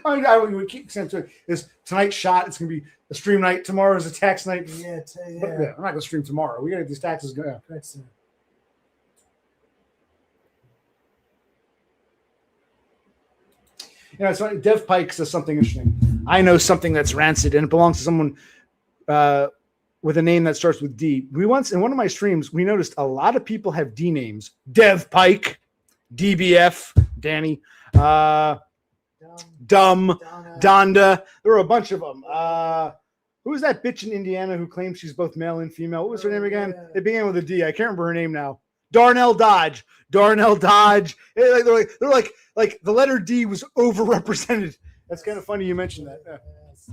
[SPEAKER 1] I would keep saying this tonight's shot. It's going to be a stream night. Tomorrow is a tax night.
[SPEAKER 2] Yeah.
[SPEAKER 1] But, I'm not going to stream tomorrow. We got to get these taxes going.
[SPEAKER 2] Correct, sir.
[SPEAKER 1] It's funny. Dev Pike says something interesting. I know something that's rancid, and it belongs to someone with a name that starts with D. We once, in one of my streams, we noticed a lot of people have D names. Dev Pike, DBF, Danny, Dumb, Donda. There were a bunch of them. Who was that bitch in Indiana who claims she's both male and female? What was her name again?
[SPEAKER 2] Yeah.
[SPEAKER 1] It began with a D. I can't remember her name now. Darnell Dodge. They're like the letter D was overrepresented. That's kind of funny you mentioned that. Yeah.
[SPEAKER 2] Yes.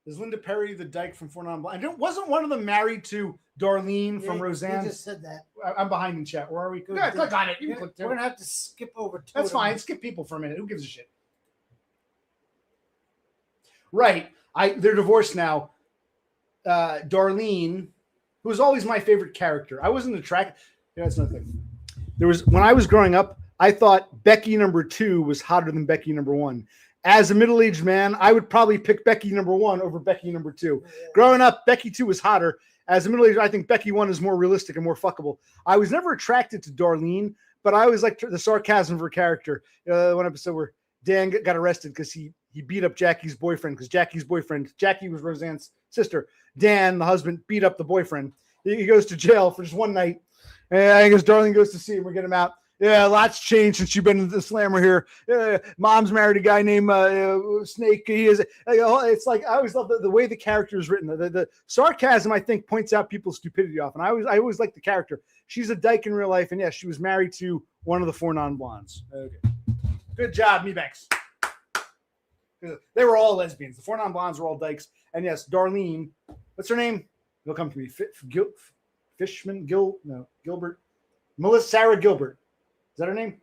[SPEAKER 1] Is Linda Perry the dyke from Four Non-Blondes? Wasn't one of them married to Darlene from Roseanne?
[SPEAKER 2] You just said that.
[SPEAKER 1] I'm behind in chat. Where are we?
[SPEAKER 2] Good.
[SPEAKER 1] Yeah, click on it. You can
[SPEAKER 2] We're
[SPEAKER 1] click too.
[SPEAKER 2] going to have to skip over.
[SPEAKER 1] That's fine. Skip people for a minute. Who gives a shit? Right. They're divorced now. Darlene, who was always my favorite character. I wasn't attracted. Yeah, that's another thing. When I was growing up, I thought Becky number 2 was hotter than Becky number 1. As a middle-aged man, I would probably pick Becky number 1 over Becky number 2.
[SPEAKER 2] Yeah.
[SPEAKER 1] Growing up, Becky 2 was hotter. As a middle-aged, I think Becky 1 is more realistic and more fuckable. I was never attracted to Darlene, but I always liked the sarcasm of her character. One episode where Dan got arrested because he beat up Jackie's boyfriend because Jackie was Roseanne's sister. Dan, the husband, beat up the boyfriend. He goes to jail for just one night. And I guess Darlene goes to see him. We get him out. Yeah, lots changed since you've been in the slammer here. Mom's married a guy named Snake. He is. It's like I always love the way the character is written. The sarcasm, I think, points out people's stupidity off. And I always like the character. She's a dyke in real life, and yes, she was married to one of the Four Non-Blondes. Okay, good job, Mebanks. They were all lesbians. The Four Non-Blondes were all dykes, and yes, Darlene. What's her name? It'll come to me. Gilbert. Sarah Gilbert. Is that her name?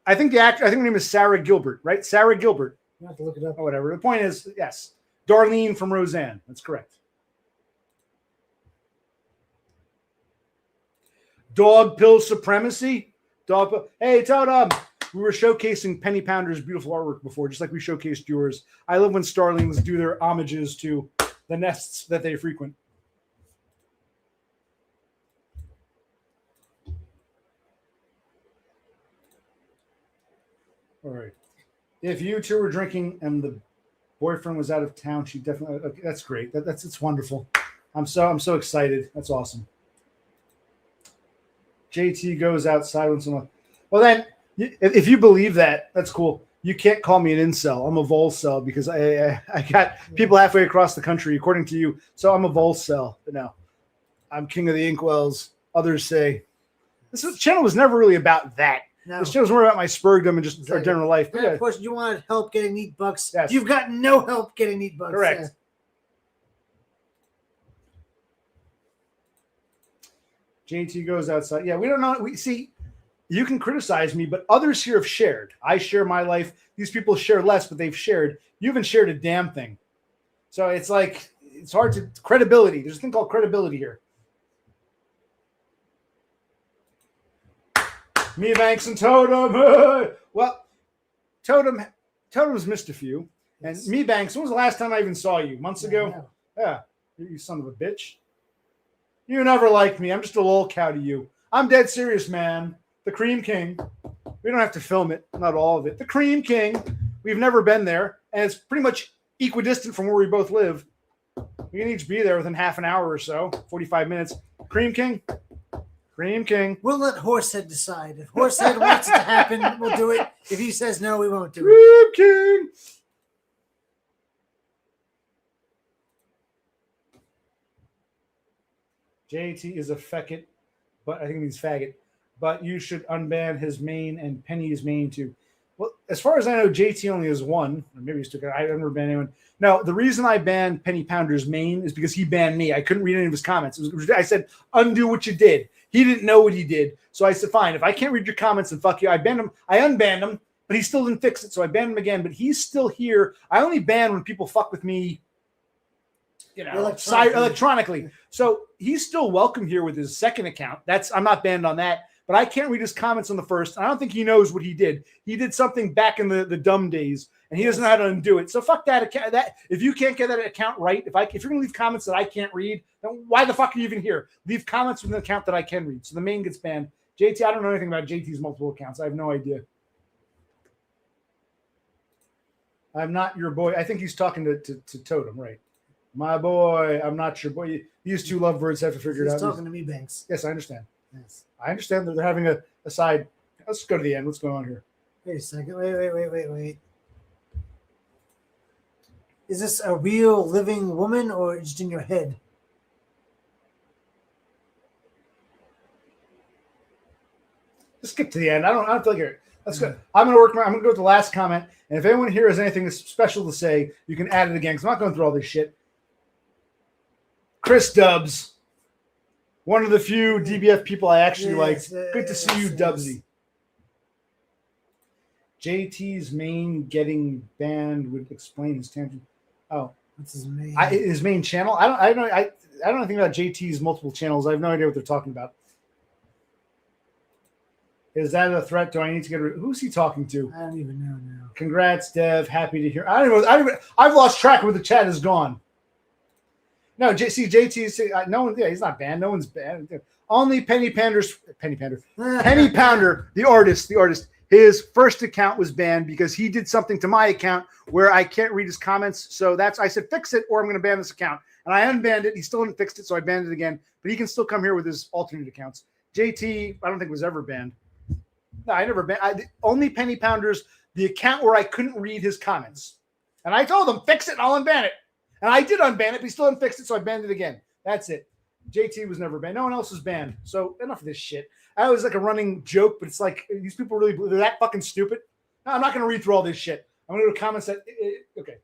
[SPEAKER 1] I think her name is Sarah Gilbert, right? Sarah Gilbert.
[SPEAKER 2] You have to look it up.
[SPEAKER 1] Or whatever. The point is, yes, Darlene from Roseanne. That's correct. Dog pill supremacy. Hey, Todd. We were showcasing PennyPounder's beautiful artwork before, just like we showcased yours. I love when Starlings do their homages to the nests that they frequent. All right. If you two were drinking and the boyfriend was out of town, she definitely. Okay, that's great. It's wonderful. I'm so excited. That's awesome. JT goes outside once in a while. Well, then, if you believe that, that's cool. You can't call me an incel. I'm a volcel because I got people halfway across the country, according to you. So I'm a volcel. But no, I'm king of the inkwells. Others say this channel was never really about that.
[SPEAKER 2] No.
[SPEAKER 1] This channel was more about my spurgdom and just our general life.
[SPEAKER 2] And of course, you wanted help getting neat bucks.
[SPEAKER 1] Yes.
[SPEAKER 2] You've got no help getting neat bucks.
[SPEAKER 1] Correct. JT goes outside. Yeah, we don't know. We see. You can criticize me, but others here have shared. I share my life. These people share less, but they've shared. You haven't shared a damn thing. So it's like, it's hard to, credibility. There's a thing called credibility here. Me, Banks, and Totem. Well, Totem's missed a few. And me, Banks, when was the last time I even saw you? Months ago? Yeah. You son of a bitch. You never liked me. I'm just a lol cow to you. I'm dead serious, man. The Cream King. We don't have to film it, not all of it. The Cream King. We've never been there, and it's pretty much equidistant from where we both live. We can each be there within half an hour or so, 45 minutes. Cream King. Cream King.
[SPEAKER 2] We'll let Horsehead decide. If Horsehead wants it to happen, we'll do it. If he says no, we won't do it.
[SPEAKER 1] Cream King. JT is a feckit, but I think it means faggot. But you should unban his main and Penny's main too. Well, as far as I know, JT only has one. Or maybe he's took it. I've never banned anyone. No, the reason I banned PennyPounder's main is because he banned me. I couldn't read any of his comments. I said, undo what you did. He didn't know what he did. So I said, fine, if I can't read your comments, then fuck you. I banned him. I unbanned him, but he still didn't fix it. So I banned him again, but he's still here. I only ban when people fuck with me, you know, electronically. So he's still welcome here with his second account. I'm not banned on that. But I can't read his comments on the first. And I don't think he knows what he did. He did something back in the dumb days, and he doesn't know how to undo it. So fuck that account. That if you can't get that account right, if you're gonna leave comments that I can't read, then why the fuck are you even here? Leave comments with an account that I can read. So the main gets banned. JT, I don't know anything about JT's multiple accounts. I have no idea. I'm not your boy. I think he's talking to Totem, right? My boy, I'm not your boy. These two lovebirds have to figure it out.
[SPEAKER 2] He's talking to me, Banks.
[SPEAKER 1] Yes, I understand.
[SPEAKER 2] Yes.
[SPEAKER 1] I understand that they're having a side. Let's go to the end. What's going on here?
[SPEAKER 2] Wait a second. Wait. Is this a real living woman or just in your head?
[SPEAKER 1] Let's skip to the end. I don't feel like it. Let's go. I'm gonna go with the last comment. And if anyone here has anything special to say, you can add it again. Because I'm not going through all this shit. Chris Dubs. One of the few DBF people I actually liked. Good to see you, Dubsy. JT's main getting banned would explain his tangent. Oh,
[SPEAKER 2] what's his main?
[SPEAKER 1] His main channel. I don't know anything about JT's multiple channels. I have no idea what they're talking about. Is that a threat? Do I need to get who's he talking to?
[SPEAKER 2] I don't even know now.
[SPEAKER 1] Congrats, Dev. Happy to hear. I've lost track of where the chat is gone. No, JT. No one. Yeah, he's not banned. No one's banned. Only PennyPounder's. Penny Pounder, the artist. His first account was banned because he did something to my account where I can't read his comments. So I said fix it, or I'm going to ban this account. And I unbanned it. He still didn't fix it, so I banned it again. But he can still come here with his alternate accounts. JT, I don't think was ever banned. No, I never banned. Only PennyPounder's, the account where I couldn't read his comments. And I told him fix it, and I'll unban it. And I did unban it, but he still didn't fix it, so I banned it again. That's it. JT was never banned. No one else was banned. So enough of this shit. That was like a running joke, but it's like these people they're that fucking stupid. No, I'm not going to read through all this shit. I'm going to go to comments that, okay.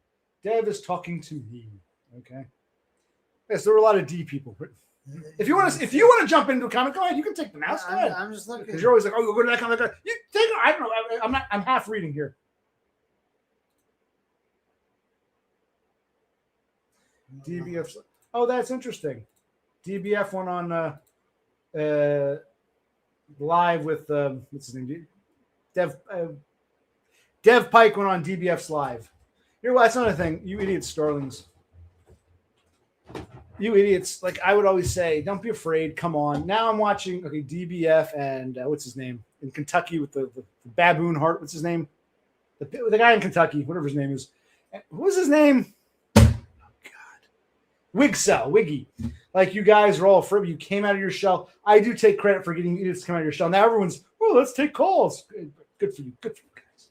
[SPEAKER 1] Dev is talking to me. Okay. Yes, there were a lot of D people. If you want to jump into a comment, go ahead. You can take the mouse. Go ahead.
[SPEAKER 2] I'm just looking.
[SPEAKER 1] Because you're always like, oh, go to that comment. You take it. I don't know. I'm half reading here. DBF. Oh, that's interesting. DBF went on live with what's his name? Dev Pike went on DBF's live. Here, well, that's another thing. You idiot starlings. You idiots. Like I would always say, don't be afraid. Come on. Now I'm watching DBF and what's his name in Kentucky with the baboon heart. What's his name? The guy in Kentucky, whatever his name is. What was his name? Wiggy. like you guys are all afraid. You came out of your shell. I do take credit for getting idiots to come out of your shell. Now everyone's, oh, let's take calls. Good for you. Good for you guys.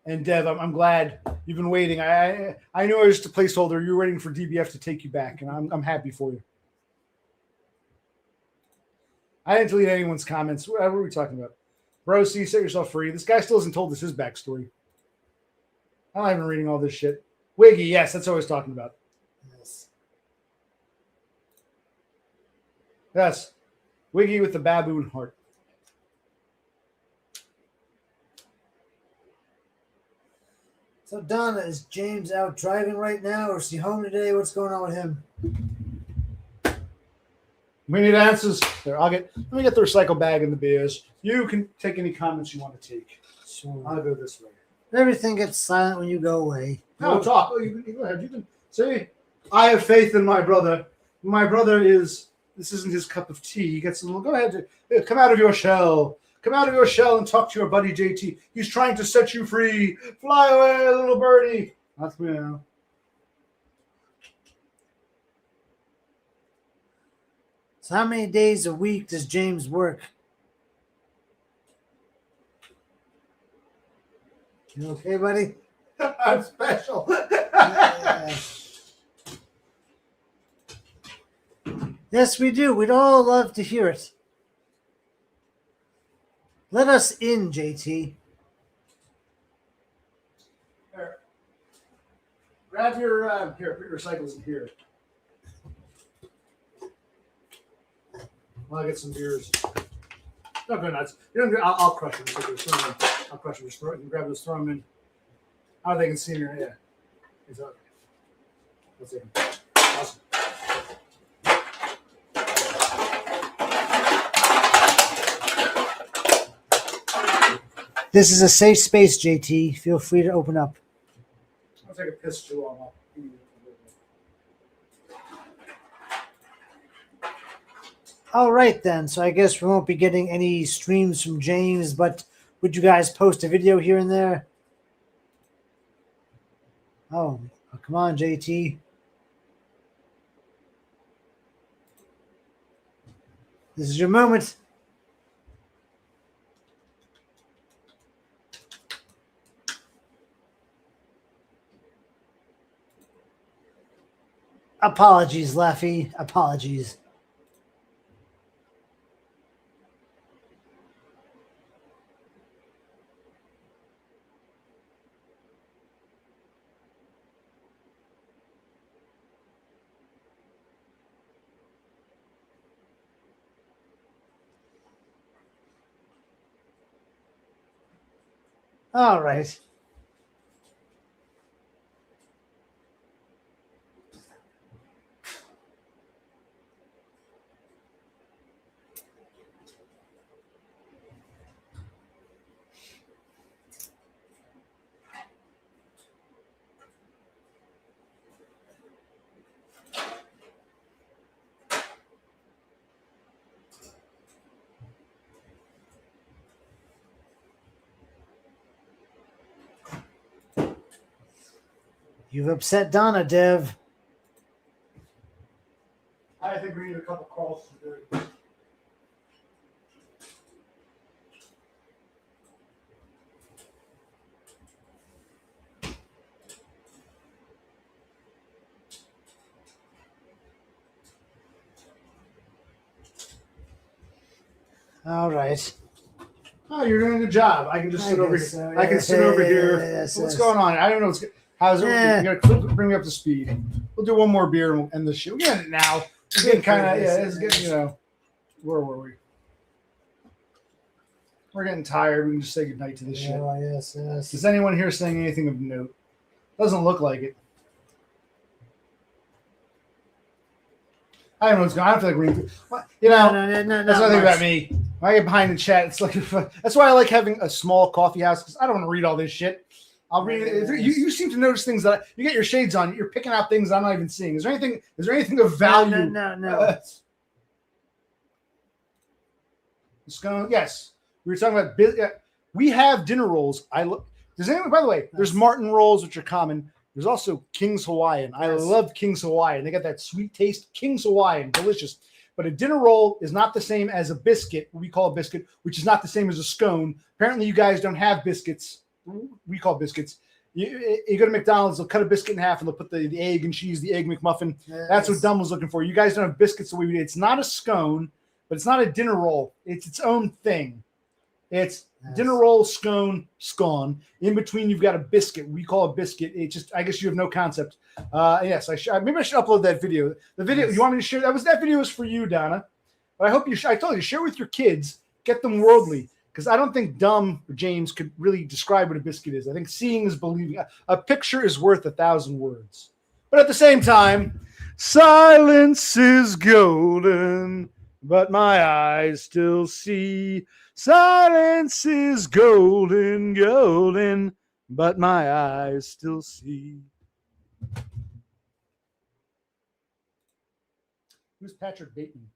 [SPEAKER 1] And Dev, I'm glad you've been waiting. I knew I was just a placeholder. You were waiting for DBF to take you back, and I'm happy for you. I didn't delete anyone's comments. What were we talking about? Bro, see, set yourself free. This guy still hasn't told us his backstory. I'm not even reading all this shit. Wiggy, yes, that's what I was talking about.
[SPEAKER 2] Yes.
[SPEAKER 1] Yes. Wiggy with the baboon heart.
[SPEAKER 2] So, Donna, is James out driving right now, or is he home today? What's going on with him?
[SPEAKER 1] We need answers. There, let me get the recycle bag and the beers. You can take any comments you want to take.
[SPEAKER 2] Sure.
[SPEAKER 1] I'll go this way.
[SPEAKER 2] Everything gets silent when you go away.
[SPEAKER 1] No, talk. Oh, you go ahead. You can say, I have faith in my brother. My brother this isn't his cup of tea. He gets a little, go ahead. Come out of your shell. Come out of your shell and talk to your buddy JT. He's trying to set you free. Fly away, little birdie. That's me now.
[SPEAKER 2] So how many days a week does James work? You okay, buddy?
[SPEAKER 1] I'm special.
[SPEAKER 2] Yes, we do. We'd all love to hear it. Let us in, JT.
[SPEAKER 1] Here. Grab your put your recycles in here. I'll get some beers. Don't go nuts. You don't. I'll crush them. I'll crush them. Just throw it. You can grab those, throw them in. How they can see here. Yeah. It's okay. Let's see. Awesome.
[SPEAKER 2] This is a safe space, JT. Feel free to open up.
[SPEAKER 1] I'll take a piss too long.
[SPEAKER 2] All right, then. So I guess we won't be getting any streams from James, but would you guys post a video here and there? Oh, come on, JT. This is your moment. Apologies, Laffy. Apologies. All right. You've upset Donna, Dev.
[SPEAKER 1] I think we need a couple calls to do.
[SPEAKER 2] All right.
[SPEAKER 1] Oh, you're doing a good job. I can just sit over here.
[SPEAKER 2] So.
[SPEAKER 1] I can sit over here.
[SPEAKER 2] Yes,
[SPEAKER 1] What's
[SPEAKER 2] yes.
[SPEAKER 1] going on? I don't know. How's it? You gotta bring me up to speed. We'll do one more beer and end the show. We're getting it now. It's getting kind of it's getting where were we? We're getting tired. We can just say goodnight to this shit.
[SPEAKER 2] Oh, yes, yes.
[SPEAKER 1] Is anyone here saying anything of note? Doesn't look like it. I don't know what's going on. I feel like reading.
[SPEAKER 2] No,
[SPEAKER 1] that's nothing about me. When I get behind the chat, it's like that's why I like having a small coffee house because I don't want to read all this shit. I'll read it. You seem to notice things that you get your shades on. You're picking out things I'm not even seeing. Is there anything of value?
[SPEAKER 2] No.
[SPEAKER 1] Yes, we were talking about. We have dinner rolls. Does anyone? By the way, there's Martin rolls, which are common. There's also King's Hawaiian. I
[SPEAKER 2] Yes.
[SPEAKER 1] love King's Hawaiian. They got that sweet taste. King's Hawaiian, delicious. But a dinner roll is not the same as a biscuit, what we call a biscuit, which is not the same as a scone. Apparently, you guys don't have biscuits. We call biscuits. You go to McDonald's, they'll cut a biscuit in half and they'll put the egg and cheese, the egg McMuffin.
[SPEAKER 2] Yes.
[SPEAKER 1] That's what Dumb was looking for. You guys don't have biscuits the way we do. It's not a scone, but it's not a dinner roll. It's its own thing. It's dinner roll, scone, scone. In between, you've got a biscuit. We call it biscuit. It just, I guess you have no concept. Yes, maybe I should upload that video. The video, you want me to share? That video was for you, Donna. But I hope you, I told you, share with your kids. Get them worldly. Because I don't think Dumb or James could really describe what a biscuit is. I think seeing is believing. A picture is worth 1,000 words. But at the same time, silence is golden, but my eyes still see. Silence is golden, golden, but my eyes still see. Who's Patrick Bateman?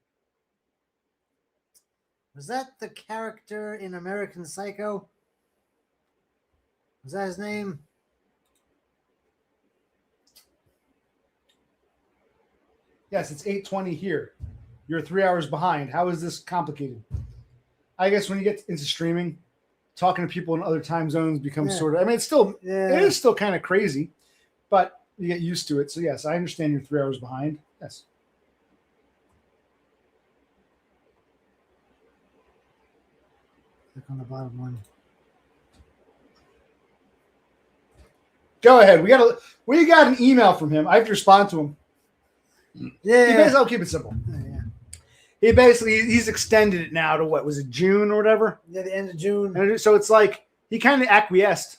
[SPEAKER 2] Was that the character in American Psycho? Was that his name?
[SPEAKER 1] Yes, it's 8:20 here. You're 3 hours behind. How is this complicated? I guess when you get into streaming, talking to people in other time zones becomes sort of, I mean, it's still, it is still kind of crazy, but you get used to it. So yes, I understand you're 3 hours behind. Yes.
[SPEAKER 2] Click on the bottom one.
[SPEAKER 1] Go ahead. We got an email from him. I have to respond to him.
[SPEAKER 2] Yeah.
[SPEAKER 1] I'll keep it simple.
[SPEAKER 2] Yeah.
[SPEAKER 1] He basically, he's extended it now to what was it, June or whatever?
[SPEAKER 2] Yeah, the end of June.
[SPEAKER 1] And so it's like he kind of acquiesced,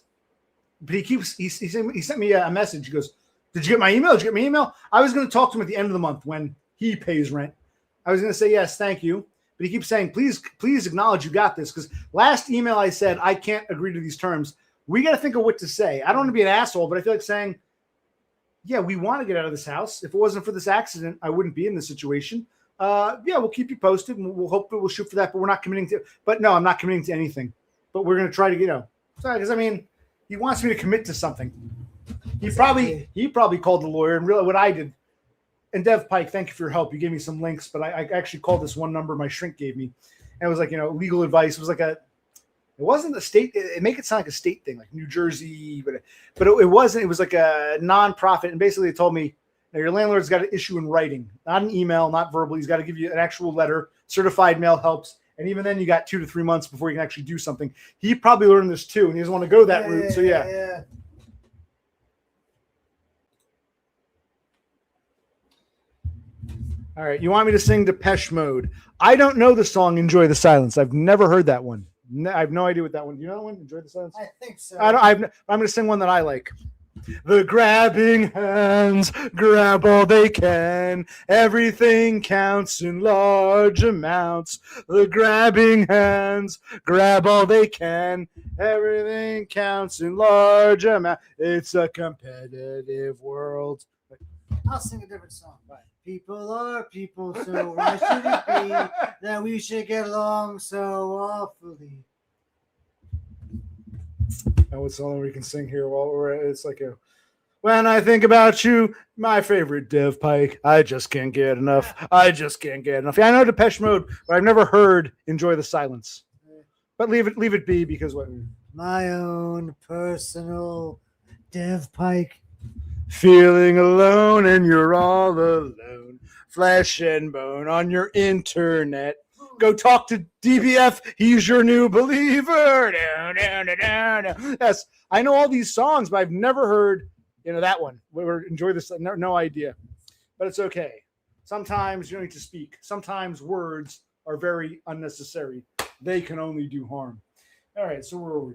[SPEAKER 1] but he sent me a message. He goes, "Did you get my email? Did you get my email?" I was going to talk to him at the end of the month when he pays rent. I was going to say yes, thank you, but he keeps saying, "Please acknowledge you got this." Because last email I said I can't agree to these terms. We got to think of what to say. I don't want to be an asshole, but I feel like saying, "Yeah, we want to get out of this house. If it wasn't for this accident, I wouldn't be in this situation." Yeah, we'll keep you posted and we'll hope we'll shoot for that, but we're not committing to, but no, I'm not committing to anything, but we're going to try to, because I mean, he wants me to commit to something. He probably called the lawyer and really what I did. And Dev Pike, thank you for your help. You gave me some links, but I actually called this one number my shrink gave me. And it was like, legal advice. It was like it wasn't a state. It make it sound like a state thing, like New Jersey, but it wasn't. It was like a nonprofit. And basically they told me, now, your landlord's got to issue in writing, not an email, not verbal. He's got to give you an actual letter. Certified mail helps. And even then, you got 2 to 3 months before you can actually do something. He probably learned this too, and he doesn't want to go that route. So, yeah. All right. You want me to sing Depeche Mode? I don't know the song Enjoy the Silence. I've never heard that one. I have no idea what that one. Do you know that one? Enjoy the Silence?
[SPEAKER 2] I think so.
[SPEAKER 1] I'm going to sing one that I like. The grabbing hands grab all they can. Everything counts in large amounts. The grabbing hands grab all they can. Everything counts in large amounts. It's a competitive world.
[SPEAKER 2] I'll sing a different song. Right. People are people, so why should it be that we should get along so awfully?
[SPEAKER 1] And what song we can sing here while we're at it? It's like when I think about you, my favorite Dev Pike, I just can't get enough. I just can't get enough. Yeah, I know Depeche Mode, but I've never heard Enjoy the Silence. But leave it be because what?
[SPEAKER 2] My own personal Dev Pike.
[SPEAKER 1] Feeling alone and you're all alone. Flesh and bone on your internet. Go talk to DBF. He's your new believer. Yes, I know all these songs, but I've never heard, that one. Enjoy this. No idea, but it's okay. Sometimes you don't need to speak. Sometimes words are very unnecessary. They can only do harm. All right, so where are we?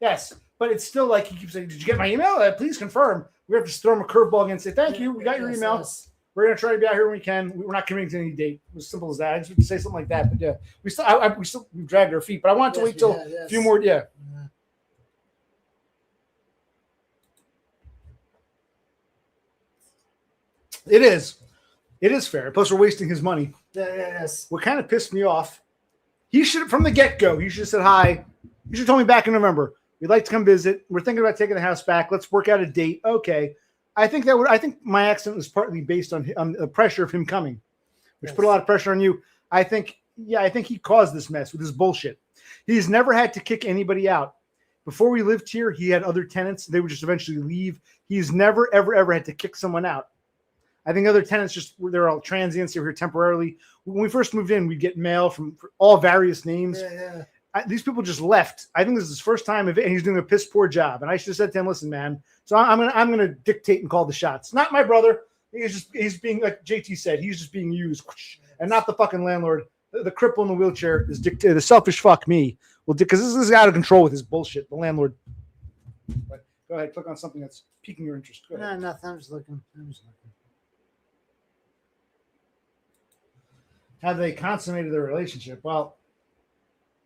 [SPEAKER 1] Yes, but it's still like he keeps saying, "Did you get my email? Please confirm." We have to throw him a curveball again and say, "Thank you. We got your email." Yes. We're going to try to be out here when we can. We're not committing to any date. It was simple as that. I just would say something like that. But yeah, we dragged our feet. But I wanted to wait till a few more. Yeah. It is fair. Plus, we're wasting his money.
[SPEAKER 2] Yes.
[SPEAKER 1] What kind of pissed me off? He should, from the get-go, he should have said hi. You should have told me back in November. We'd like to come visit. We're thinking about taking the house back. Let's work out a date. Okay. I think my accident was partly based on the pressure of him coming, which put a lot of pressure on you. I think he caused this mess with his bullshit. He's never had to kick anybody out. Before we lived here, he had other tenants. They would just eventually leave. He's never, ever had to kick someone out. I think other tenants they're all transients. They were here temporarily. When we first moved in, we'd get mail from all various names.
[SPEAKER 2] Yeah.
[SPEAKER 1] These people just left. I think this is his first time, and he's doing a piss poor job. And I should have said to him, "Listen, man. So I'm gonna dictate and call the shots. Not my brother. He's being, like JT said, he's just being used, and not the fucking landlord. The cripple in the wheelchair is dictated. The selfish fuck me. Well, because this is out of control with his bullshit. The landlord. But go ahead, click on something that's piquing your interest. Go ahead.
[SPEAKER 2] No, nothing. I'm just looking.
[SPEAKER 1] Have they consummated their relationship? Well,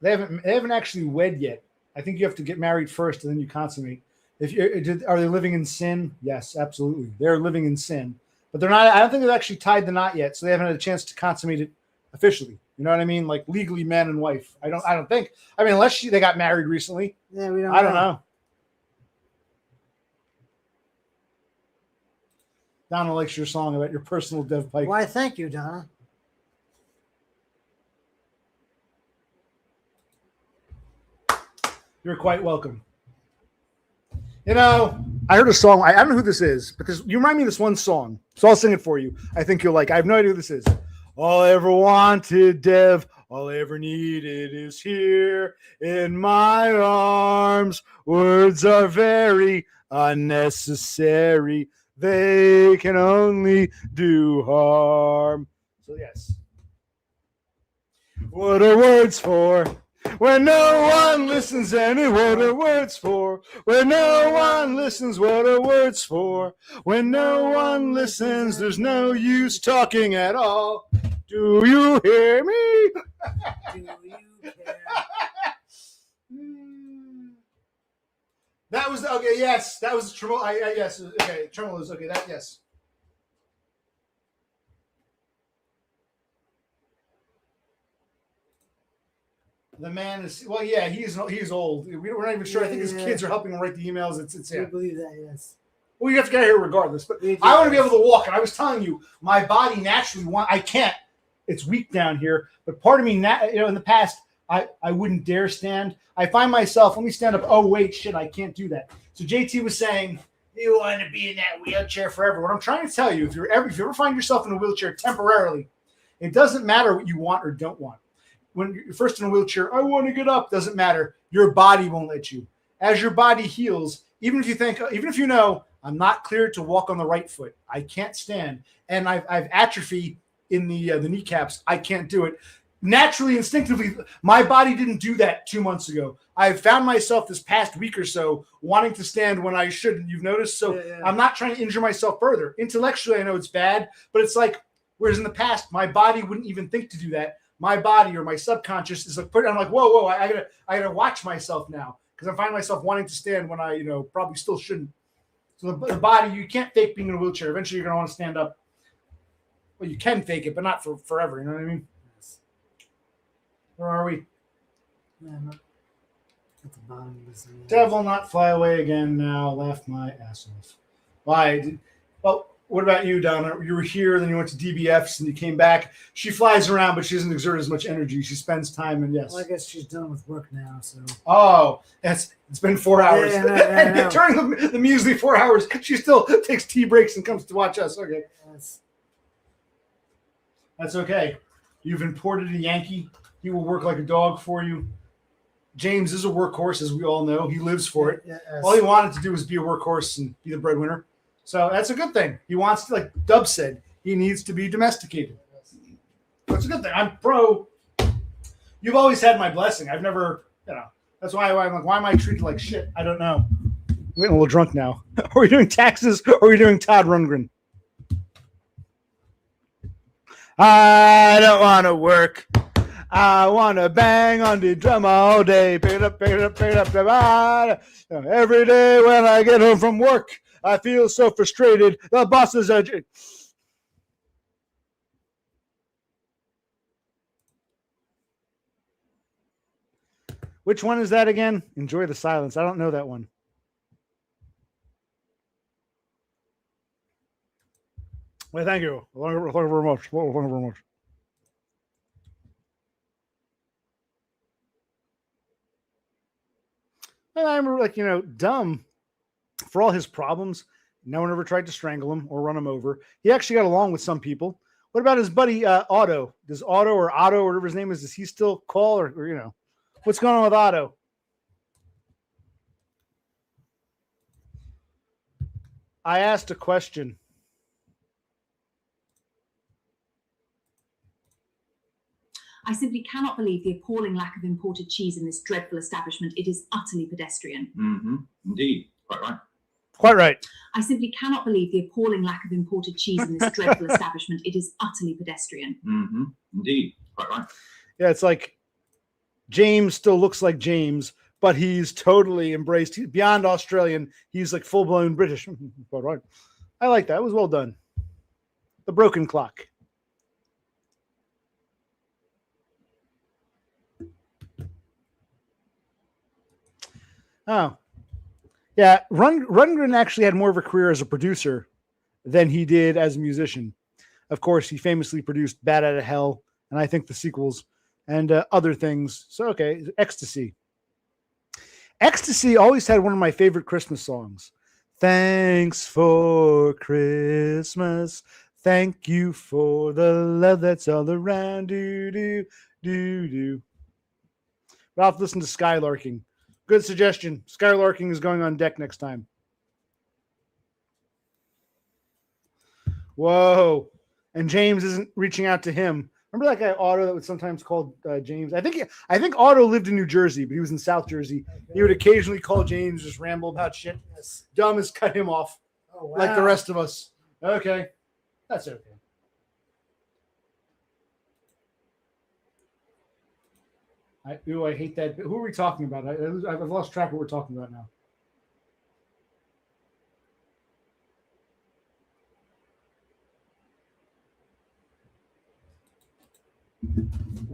[SPEAKER 1] they haven't actually wed yet. I think you have to get married first, and then you consummate. Are they living in sin? Yes, absolutely. They're living in sin, but they're not. I don't think they've actually tied the knot yet, so they haven't had a chance to consummate it officially. You know what I mean? Like legally, man and wife. I don't think. I mean, unless they got married recently.
[SPEAKER 2] Yeah, we don't.
[SPEAKER 1] I don't know. Donna likes your song about your personal Dev Pike.
[SPEAKER 2] Why? Thank you, Donna.
[SPEAKER 1] You're quite welcome. You know, I heard a song. I don't know who this is, but you remind me of this one song. So I'll sing it for you. I think you'll like. I have no idea who this is. All I ever wanted, Dev, all I ever needed is here in my arms. Words are very unnecessary. They can only do harm. So yes. What are words for? When no one listens, and what are words for? When no one listens, what are words for? When no one listens, there's no use talking at all. Do you hear me?
[SPEAKER 2] Do you care?
[SPEAKER 1] That was okay. Yes, that was tremolo. Yes, okay. Tremolo is okay. That yes. The man is yeah. He's old. We're not even sure. I think his kids are helping him write the emails. It's
[SPEAKER 2] I believe that. Yes.
[SPEAKER 1] Well, you have to get out here regardless. But I want to be able to walk. And I was telling you, my body naturally I can't. It's weak down here. But part of me, in the past, I wouldn't dare stand. I find myself, let me stand up. Oh wait, shit, I can't do that. So JT was saying, you want to be in that wheelchair forever. What I'm trying to tell you, if you ever find yourself in a wheelchair temporarily, it doesn't matter what you want or don't want. When you're first in a wheelchair, I want to get up. Doesn't matter. Your body won't let you. As your body heals, even if you know, I'm not cleared to walk on the right foot. I can't stand. And I've atrophy in the kneecaps. I can't do it. Naturally, instinctively, my body didn't do that 2 months ago. I've found myself this past week or so wanting to stand when I shouldn't. You've noticed? So yeah. I'm not trying to injure myself further. Intellectually, I know it's bad, but it's like, whereas in the past, my body wouldn't even think to do that. My body or my subconscious is like, I'm like, whoa, I gotta watch myself now because I find myself wanting to stand when I, probably still shouldn't. So the body, you can't fake being in a wheelchair. Eventually, you're gonna want to stand up. Well, you can fake it, but not for forever. You know what I mean? Where are we?
[SPEAKER 2] Yeah, not at the bottom of this.
[SPEAKER 1] Devil not fly away again now. Laugh my ass off. Why? Well, what about you, Donna? You were here, then you went to DBFs, and you came back. She flies around, but she doesn't exert as much energy. She spends time, and yes.
[SPEAKER 2] Well, I guess she's done with work now, so.
[SPEAKER 1] Oh, it's been 4 hours.
[SPEAKER 2] Yeah,
[SPEAKER 1] During the measly 4 hours, she still takes tea breaks and comes to watch us. Okay.
[SPEAKER 2] Yes.
[SPEAKER 1] That's okay. You've imported a Yankee. He will work like a dog for you. James is a workhorse, as we all know. He lives for it.
[SPEAKER 2] Yes.
[SPEAKER 1] All he wanted to do was be a workhorse and be the breadwinner. So that's a good thing. He wants to, like Dub said, he needs to be domesticated. That's a good thing. I'm pro. You've always had my blessing. I've never, that's why I'm like, why am I treated like shit? I don't know. I'm getting a little drunk now. Are we doing taxes or are we doing Todd Rundgren? I don't want to work. I want to bang on the drum all day. Pick it up, pick it up, pick it up. Every day when I get home from work, I feel so frustrated. The bosses are... Which one is that again? Enjoy the silence. I don't know that one. Well, thank you. Thank you very much. Thank you very much. And I remember, like, Dumb, for all his problems, no one ever tried to strangle him or run him over. He actually got along with some people. What about his buddy Otto? Does Otto or whatever his name is, does he still call or what's going on with Otto? I asked a question.
[SPEAKER 5] I simply cannot believe the appalling lack of imported cheese in this dreadful establishment. It is utterly pedestrian.
[SPEAKER 3] Mm-hmm. Indeed. Quite right.
[SPEAKER 1] Quite right.
[SPEAKER 5] I simply cannot believe the appalling lack of imported cheese in this dreadful establishment. It is utterly pedestrian.
[SPEAKER 3] Mm-hmm. Indeed. Quite right.
[SPEAKER 1] Yeah, it's like James still looks like James, but he's totally embraced. He's beyond Australian. He's like full-blown British. Quite right. I like that. It was well done. The broken clock. Oh, yeah. Rundgren actually had more of a career as a producer than he did as a musician. Of course, he famously produced Bat Out of Hell, and I think the sequels and other things. So, okay, Ecstasy. Ecstasy always had one of my favorite Christmas songs. Thanks for Christmas. Thank you for the love that's all around. Do, do, do, do. But I'll have to listen to Skylarking. Good suggestion. Skylarking is going on deck next time. Whoa. And James isn't reaching out to him. Remember that guy Otto that was sometimes called James? I think Otto lived in New Jersey, but he was in South Jersey. Okay. He would occasionally call James, just ramble about shit. Yes. Dumb has cut him off. Oh, wow. Like the rest of us. Okay. That's okay. I hate that. Who are we talking about? I've lost track of what we're talking about now.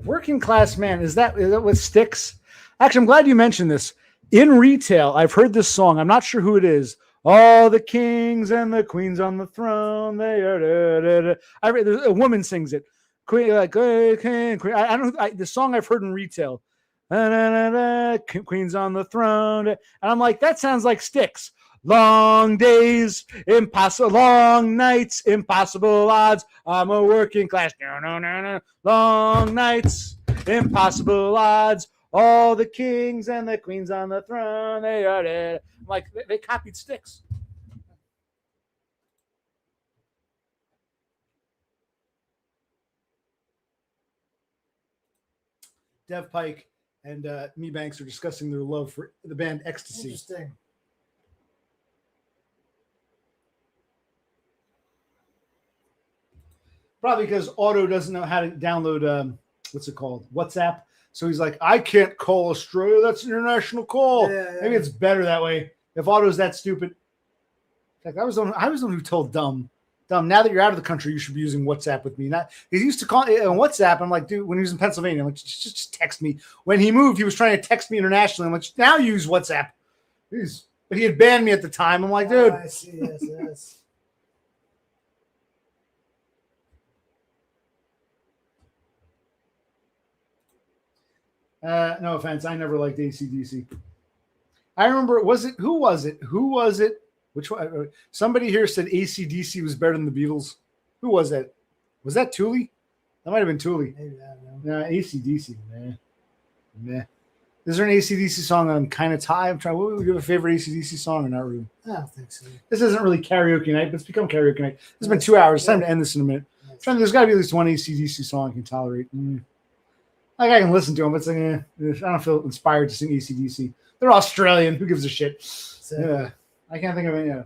[SPEAKER 1] Working Class Man. Is that what sticks? Actually, I'm glad you mentioned this. In retail, I've heard this song. I'm not sure who it is. All the kings and the queens on the throne. They are. A woman sings it. Queen, queen. I don't know. The song I've heard in retail. Queens on the throne. And I'm like, that sounds like Styx. Long days, impossible. Long nights, impossible odds. I'm a working class. No. Long nights, impossible odds. All the kings and the queens on the throne. They are dead. I'm like, they copied Styx. Dev Pike and Me Banks are discussing their love for the band Ecstasy.
[SPEAKER 2] Interesting.
[SPEAKER 1] Probably because Otto doesn't know how to download, what's it called? WhatsApp. So he's like, I can't call Australia. That's an international call. Yeah. Maybe it's better that way. If Otto's that stupid. In fact, I was the one who told Dumb, now that you're out of the country, you should be using WhatsApp with me. He used to call on WhatsApp. I'm like, dude, when he was in Pennsylvania, I'm like, just text me. When he moved, he was trying to text me internationally. I'm like, now use WhatsApp. But he had banned me at the time. I'm like, dude.
[SPEAKER 2] I see. Yes.
[SPEAKER 1] No offense. I never liked AC/DC. I remember, who was it? Which one? Somebody here said AC/DC was better than the Beatles. Who was that? Was that Thule? That might have been Thule.
[SPEAKER 2] Maybe, I don't know.
[SPEAKER 1] Nah, AC/DC. Nah. Is there an AC/DC song I'm kind of tired? I'm trying. What would you have a favorite AC/DC song in our room?
[SPEAKER 2] I don't think so.
[SPEAKER 1] This isn't really karaoke night, but it's become karaoke night. It's been 2 hours. It's time to end this in a minute. There's got to be at least one AC/DC song I can tolerate. Like, I can listen to them, but it's like, I don't feel inspired to sing AC/DC. They're Australian. Who gives a shit? Yeah, I can't think of any.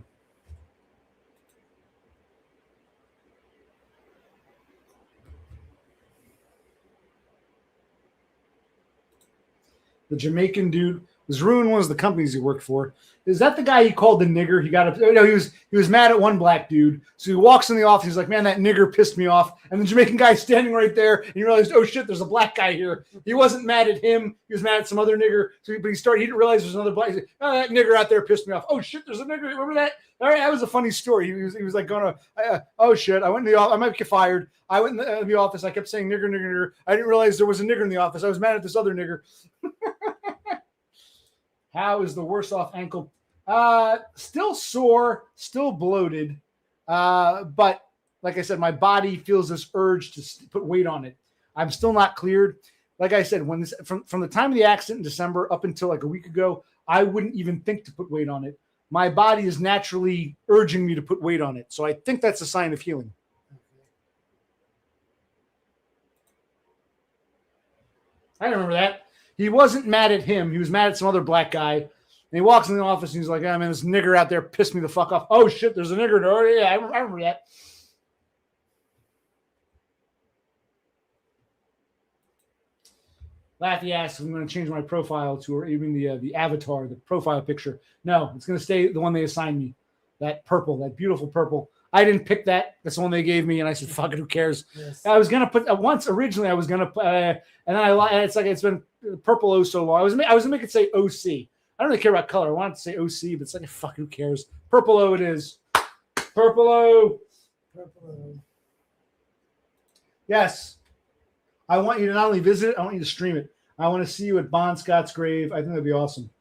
[SPEAKER 1] The Jamaican dude. was ruining one of the companies he worked for. Is that the guy he called the nigger? He got no, he was mad at one black dude. So he walks in the office. He's like, man, that nigger pissed me off. And the Jamaican guy standing right there. And he realized, oh shit, there's a black guy here. He wasn't mad at him. He was mad at some other nigger. He didn't realize there's another black. He's like, oh, that nigger out there pissed me off. Oh shit, there's a nigger. Remember that? All right, that was a funny story. He was like going to, oh shit, I went in the office. I might get fired. I went in the office. I kept saying nigger, nigger, nigger. I didn't realize there was a nigger in the office. I was mad at this other nigger. How is the worse off ankle? Still sore, still bloated. But like I said, my body feels this urge to put weight on it. I'm still not cleared. Like I said, from the time of the accident in December up until like a week ago, I wouldn't even think to put weight on it. My body is naturally urging me to put weight on it. So I think that's a sign of healing. I remember that. He wasn't mad at him. He was mad at some other black guy. And he walks in the office and he's like, man, this nigger out there pissed me the fuck off. Oh, shit, there's a nigger there. Oh, yeah, I remember that. Laffy asks, I'm going to change my profile to, or even the avatar, the profile picture. No, it's going to stay the one they assigned me. That purple, that beautiful purple. I didn't pick that. That's the one they gave me, and I said, "Fuck it, who cares?" Yes. I was gonna put once originally. I was gonna, and then it's been purple oh so long. I was gonna make it say OC. I don't really care about color. I wanted to say OC, but it's like, fuck, who cares? Purple O it is. Purple O. Purple O. Yes, I want you to not only visit it, I want you to stream it. I want to see you at Bon Scott's grave. I think that'd be awesome.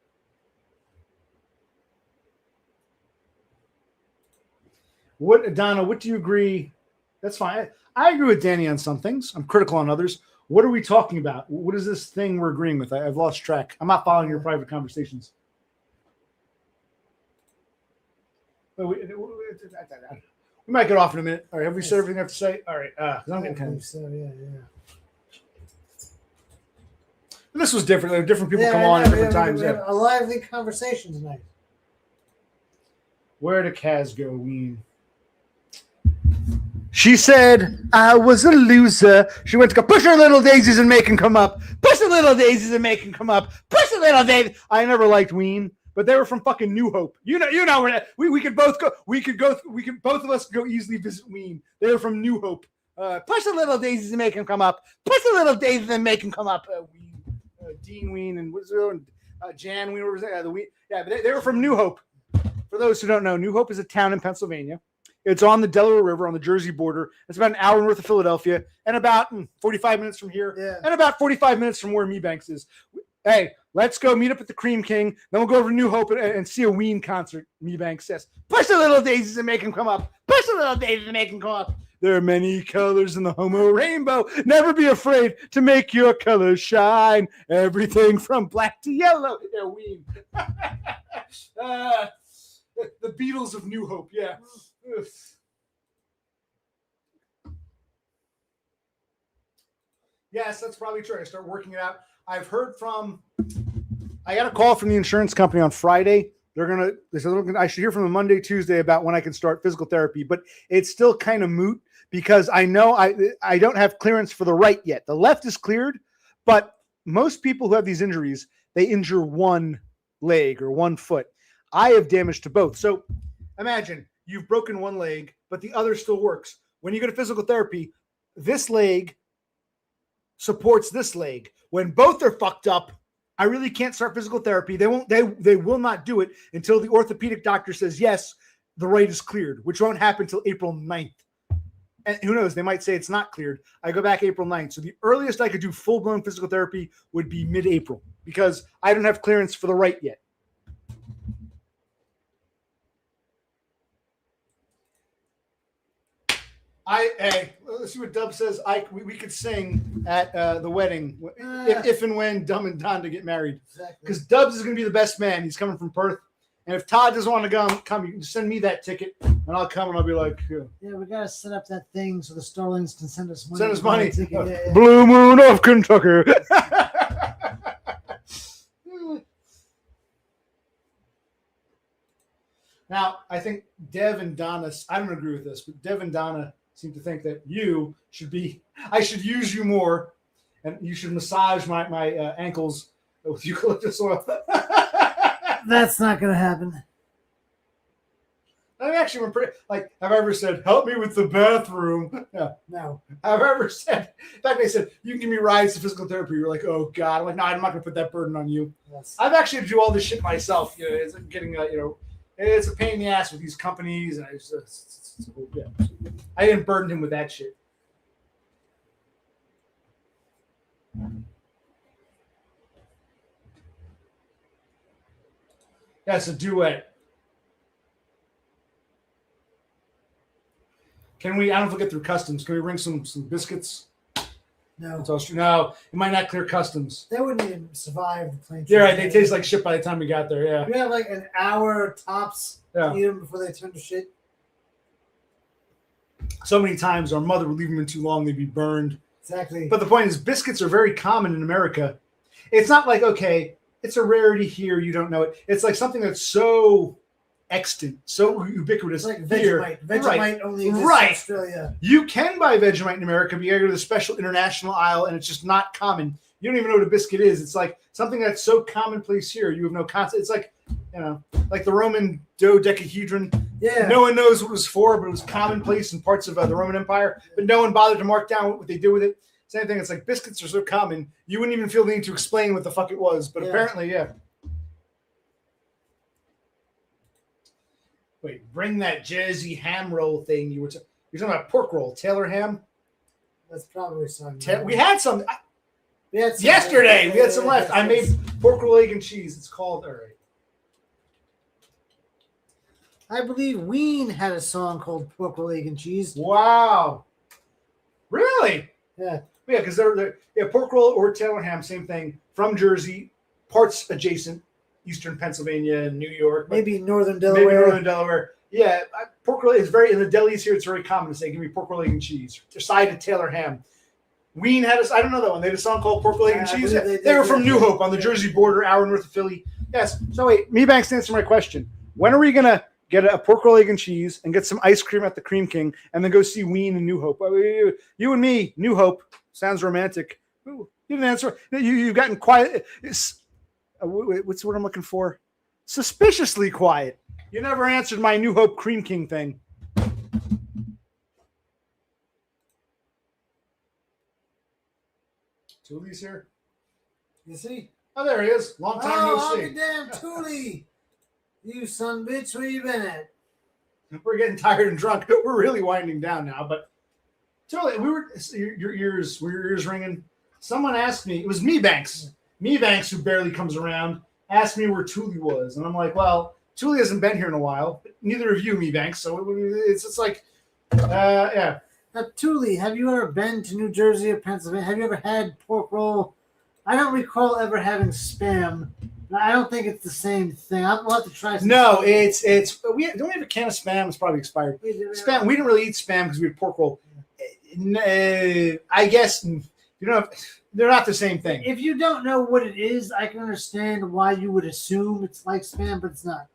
[SPEAKER 1] Donna, what do you agree? That's fine. I agree with Danny on some things. I'm critical on others. What are we talking about? What is this thing we're agreeing with? I've lost track. I'm not following your private conversations. We might get off in a minute. All right. Have we said everything I have to say? All right. I'm getting kind of... yeah. This was different. There were different people come on at different times.
[SPEAKER 2] We have a lively conversation tonight.
[SPEAKER 1] Where did Kaz go, Ween? She said, I was a loser. She went to go push her little daisies and make them come up. Push the little daisies and make them come up. Push the little daisies. I never liked Ween, but they were from fucking New Hope. You know where we could both go. We could both of us go easily visit Ween. They were from New Hope. Push the little daisies and make them come up. Push the little daisies and make them come up. Ween, Dean Ween and Jan Ween. The Ween. Yeah, but they were from New Hope. For those who don't know, New Hope is a town in Pennsylvania. It's on the Delaware River on the Jersey border. It's about an hour north of Philadelphia and about 45 minutes from here and about 45 minutes from where Mebanks is. Hey, let's go meet up at the Cream King. Then we'll go over to New Hope and see a Ween concert, Mebanks says. Push the little daisies and make them come up. Push the little daisies and make them come up. There are many colors in the homo rainbow. Never be afraid to make your colors shine. Everything from black to yellow. Yeah, Ween. The Beatles of New Hope, yeah. Yes, that's probably true. I start working it out. I got a call from the insurance company on Friday. They said I should hear from them Monday, Tuesday about when I can start physical therapy, but it's still kind of moot because I know I don't have clearance for the right yet. The left is cleared, but most people who have these injuries, they injure one leg or one foot. I have damage to both. So imagine you've broken one leg, but the other still works. When you go to physical therapy, this leg supports this leg. When both are fucked up, I really can't start physical therapy. They will not do it until the orthopedic doctor says, yes, the right is cleared, which won't happen until April 9th. And who knows, they might say it's not cleared. I go back April 9th. So the earliest I could do full-blown physical therapy would be mid-April because I don't have clearance for the right yet. Let's see what Dub says. We could sing at the wedding if and when Dumb and Donda get married. Because exactly. Dubs is going to be the best man. He's coming from Perth. And if Todd doesn't want to come, you can send me that ticket, and I'll come, and I'll be like,
[SPEAKER 2] yeah, we got to set up that thing so the Starlings can send us money.
[SPEAKER 1] Send us money. Yeah. Blue Moon of Kentucky. Now, I think Dev and Donna, I don't agree with this, but Dev and Donna seem to think that I should use you more, and you should massage my ankles with eucalyptus oil.
[SPEAKER 2] That's not gonna happen.
[SPEAKER 1] I actually went pretty. Like, have I ever said, "Help me with the bathroom"? Yeah.
[SPEAKER 2] No.
[SPEAKER 1] Have I ever said? In fact, they said, "You can give me rides to physical therapy." You're like, "Oh God!" I'm like, "No, I'm not going to put that burden on you."
[SPEAKER 2] Yes.
[SPEAKER 1] I've actually had to do all this shit myself. You know, it's getting it's a pain in the ass with these companies, and yeah. I didn't burden him with that shit. That's a duet. Can we? I don't know if we'll get through customs. Can we bring some biscuits?
[SPEAKER 2] No.
[SPEAKER 1] No, it might not clear customs.
[SPEAKER 2] They wouldn't even survive the plane.
[SPEAKER 1] Yeah, right. They taste like shit by the time we got there. Yeah.
[SPEAKER 2] We have like an hour tops
[SPEAKER 1] Yeah.
[SPEAKER 2] to eat them before they turn to shit.
[SPEAKER 1] So many times our mother would leave them in too long, they'd be burned.
[SPEAKER 2] Exactly.
[SPEAKER 1] But the point is, biscuits are very common in America. It's not like, okay, it's a rarity here, you don't know it. It's like something that's so extant, so ubiquitous.
[SPEAKER 2] It's like
[SPEAKER 1] here.
[SPEAKER 2] Vegemite. Vegemite only exists
[SPEAKER 1] Right.
[SPEAKER 2] in Australia.
[SPEAKER 1] You can buy Vegemite in America, but you gotta go to the special international aisle, and it's just not common. You don't even know what a biscuit is. It's like something that's so commonplace here, you have no concept. It's like, like the Roman dodecahedron.
[SPEAKER 2] Yeah.
[SPEAKER 1] No one knows what it was for, but it was commonplace in parts of the Roman Empire. But no one bothered to mark down what they did with it. Same thing. It's like biscuits are so common, you wouldn't even feel the need to explain what the fuck it was. But apparently, yeah. Wait, bring that Jersey ham roll thing you're talking about pork roll, Taylor ham.
[SPEAKER 2] That's probably something.
[SPEAKER 1] We had some
[SPEAKER 2] Yesterday.
[SPEAKER 1] yesterday. We had some left.
[SPEAKER 2] Yes,
[SPEAKER 1] I made pork roll, egg, and cheese. It's called. All right.
[SPEAKER 2] I believe Ween had a song called Pork Roll, Egg, and Cheese.
[SPEAKER 1] Wow. Really?
[SPEAKER 2] Yeah.
[SPEAKER 1] Yeah, because they're pork roll or Taylor ham, same thing, from Jersey, parts adjacent, eastern Pennsylvania and New York.
[SPEAKER 2] Maybe Northern Delaware.
[SPEAKER 1] Maybe Northern Delaware. Yeah, pork roll is very, in the delis here, it's very common to say, give me pork roll, egg, and cheese. Side of Taylor ham. Ween had I don't know that one. They had a song called Pork Roll, Egg, and Cheese. They were from New Hope on the Jersey border, hour north of Philly. Yes. So wait, Mebanks, answer my question. When are we going to get a pork roll, egg, and cheese and get some ice cream at the Cream King and then go see Ween in New Hope? You and me, New Hope. Sounds romantic. Ooh, you didn't answer. You've gotten quiet. What's the word I'm looking for? Suspiciously quiet. You never answered my New Hope Cream King thing. Tooley's here.
[SPEAKER 2] You see?
[SPEAKER 1] Oh, there he is. Long time no
[SPEAKER 2] Oh,
[SPEAKER 1] see.
[SPEAKER 2] I'll be damn Tooley. You son of a bitch, where you been at?
[SPEAKER 1] We're getting tired and drunk. We're really winding down now, but Tooley, were your ears ringing? Someone asked me, it was Mebanks, who barely comes around, asked me where Tooley was. And I'm like, well, Tooley hasn't been here in a while. But neither of you, Mebanks. So it's just like, yeah.
[SPEAKER 2] Now, Tooley, have you ever been to New Jersey or Pennsylvania? Have you ever had pork roll? I don't recall ever having Spam. I don't think it's the same thing. We'll have to try some.
[SPEAKER 1] No, it's don't we have a can of Spam? It's probably expired. Spam. We didn't really eat Spam because we had pork roll. I guess they're not the same thing.
[SPEAKER 2] If you don't know what it is, I can understand why you would assume it's like Spam, but it's not.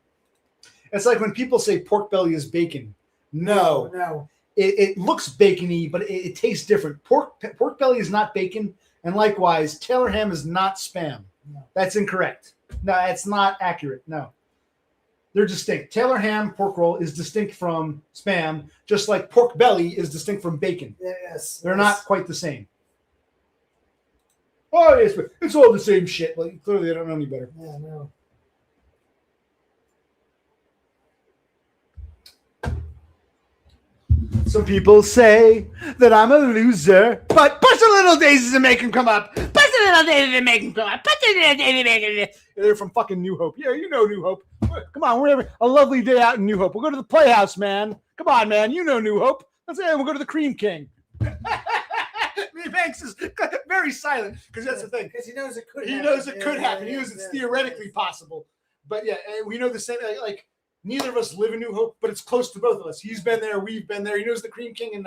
[SPEAKER 1] It's like when people say pork belly is bacon.
[SPEAKER 2] No.
[SPEAKER 1] It looks bacony, but it tastes different. Pork belly is not bacon, and likewise, Taylor ham is not Spam.
[SPEAKER 2] No.
[SPEAKER 1] That's incorrect. No, it's not accurate. No. They're distinct. Taylor ham, pork roll, is distinct from Spam, just like pork belly is distinct from bacon.
[SPEAKER 2] Yes.
[SPEAKER 1] They're not quite the same. Oh, yes, but it's all the same shit. Well, clearly they don't know any better.
[SPEAKER 2] Yeah, no.
[SPEAKER 1] Some people say that I'm a loser, but push a little daisies and make them come up. Push a little daisies and make them come up. Push a little daisies and make them come up. They're from fucking New Hope. Yeah, you know New Hope. Come on, we're having a lovely day out in New Hope. We'll go to the Playhouse, man. Come on, man. You know New Hope. Let's say we'll go to the Cream King. Banks is very silent because that's the thing.
[SPEAKER 2] Because he knows it could
[SPEAKER 1] He
[SPEAKER 2] happen.
[SPEAKER 1] knows it could happen. He
[SPEAKER 2] Yeah,
[SPEAKER 1] knows it's
[SPEAKER 2] yeah,
[SPEAKER 1] theoretically possible. But yeah, we know the same. Like neither of us live in New Hope, but it's close to both of us. He's been there. We've been there. He knows the Cream King, and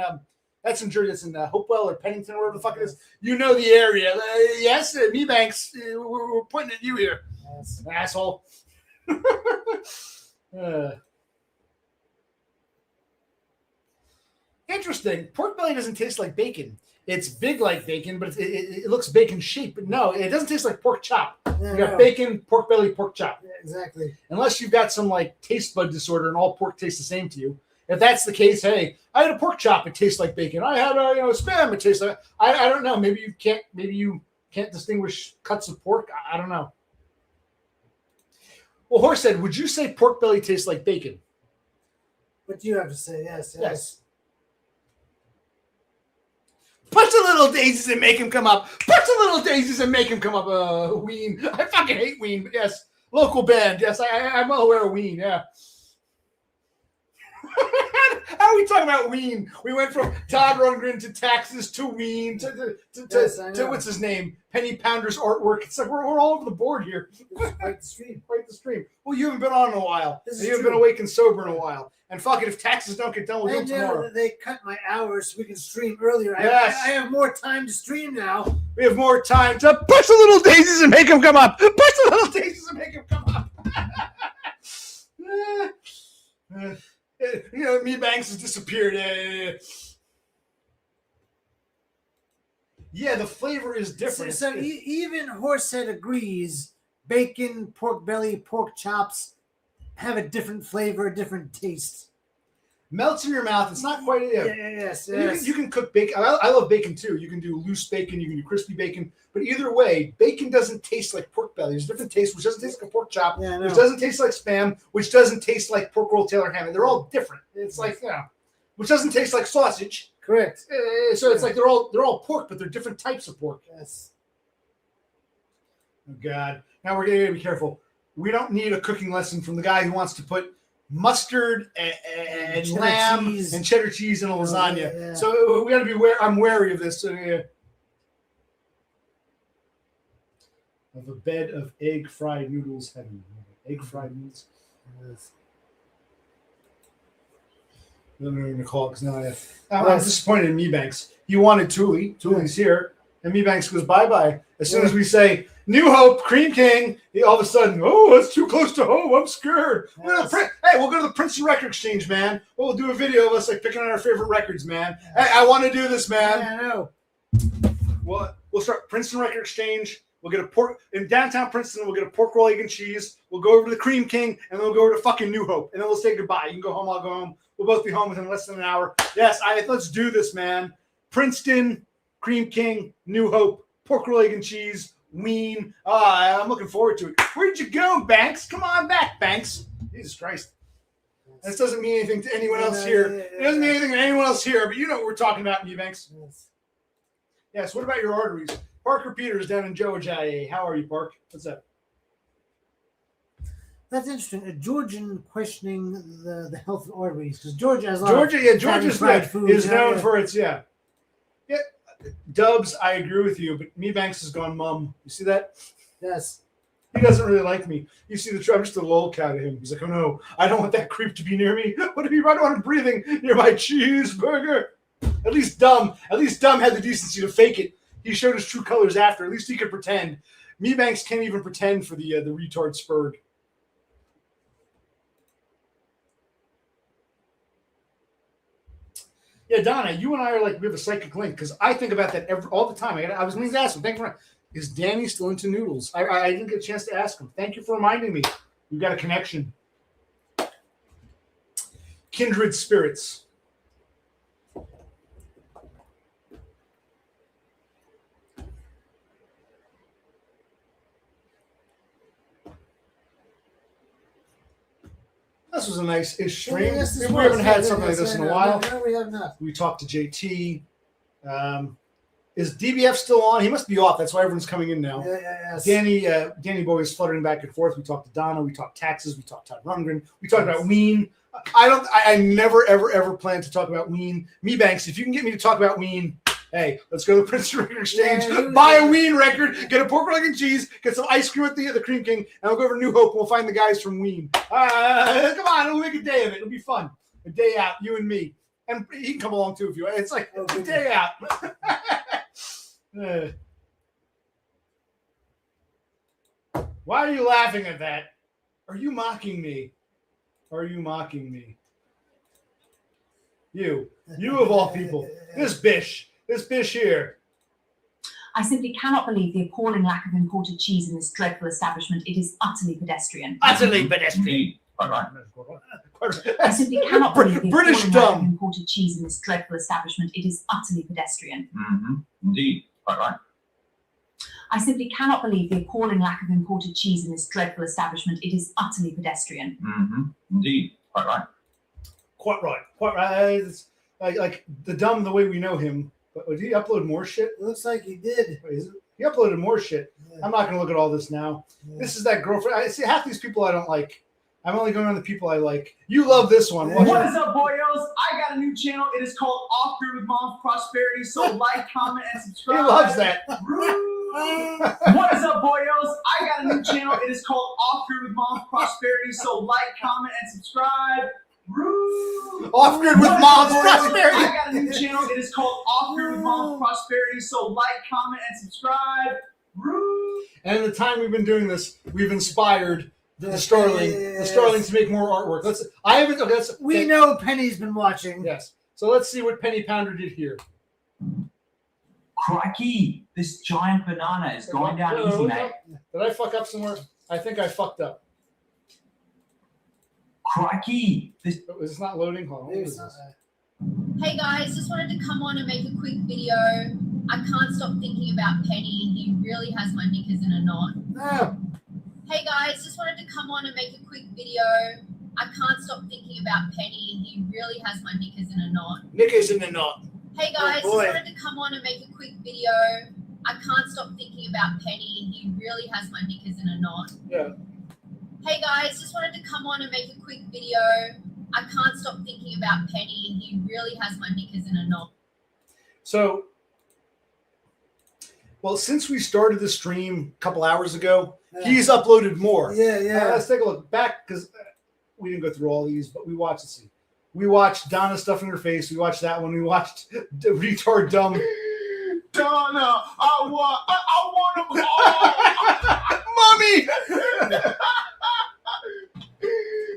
[SPEAKER 1] that's in Jersey. That's in Hopewell or Pennington or whatever the fuck it is. You know the area. Yes, Mebanks. We're pointing at you here,
[SPEAKER 2] Yes.
[SPEAKER 1] asshole. Interesting. Pork belly doesn't taste like bacon. It's big like bacon, but it looks bacon shaped. But no, it doesn't taste like pork chop.
[SPEAKER 2] Yeah,
[SPEAKER 1] You got bacon, pork belly, pork chop.
[SPEAKER 2] Yeah, exactly.
[SPEAKER 1] Unless you've got some like taste bud disorder and all pork tastes the same to you. If that's the case, hey, I had a pork chop. It tastes like bacon. I had a spam. It tastes like. I don't know. Maybe you can't. Maybe you can't distinguish cuts of pork. I don't know. Well, Horsehead, would you say pork belly tastes like bacon?
[SPEAKER 2] What do you have to say? Yes.
[SPEAKER 1] Punch the little daisies and make him come up. Punch the little daisies and make him come up. Ween. I fucking hate Ween. But yes. Local band. Yes, I'm well aware of Ween. Yeah. How are we talking about Ween? We went from Todd Rundgren to Taxes to Ween to what's his name? PennyPounder's artwork. It's like we're all over the board here.
[SPEAKER 2] Quite the stream.
[SPEAKER 1] Quite the stream. Well, you haven't been on in a while.
[SPEAKER 2] This is
[SPEAKER 1] You haven't
[SPEAKER 2] true.
[SPEAKER 1] been awake and sober in a while. And fuck it, if taxes don't get done, we'll do
[SPEAKER 2] And
[SPEAKER 1] it tomorrow.
[SPEAKER 2] they cut my hours so we can stream earlier.
[SPEAKER 1] Yes.
[SPEAKER 2] I have more time to stream now.
[SPEAKER 1] We have more time to push the little daisies and make them come up. Push the little daisies and make them come up. Me Banks has disappeared. Yeah, the flavor is different.
[SPEAKER 2] So even Horsehead agrees bacon, pork belly, pork chops have a different flavor, a different taste.
[SPEAKER 1] Melts in your mouth. It's not quite.
[SPEAKER 2] Yes.
[SPEAKER 1] You can cook bacon. I love bacon too. You can do loose bacon. You can do crispy bacon. But either way, bacon doesn't taste like pork belly. There's a different taste, which doesn't taste like a pork chop,
[SPEAKER 2] Yeah, I know.
[SPEAKER 1] which doesn't taste like Spam, which doesn't taste like pork roll Taylor ham. They're all different. It's like which doesn't taste like sausage.
[SPEAKER 2] Correct.
[SPEAKER 1] So it's like they're all pork, but they're different types of pork.
[SPEAKER 2] Yes.
[SPEAKER 1] Oh God! Now we're going to be careful. We don't need a cooking lesson from the guy who wants to put mustard and
[SPEAKER 2] Cheddar
[SPEAKER 1] lamb
[SPEAKER 2] cheese.
[SPEAKER 1] and cheddar cheese in a lasagna.
[SPEAKER 2] Yeah.
[SPEAKER 1] So we got to be I'm wary of this. So, of a bed of egg fried noodles heaven. Egg fried noodles.
[SPEAKER 2] Yes.
[SPEAKER 1] I don't know what I'm going to call it because now I'm disappointed in Mebanks. He wanted Thule. Thule's here. And Mebanks goes bye-bye. As soon as we say, New Hope, Cream King, all of a sudden, that's too close to home. I'm scared.
[SPEAKER 2] Yes.
[SPEAKER 1] We'll go to the Princeton Record Exchange, man. We'll do a video of us like picking out our favorite records, man. Hey, I want to do this, man.
[SPEAKER 2] Yeah, I know.
[SPEAKER 1] We'll start Princeton Record Exchange. We'll get a pork in downtown Princeton. We'll get a pork roll, egg, and cheese. We'll go over to the Cream King, and then we'll go over to fucking New Hope, and then we'll say goodbye. You can go home. I'll go home. We'll both be home within less than an hour. Yes, let's do this, man. Princeton, Cream King, New Hope, pork roll, egg, and cheese, Ween. I'm looking forward to it. Where'd you go, Banks? Come on back, Banks. Jesus Christ. This doesn't mean anything to anyone else here. It doesn't mean anything to anyone else here, but you know what we're talking about, me, Banks. Yes. What about your arteries? Parker Peters down in Georgia. How are you, Park? What's up?
[SPEAKER 2] That's interesting. A Georgian questioning the health of arteries because Georgia has a lot
[SPEAKER 1] Georgia's
[SPEAKER 2] fried food.
[SPEAKER 1] is known for its Yeah. Dubs, I agree with you, but Me Banks has gone mum. You see that?
[SPEAKER 2] Yes.
[SPEAKER 1] He doesn't really like me. You see I'm just a lolcat of him. He's like, oh no, I don't want that creep to be near me. What if I don't want him breathing near my cheeseburger? At least Dumb had the decency to fake it. He showed his true colors after. At least he could pretend. Me Banks can't even pretend for the retard Spurg. Yeah, Donna, you and I are we have a psychic link because I think about that all the time. I was going to ask him. Thank you for. Is Danny still into noodles? I didn't get a chance to ask him. Thank you for reminding me. We've got a connection. Kindred spirits. This was a nice-ish stream.
[SPEAKER 2] Yes,
[SPEAKER 1] We haven't had something like this in a while.
[SPEAKER 2] No, we have not.
[SPEAKER 1] We talked to JT. Is DBF still on? He must be off. That's why everyone's coming in now.
[SPEAKER 2] Yes.
[SPEAKER 1] Danny Boy is fluttering back and forth. We talked to Donna. We talked taxes. We talked Todd Rundgren. We talked about Ween. I never ever plan to talk about Ween. Me Banks, if you can get me to talk about Ween, hey, let's go to the Princeton Record Exchange, buy a Ween record, get a pork roll and cheese, get some ice cream at the Cream King, and we'll go over to New Hope and we'll find the guys from Ween. Come on, we'll make a day of it. It'll be fun. A day out, you and me. And he can come along too if you want. It's like a day out. Why are you laughing at that? Are you mocking me? Are you mocking me? You of all people. This This fish here.
[SPEAKER 5] I simply cannot believe the appalling lack of imported cheese in this dreadful establishment. It is utterly pedestrian.
[SPEAKER 1] Utterly pedestrian.
[SPEAKER 5] I simply cannot believe the
[SPEAKER 1] British
[SPEAKER 5] appalling lack of
[SPEAKER 1] dumb.
[SPEAKER 5] imported cheese in this dreadful establishment. It is utterly pedestrian.
[SPEAKER 3] Indeed. Quite right.
[SPEAKER 5] I simply cannot believe the appalling lack of imported cheese in this dreadful establishment. It is utterly pedestrian.
[SPEAKER 3] Indeed. Quite right.
[SPEAKER 1] Quite right. Quite right. It's like the dumb the way we know him. But did he upload more shit?
[SPEAKER 2] It looks like he did.
[SPEAKER 1] Wait, he uploaded more shit.
[SPEAKER 2] Yeah.
[SPEAKER 1] I'm not going to look at all this now.
[SPEAKER 2] Yeah.
[SPEAKER 1] This is that girlfriend. I see half these people I don't like. I'm only going on the people I like. You love this one. Watch
[SPEAKER 3] What
[SPEAKER 1] it.
[SPEAKER 3] is up, boyos? I got a new channel. It is called Off Grid with Mom's Prosperity. So like, comment, and
[SPEAKER 1] He
[SPEAKER 3] subscribe.
[SPEAKER 1] loves that.
[SPEAKER 3] What is up, boyos? I got a new channel. It is called Off Grid with Mom's Prosperity. So like, comment, and subscribe.
[SPEAKER 1] Off Grid with Mom's Prosperity.
[SPEAKER 3] I got a new channel. It is called Off Grid with Mom's Prosperity. So like, comment, and subscribe.
[SPEAKER 1] And in the time we've been doing this, we've inspired the Starling to make more artwork.
[SPEAKER 2] We know Penny's been watching.
[SPEAKER 1] Yes. So let's see what Penny Pounder did here.
[SPEAKER 3] Crikey, this giant banana is going down easy, mate.
[SPEAKER 1] Did I fuck up somewhere? I think I fucked up.
[SPEAKER 3] Crikey, this.
[SPEAKER 1] Is this not loading? Hold on. What
[SPEAKER 2] Maybe
[SPEAKER 1] is
[SPEAKER 2] it's not
[SPEAKER 1] this?
[SPEAKER 2] that.
[SPEAKER 6] Hey guys, just wanted to come on and make a quick video. I can't stop thinking about Penny. He really has my knickers in a knot.
[SPEAKER 1] No.
[SPEAKER 6] Hey guys, just wanted to come on and make a quick video. I can't stop thinking about Penny. He really has my knickers in a knot.
[SPEAKER 1] Knickers in the knot.
[SPEAKER 6] Hey guys,
[SPEAKER 2] boy.
[SPEAKER 6] just wanted to come on and make a quick video. I can't stop thinking about Penny. He really has my knickers in a knot.
[SPEAKER 1] Yeah.
[SPEAKER 6] Hey guys, just wanted to come on and make a quick video. I can't stop thinking about Penny. He really has my knickers in a knot.
[SPEAKER 1] So, well, since we started the stream a couple hours ago, he's uploaded more.
[SPEAKER 2] Yeah.
[SPEAKER 1] Let's take a look back because we didn't go through all these, but we watched. Let's see. We watched Donna stuffing her face. We watched that one. We watched retard dumb.
[SPEAKER 3] Donna, I want them all.
[SPEAKER 1] Mommy.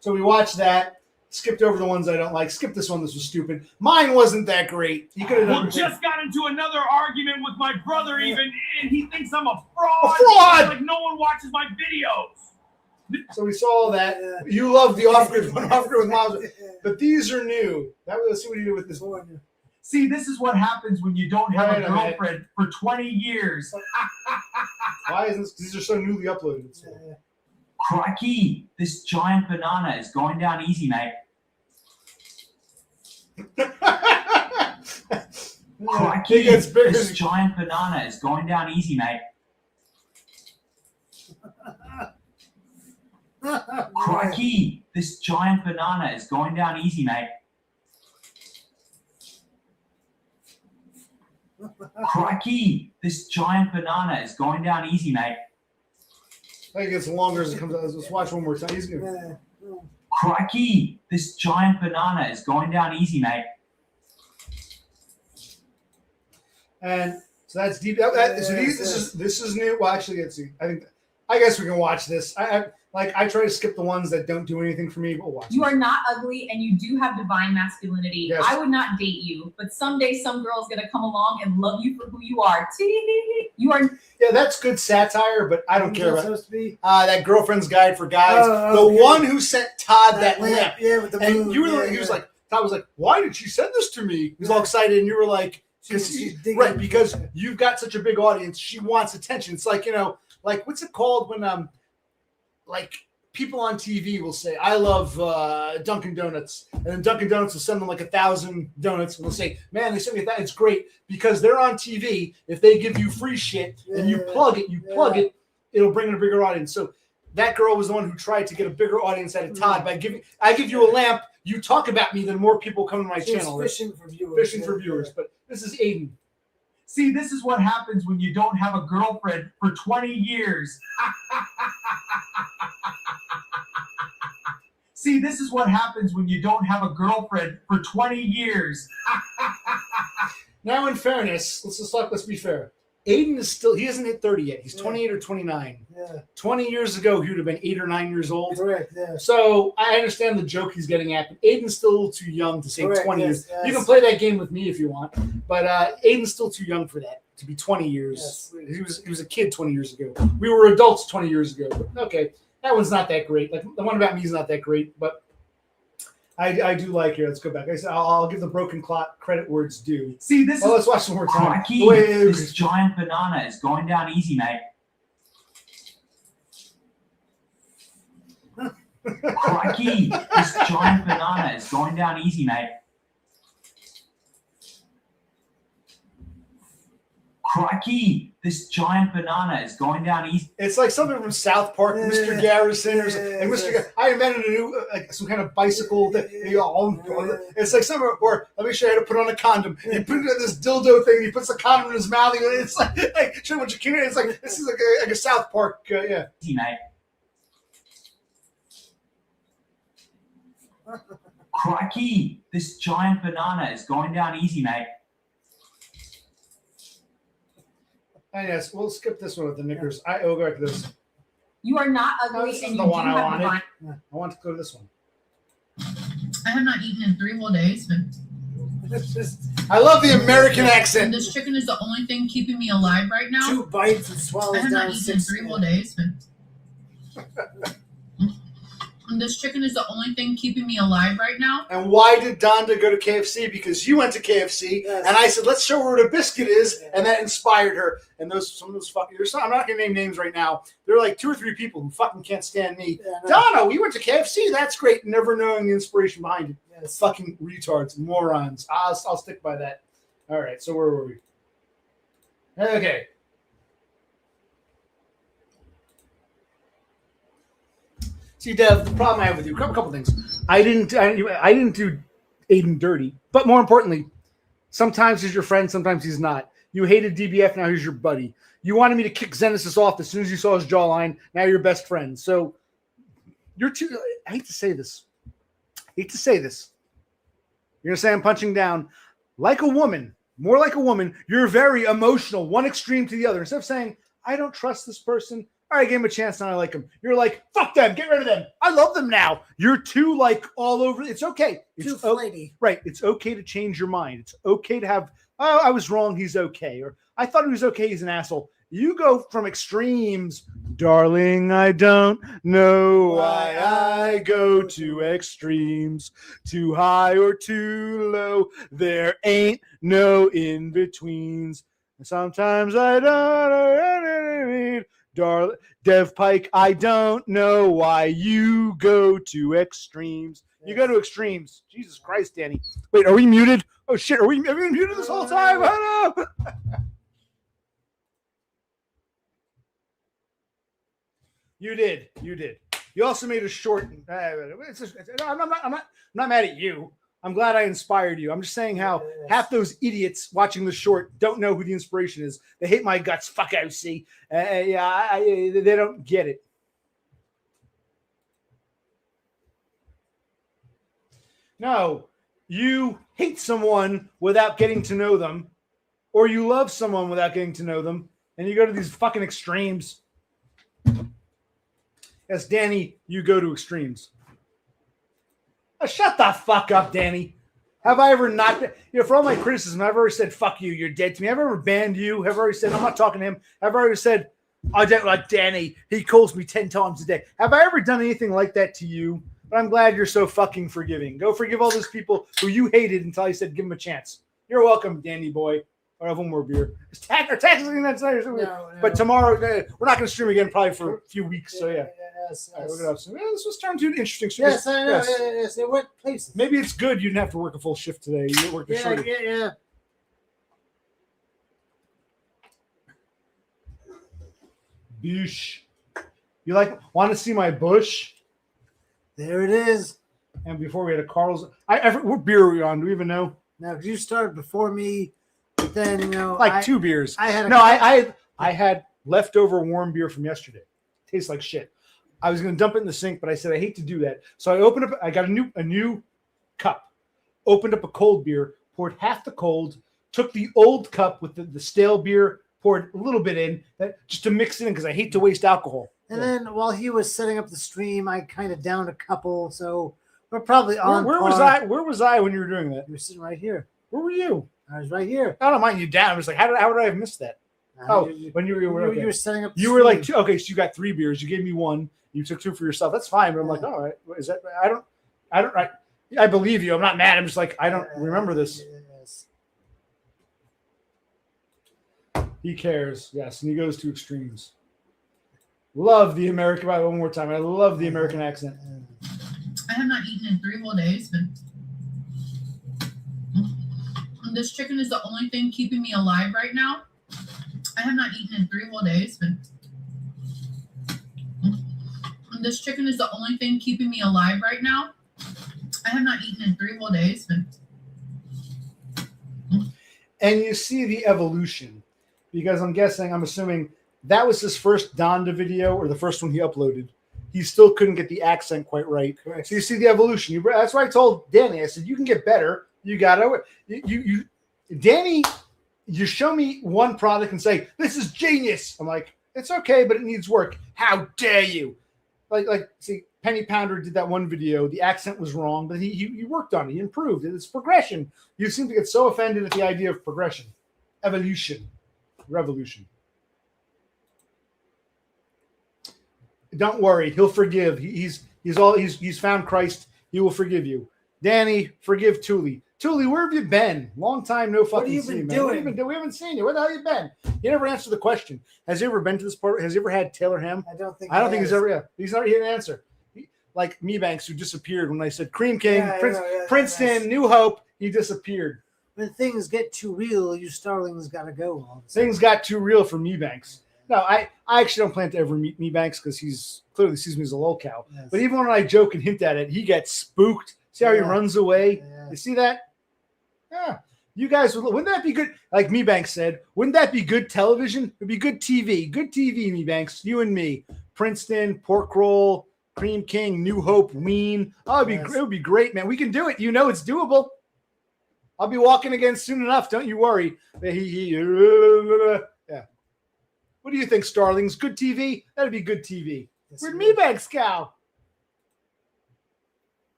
[SPEAKER 1] So we watched that. Skipped over the ones I don't like. Skipped this one. This was stupid. Mine wasn't that great. You could have done.
[SPEAKER 3] Well, just got into another argument with my brother, even, and he thinks I'm a fraud.
[SPEAKER 1] A fraud!
[SPEAKER 3] Like no one watches my videos.
[SPEAKER 1] So we saw that. You love the off-grid one, off-grid with moms, but these are new. Let's see what you do with this one.
[SPEAKER 3] See, this is what happens when you don't have
[SPEAKER 1] Wait
[SPEAKER 3] a
[SPEAKER 1] a minute.
[SPEAKER 3] girlfriend for 20 years.
[SPEAKER 1] Why isn't this? These are so newly uploaded. So.
[SPEAKER 3] Crikey, this giant banana is going down easy, mate. Crikey,
[SPEAKER 1] It gets bigger.
[SPEAKER 3] this giant banana is going down easy, mate. Crikey, this giant banana is going down easy, mate. Crikey, this giant banana is going down easy, mate.
[SPEAKER 1] I think it gets longer as it comes out. Let's watch one more time. He's gonna.
[SPEAKER 3] Crikey, this giant banana is going down easy, mate.
[SPEAKER 1] And so that's deep. This is new. Well, actually, let's see. I guess we can watch this. I try to skip the ones that don't do anything for me, but we'll watch.
[SPEAKER 7] You are not ugly and you do have divine masculinity.
[SPEAKER 1] Yes.
[SPEAKER 7] I would not date you, but someday some girl's gonna come along and love you for who you are. You are.
[SPEAKER 1] Yeah, that's good satire, but I don't care about
[SPEAKER 2] supposed to be?
[SPEAKER 1] that Girlfriend's Guide for Guys.
[SPEAKER 2] Oh,
[SPEAKER 1] the
[SPEAKER 2] okay.
[SPEAKER 1] one who sent Todd that lamp.
[SPEAKER 2] Yeah, with the
[SPEAKER 1] And
[SPEAKER 2] moon.
[SPEAKER 1] you were
[SPEAKER 2] Yeah,
[SPEAKER 1] he was
[SPEAKER 2] yeah.
[SPEAKER 1] like, Todd was like, why did she send this to me? He was all excited, and you were like,
[SPEAKER 2] She's digging.
[SPEAKER 1] right, because you've got such a big audience, she wants attention. It's like, like what's it called when like people on TV will say, I love Dunkin' Donuts, and then Dunkin' Donuts will send them like 1,000 donuts, and they'll say, man, they sent me that. It's great because they're on TV. If they give you free shit and you plug it, it'll bring in a bigger audience. So that girl was the one who tried to get a bigger audience out of Todd by I give you a lamp, you talk about me, then more people come to my channel.
[SPEAKER 2] Fishing for viewers.
[SPEAKER 1] But this is Aiden.
[SPEAKER 3] See, this is what happens when you don't have a girlfriend for 20 years. See, this is what happens when you don't have a girlfriend for 20 years.
[SPEAKER 1] Now, in fairness, let's be fair. Aiden is still, he hasn't hit 30 yet. He's 28 or 29.
[SPEAKER 2] Yeah.
[SPEAKER 1] 20 years ago, he would have been 8 or 9 years old.
[SPEAKER 2] Correct. Yeah.
[SPEAKER 1] So I understand the joke he's getting at, but Aiden's still a little too young to say
[SPEAKER 2] Correct,
[SPEAKER 1] 20 years.
[SPEAKER 2] yes.
[SPEAKER 1] You can play that game with me if you want, but Aiden's still too young for that, to be 20 years.
[SPEAKER 2] Yes.
[SPEAKER 1] He was a kid 20 years ago. We were adults 20 years ago. But okay, that one's not that great. Like the one about me is not that great, but I do like here. Let's go back. I'll give the broken clock credit where it's due.
[SPEAKER 3] See, this
[SPEAKER 1] Oh, let's watch some more time.
[SPEAKER 3] Crikey, this giant banana is going down easy, mate. Crikey, this giant banana is going down easy, mate. Crikey, this giant banana is going down easy.
[SPEAKER 1] It's like something from South Park,
[SPEAKER 2] Yeah.
[SPEAKER 1] Mr. Garrison, or
[SPEAKER 2] Yeah.
[SPEAKER 1] and Mr. I invented a new, like some kind of bicycle. It's like something, or let me show you how to put on a condom. He put it in this dildo thing. He puts the condom in his mouth. It's like show what you can. It's like this is like a South Park, yeah.
[SPEAKER 3] Easy, mate. Crikey, this giant banana is going down easy, mate.
[SPEAKER 1] And yes, we'll skip this one with the knickers. We'll go back to this.
[SPEAKER 7] You are not
[SPEAKER 1] Oh,
[SPEAKER 7] ugly,
[SPEAKER 1] this
[SPEAKER 7] and
[SPEAKER 1] is
[SPEAKER 7] you
[SPEAKER 1] the one
[SPEAKER 7] do
[SPEAKER 1] I
[SPEAKER 7] have
[SPEAKER 1] wanted.
[SPEAKER 7] divine.
[SPEAKER 1] I want to go to this one.
[SPEAKER 4] I have not eaten in 3 whole days, but
[SPEAKER 2] It's just
[SPEAKER 1] I love the American
[SPEAKER 4] and
[SPEAKER 1] accent.
[SPEAKER 4] this chicken is the only thing keeping me alive right now.
[SPEAKER 2] 2 bites and
[SPEAKER 4] I
[SPEAKER 2] swallows
[SPEAKER 4] have not
[SPEAKER 2] down
[SPEAKER 4] eaten
[SPEAKER 2] 6.
[SPEAKER 4] in 3 whole days, but and this chicken is the only thing keeping me alive right now.
[SPEAKER 1] And why did Donda go to KFC? Because you went to KFC,
[SPEAKER 2] Yes.
[SPEAKER 1] and I said, let's show her what a biscuit is, and that inspired her. And some of those fucking, I'm not going to name names right now. There are like 2 or 3 people who fucking can't stand me.
[SPEAKER 2] Yeah, no.
[SPEAKER 1] Donna, we went to KFC. That's great. Never knowing the inspiration behind it.
[SPEAKER 2] Yes.
[SPEAKER 1] Fucking retards, morons. I'll stick by that. All right, so where were we? Okay. See, Dev, the problem I have with you, a couple things. I didn't do Aiden dirty, but more importantly, sometimes he's your friend, sometimes he's not. You hated DBF, now he's your buddy. You wanted me to kick Xenesis off as soon as you saw his jawline. Now you're best friends. So you're too. I hate to say this. You're gonna say I'm punching down like a woman, more like a woman. You're very emotional, one extreme to the other. Instead of saying I don't trust this person. All right, I gave him a chance, now I like him. You're like, fuck them, get rid of them. I love them now. You're too like all over. It's okay.
[SPEAKER 2] Too
[SPEAKER 1] It's
[SPEAKER 2] flighty.
[SPEAKER 1] right. It's okay to change your mind. It's okay to have, oh, I was wrong, he's okay. Or I thought he was okay, he's an asshole. You go from extremes, darling, I don't know why I go to extremes, too high or too low. There ain't no in-betweens. Sometimes I don't. Darling, Dev Pike, I don't know why you go to extremes. You go to extremes. Jesus Christ, Danny. Wait, are we muted? Oh, shit. Have we been muted this whole time? I don't know. You did. You also made a short. I'm not mad at you. I'm glad I inspired you. I'm just saying how half those idiots watching the short don't know who the inspiration is. They hate my guts. Fuck OC. They don't get it. No, you hate someone without getting to know them, or you love someone without getting to know them, and you go to these fucking extremes. Yes, Danny, you go to extremes. Shut the fuck up, Danny. Have I ever not been, for all my criticism, I've already said, fuck you, you're dead to me. Have I ever banned you? Have I already said, I'm not talking to him? Have I already said, I don't like Danny. He calls me 10 times a day. Have I ever done anything like that to you? But I'm glad you're so fucking forgiving. Go forgive all those people who you hated until I said, give them a chance. You're welcome, Danny boy. I'll have one more beer. But tomorrow, we're not going to stream again probably for a few weeks. So yeah.
[SPEAKER 2] Yes.
[SPEAKER 1] All right, we're gonna have this was turned to an interesting stream.
[SPEAKER 2] Yes, I know. Yes. It went places.
[SPEAKER 1] Maybe it's good you didn't have to work a full shift today. You didn't work the short.
[SPEAKER 2] Yeah.
[SPEAKER 1] Bush. You want to see my bush?
[SPEAKER 2] There it is.
[SPEAKER 1] And before we had a Carl's, what beer are we on? Do we even know?
[SPEAKER 2] Now, because you started before me, but then
[SPEAKER 1] two beers.
[SPEAKER 2] I had
[SPEAKER 1] I had leftover warm beer from yesterday. Tastes like shit. I was going to dump it in the sink, but I said I hate to do that. So I opened up. I got a new cup. Opened up a cold beer. Poured half the cold. Took the old cup with the stale beer. poured a little bit in just to mix it in because I hate to waste alcohol.
[SPEAKER 2] And then while he was setting up the stream, I kind of downed a couple, so we're probably on.
[SPEAKER 1] Where was I? Where was I when you were doing that?
[SPEAKER 2] You were sitting right here.
[SPEAKER 1] Where were you?
[SPEAKER 2] I was right here.
[SPEAKER 1] I don't mind you down. I was like, how would I have missed that? When you were
[SPEAKER 2] you were setting up.
[SPEAKER 1] You were like, okay, so you got 3 beers. You gave me 1. You took 2 for yourself. That's fine. But I'm like, all right, is that? I believe you. I'm not mad. I'm just like, I don't remember this.
[SPEAKER 2] Yes.
[SPEAKER 1] He cares, yes, and he goes to extremes. Love the American. One more time, I love the American accent.
[SPEAKER 4] I have not eaten in 3 whole days, but this chicken is the only thing keeping me alive right now. I have not eaten in 3 whole days, but this chicken is the only thing keeping me alive right now. I have not eaten in 3 whole days, but
[SPEAKER 1] And you see the evolution, because I'm assuming that was his first Donda video or the first one he uploaded. He still couldn't get the accent quite right.
[SPEAKER 2] Correct.
[SPEAKER 1] So you see the evolution. That's why I told Danny. I said, you can get better. You got to. Danny, you show me one product and say, this is genius. I'm like, it's okay, but it needs work. How dare you? See, Penny Pounder did that one video. The accent was wrong, but he worked on it. He improved it. It's progression. You seem to get so offended at the idea of progression, evolution, revolution. Don't worry, he'll forgive. He's found Christ. He will forgive you. Danny, forgive Thule. Thule, where have you been? Long time no fucking
[SPEAKER 2] What have you been doing?
[SPEAKER 1] What have you been doing? We haven't seen you. Where the hell have you been? You never answered the question. Has he ever been to this part? Has he ever had Taylor ham?
[SPEAKER 2] I don't think
[SPEAKER 1] he's ever. Yeah, he didn't answer. Like Mebanks, who disappeared when I said Cream King, Princeton, New Hope. He disappeared.
[SPEAKER 2] When things get too real, you starlings gotta go.
[SPEAKER 1] Things got too real for Mebanks. No, I actually don't plan to ever meet Mebanks because he's clearly sees me as a lolcow.
[SPEAKER 2] Yes.
[SPEAKER 1] But even when I joke and hint at it, he gets spooked. See how he runs away?
[SPEAKER 2] Yeah.
[SPEAKER 1] You see that? Yeah. You guys, wouldn't that be good? Like Mebanks said, wouldn't that be good television? It'd be good TV. Good TV, Mebanks. You and me. Princeton, Pork Roll, Cream King, New Hope, Ween. Oh, it would be great, man. We can do it. You know it's doable. I'll be walking again soon enough. Don't you worry. Yeah. What do you think, Starlings? Good TV? That'd be good TV.
[SPEAKER 2] Yes,
[SPEAKER 1] Where'd Mebanks go?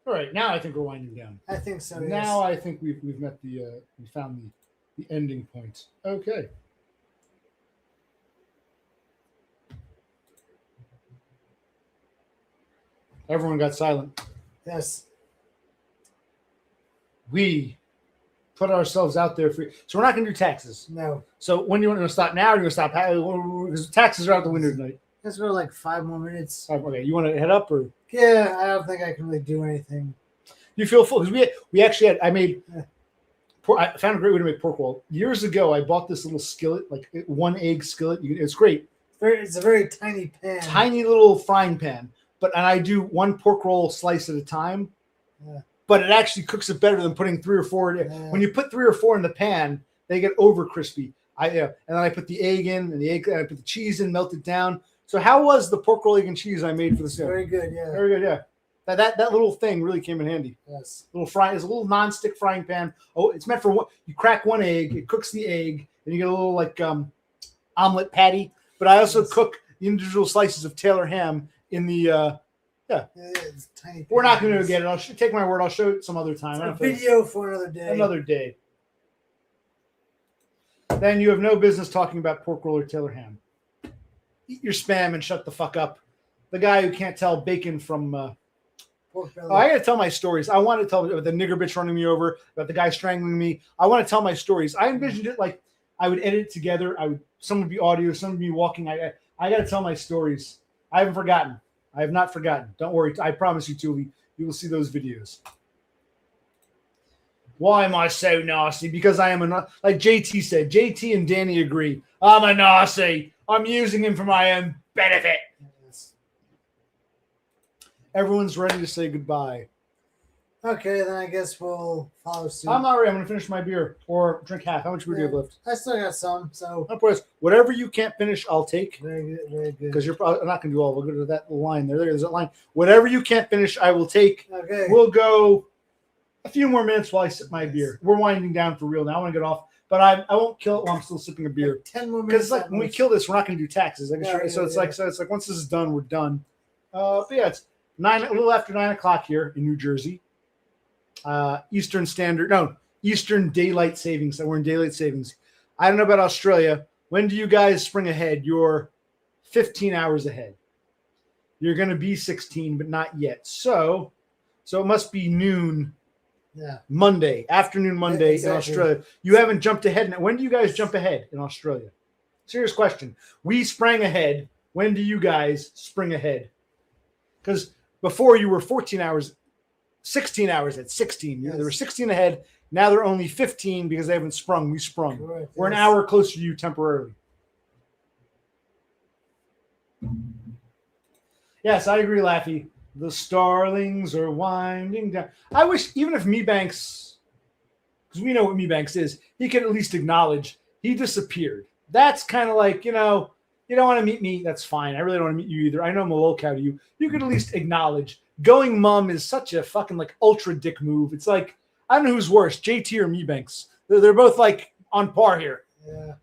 [SPEAKER 1] All right, now I think we're winding down.
[SPEAKER 2] I think so.
[SPEAKER 1] Now I think we've met we found the ending point. Okay. Everyone got silent.
[SPEAKER 2] Yes.
[SPEAKER 1] We put ourselves out there for. So we're not going to do taxes.
[SPEAKER 2] No.
[SPEAKER 1] So when do you want to stop now? Or you want to stop? Because taxes are out the window tonight.
[SPEAKER 2] Let's go like 5 more minutes.
[SPEAKER 1] Okay, you want to head up or?
[SPEAKER 2] Yeah, I don't think I can really do anything.
[SPEAKER 1] You feel full because we actually had. I found a great way to make pork roll. Years ago, I bought this little skillet, like 1 egg skillet. It's great.
[SPEAKER 2] It's a very tiny pan.
[SPEAKER 1] Tiny little frying pan. And I do 1 pork roll slice at a time.
[SPEAKER 2] Yeah.
[SPEAKER 1] But it actually cooks it better than putting 3 or 4 in.
[SPEAKER 2] Yeah.
[SPEAKER 1] When you put 3 or 4 in the pan, they get over crispy. And then I put the egg in, and I put the cheese in, melt it down. So how was the pork roll, egg, and cheese I made for the sale?
[SPEAKER 2] Very good, yeah.
[SPEAKER 1] Very good, yeah. That little thing really came in handy.
[SPEAKER 2] Yes.
[SPEAKER 1] It's a little non-stick frying pan. Oh, it's meant for one. You crack 1 egg, it cooks the egg, and you get a little like omelet patty. But I also cook the individual slices of Taylor ham in the.
[SPEAKER 2] It's tiny.
[SPEAKER 1] We're not going to get it. I'll take my word. I'll show it some other time.
[SPEAKER 2] It's a video for another day.
[SPEAKER 1] Another day. Then you have no business talking about pork roll or Taylor ham. Eat your spam and shut the fuck up. The guy who can't tell bacon from.
[SPEAKER 2] Pork belly.
[SPEAKER 1] I got to tell my stories. I want to tell about the nigger bitch running me over, about the guy strangling me. I want to tell my stories. I envisioned it like I would edit it together. Some would be audio, some would be walking. I got to tell my stories. I haven't forgotten. I have not forgotten. Don't worry. I promise you, Thule, you will see those videos. Why am I so nasty? Because I am like JT said. JT and Danny agree. I'm a nasty. I'm using him for my own benefit.
[SPEAKER 2] Yes.
[SPEAKER 1] Everyone's ready to say goodbye.
[SPEAKER 2] Okay, then I guess we'll follow suit.
[SPEAKER 1] I'm not ready. I'm going to finish my beer or drink half. How much beer do you have left?
[SPEAKER 2] I still got some, so
[SPEAKER 1] Whatever you can't finish, I'll take.
[SPEAKER 2] very good, very good.
[SPEAKER 1] Because you're probably not going to do all. We'll go to that line there. There's that line. Whatever you can't finish, I will take.
[SPEAKER 2] Okay.
[SPEAKER 1] We'll go a few more minutes while I sip my beer. We're winding down for real now. I want to get off, but I won't kill it while I'm still sipping a beer.
[SPEAKER 2] 10 more
[SPEAKER 1] Because
[SPEAKER 2] minutes.
[SPEAKER 1] like when we kill this, we're not going to do taxes. Like, so it's like once this is done, we're done. But yeah, it's a little after 9 o'clock here in New Jersey. Eastern Daylight Savings. So we're in Daylight Savings. I don't know about Australia. When do you guys spring ahead? You're 15 hours ahead. You're going to be 16, but not yet. So it must be noon.
[SPEAKER 2] Yeah.
[SPEAKER 1] Afternoon Monday
[SPEAKER 2] exactly.
[SPEAKER 1] in Australia. You haven't jumped ahead. When do you guys jump ahead in Australia? Serious question. We sprang ahead. When do you guys spring ahead? Because before you were 16 hours at 16.
[SPEAKER 2] Yes.
[SPEAKER 1] They were 16 ahead. Now they're only 15 because they haven't sprung. We sprung.
[SPEAKER 2] Correct,
[SPEAKER 1] We're an
[SPEAKER 2] yes.
[SPEAKER 1] hour closer to you temporarily. Yes, I agree, Laffy. The starlings are winding down. I wish, even if Mebanks, because we know what Mebanks is, he could at least acknowledge he disappeared. That's kind of like, you don't want to meet me. That's fine. I really don't want to meet you either. I know I'm a low cow to you. You could at least acknowledge. Going mum is such a fucking like ultra dick move. It's like, I don't know who's worse, JT or Mebanks. They're both like on par here.
[SPEAKER 2] Yeah.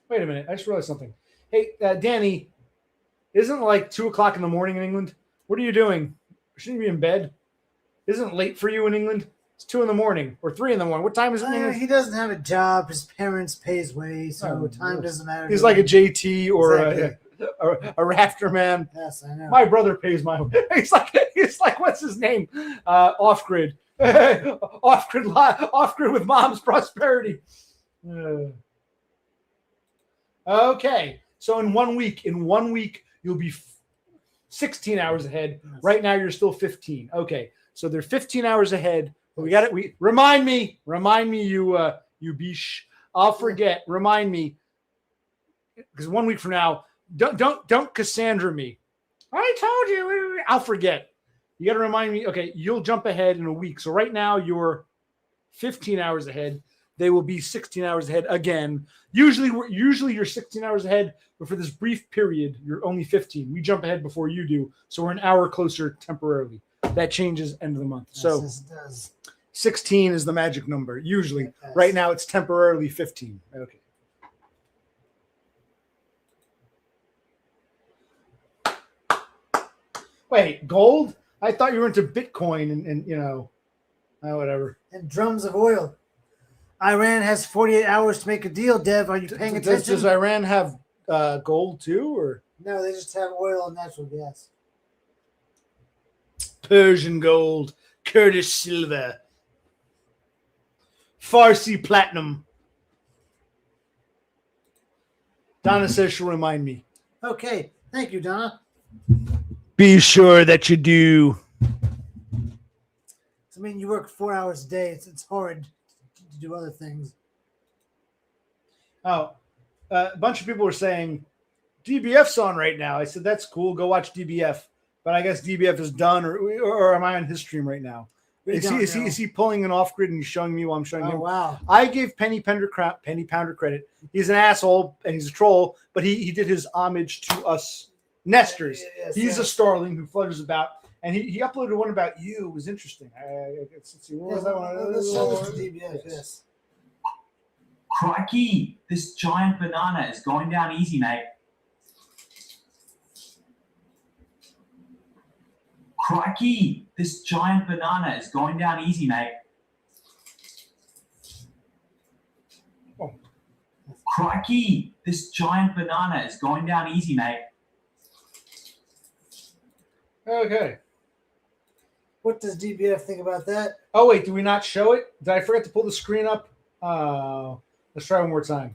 [SPEAKER 1] Wait a minute. I just realized something. Hey, Danny, isn't it like 2 o'clock in the morning in England? What are you doing? Shouldn't you be in bed? Isn't it late for you in England? It's 2 in the morning or 3 in the morning. What time is it in England?
[SPEAKER 2] He doesn't have a job. His parents pay his way, so time doesn't matter.
[SPEAKER 1] He's like a JT or
[SPEAKER 2] Exactly.
[SPEAKER 1] a rafter man.
[SPEAKER 2] Yes, I know.
[SPEAKER 1] My brother pays my way. He's like what's his name? Off grid. Off grid with mom's prosperity. Okay. So in 1 week, you'll be 16 hours ahead.
[SPEAKER 2] Yes.
[SPEAKER 1] Right now you're still 15. Okay. So they're 15 hours ahead. We got it. Remind me, you bish. I'll forget. Remind me. Because 1 week from now, don't Cassandra me. I told you. I'll forget. You got to remind me. Okay, you'll jump ahead in a week. So right now you're 15 hours ahead. They will be 16 hours ahead again. Usually you're 16 hours ahead, but for this brief period, you're only 15. We jump ahead before you do, so we're an hour closer temporarily. That changes end of the month. So
[SPEAKER 2] Yes, it does.
[SPEAKER 1] 16 is the magic number. Usually,
[SPEAKER 2] Yes.
[SPEAKER 1] right now it's temporarily 15. Okay. Wait, gold? I thought you were into Bitcoin and whatever.
[SPEAKER 2] And drums of oil. Iran has 48 hours to make a deal, Dev. Are you paying attention?
[SPEAKER 1] Does Iran have gold too, or
[SPEAKER 2] No, they just have oil and natural gas.
[SPEAKER 1] Persian gold, Kurdish silver, Farsi platinum? Donna says she'll remind me.
[SPEAKER 2] Okay. Thank you, Donna.
[SPEAKER 1] Be sure that you do.
[SPEAKER 2] I mean, you work 4 hours a day. It's hard to do other things.
[SPEAKER 1] Oh, a bunch of people were saying DBF's on right now. I said, that's cool. Go watch DBF. But I guess DBF is done, or am I on his stream right now? Is he pulling an off grid and he's showing me while I'm showing him?
[SPEAKER 2] Oh, wow.
[SPEAKER 1] I gave Penny Pounder credit. He's an asshole and he's a troll, but he did his homage to us nesters.
[SPEAKER 2] Yes,
[SPEAKER 1] He's
[SPEAKER 2] yes.
[SPEAKER 1] a starling who flutters about, and he uploaded one about you. It was interesting. Let's see, what was that one?
[SPEAKER 2] Let's show this to DBF, yes.
[SPEAKER 8] Crikey, this giant banana is going down easy, mate. Crikey, this giant banana is going down easy, mate.
[SPEAKER 1] Oh.
[SPEAKER 8] Crikey, this giant banana is going down easy, mate.
[SPEAKER 1] Okay.
[SPEAKER 2] What does DBF think about that?
[SPEAKER 1] Oh, wait, did we not show it? Did I forget to pull the screen up? Let's try one more time.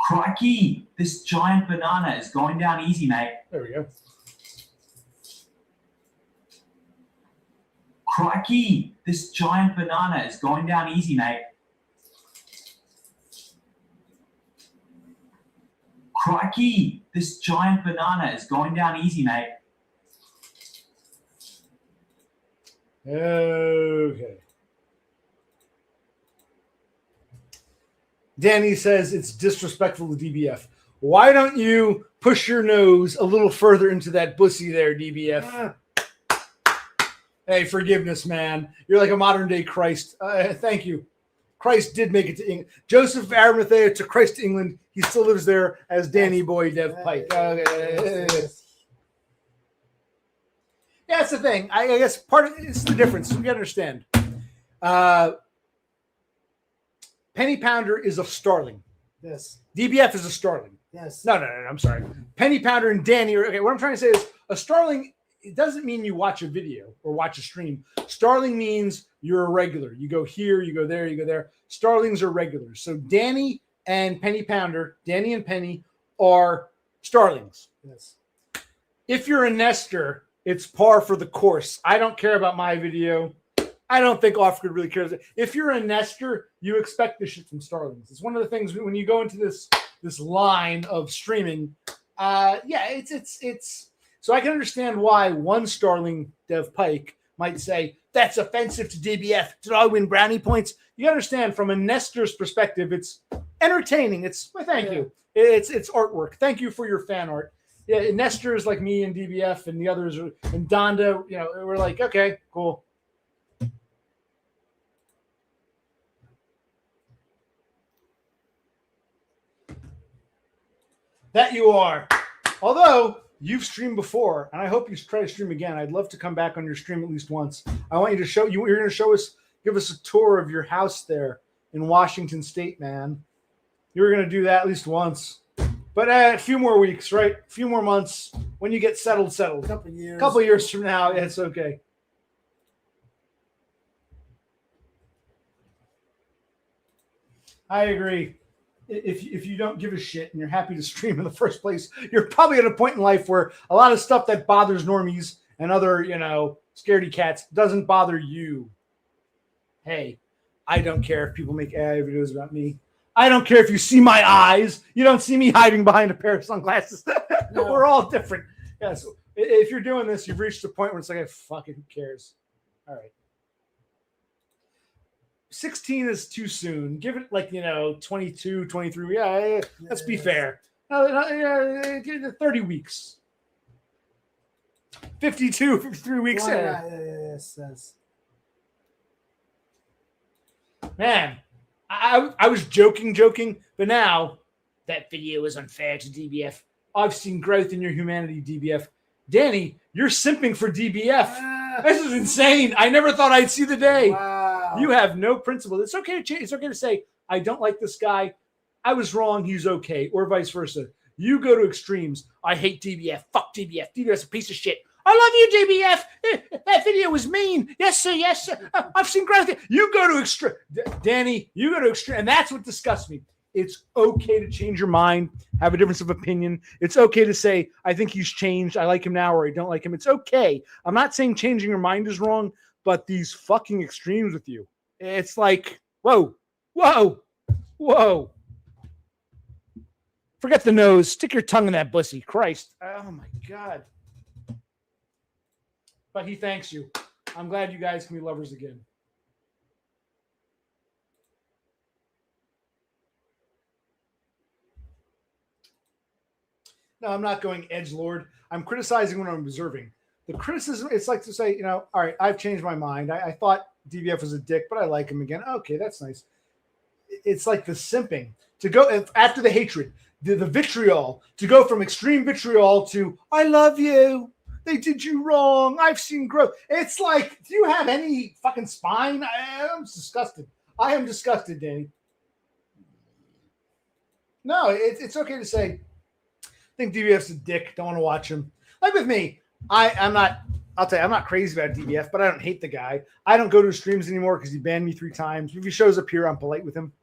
[SPEAKER 8] Crikey, this giant banana is going down easy, mate.
[SPEAKER 1] There we go.
[SPEAKER 8] Crikey, this giant banana is going down easy, mate. Crikey, this giant banana is going down easy, mate.
[SPEAKER 1] Okay. Danny says it's disrespectful to DBF. Why don't you push your nose a little further into that bussy there, DBF? Hey, forgiveness, man. You're like a modern day Christ. Thank you. Christ did make it to England. Joseph of Arimathea took Christ to England. He still lives there as Danny Boy Dev Pike. Yeah, that's the thing. I guess part of it's the difference. You understand. Penny Pounder is a starling.
[SPEAKER 2] Yes.
[SPEAKER 1] DBF is a starling.
[SPEAKER 2] Yes.
[SPEAKER 1] No. I'm sorry. Penny Pounder and Danny are okay. What I'm trying to say is a starling. It doesn't mean you watch a video or watch a stream. Starling means you're a regular. You go here, you go there, you go there. Starlings are regulars. So Danny and Penny Pounder, Danny and Penny are starlings.
[SPEAKER 2] Yes.
[SPEAKER 1] If you're a nester, it's par for the course. I don't care about my video. I don't think Off-Grid really cares. If you're a nester, you expect this shit from starlings. It's one of the things when you go into this line of streaming. It's. So I can understand why one starling Dev Pike might say that's offensive to DBF. Did I win brownie points? You understand from a nester's perspective, it's entertaining. Thank you. It's artwork. Thank you for your fan art. Yeah, nesters like me and DBF and the others and Donda, we're like, okay, cool. That you are. Although you've streamed before, and I hope you try to stream again. I'd love to come back on your stream at least once. I want you to show you. You're going to show us, give us a tour of your house there in Washington State, man. You were going to do that at least once, but a few more weeks, right? A few more months when you get settled.
[SPEAKER 2] A couple years.
[SPEAKER 1] Couple years from now, it's okay. I agree. If you don't give a shit and you're happy to stream in the first place, you're probably at a point in life where a lot of stuff that bothers normies and other, scaredy cats doesn't bother you. Hey, I don't care if people make AI videos about me. I don't care if you see my eyes. You don't see me hiding behind a pair of sunglasses. No. We're all different. Yeah, so if you're doing this, you've reached a point where it's like, fuck it, who cares? All right. 16 is too soon. Give it 22, 23. Yeah, let's be fair. 30 weeks. 52, 53 weeks.
[SPEAKER 2] Yes.
[SPEAKER 1] Man, I was joking, but now that video is unfair to DBF. I've seen growth in your humanity, DBF. Danny, you're simping for DBF. This is insane. I never thought I'd see the day.
[SPEAKER 2] Wow.
[SPEAKER 1] You have no principle. It's okay to change. It's okay to say, I don't like this guy. I was wrong. He's okay. Or vice versa. You go to extremes. I hate DBF. Fuck DBF. DBF's a piece of shit. I love you, DBF. That video was mean. Yes, sir. Yes, sir. I've seen growth. You go to extreme. Danny, you go to extreme. And that's what disgusts me. It's okay to change your mind, have a difference of opinion. It's okay to say, I think he's changed. I like him now or I don't like him. It's okay. I'm not saying changing your mind is wrong, but these fucking extremes with you, it's like, whoa. Forget the nose. Stick your tongue in that pussy. Christ. Oh, my God. But he thanks you. I'm glad you guys can be lovers again. No, I'm not going edgelord. I'm criticizing when I'm observing. The criticism, it's like to say, all right, I've changed my mind. I thought DBF was a dick, but I like him again. Okay, that's nice. It's like the simping. To go after the hatred, the vitriol, to go from extreme vitriol to, I love you. They did you wrong. I've seen growth. It's like, do you have any fucking spine? I'm disgusted. I am disgusted, Danny. No, it's okay to say, I think DBF's a dick. Don't want to watch him. Like with me, I'm not crazy about DBF, but I don't hate the guy. I don't go to his streams anymore because he banned me 3 times. If he shows up here, I'm polite with him.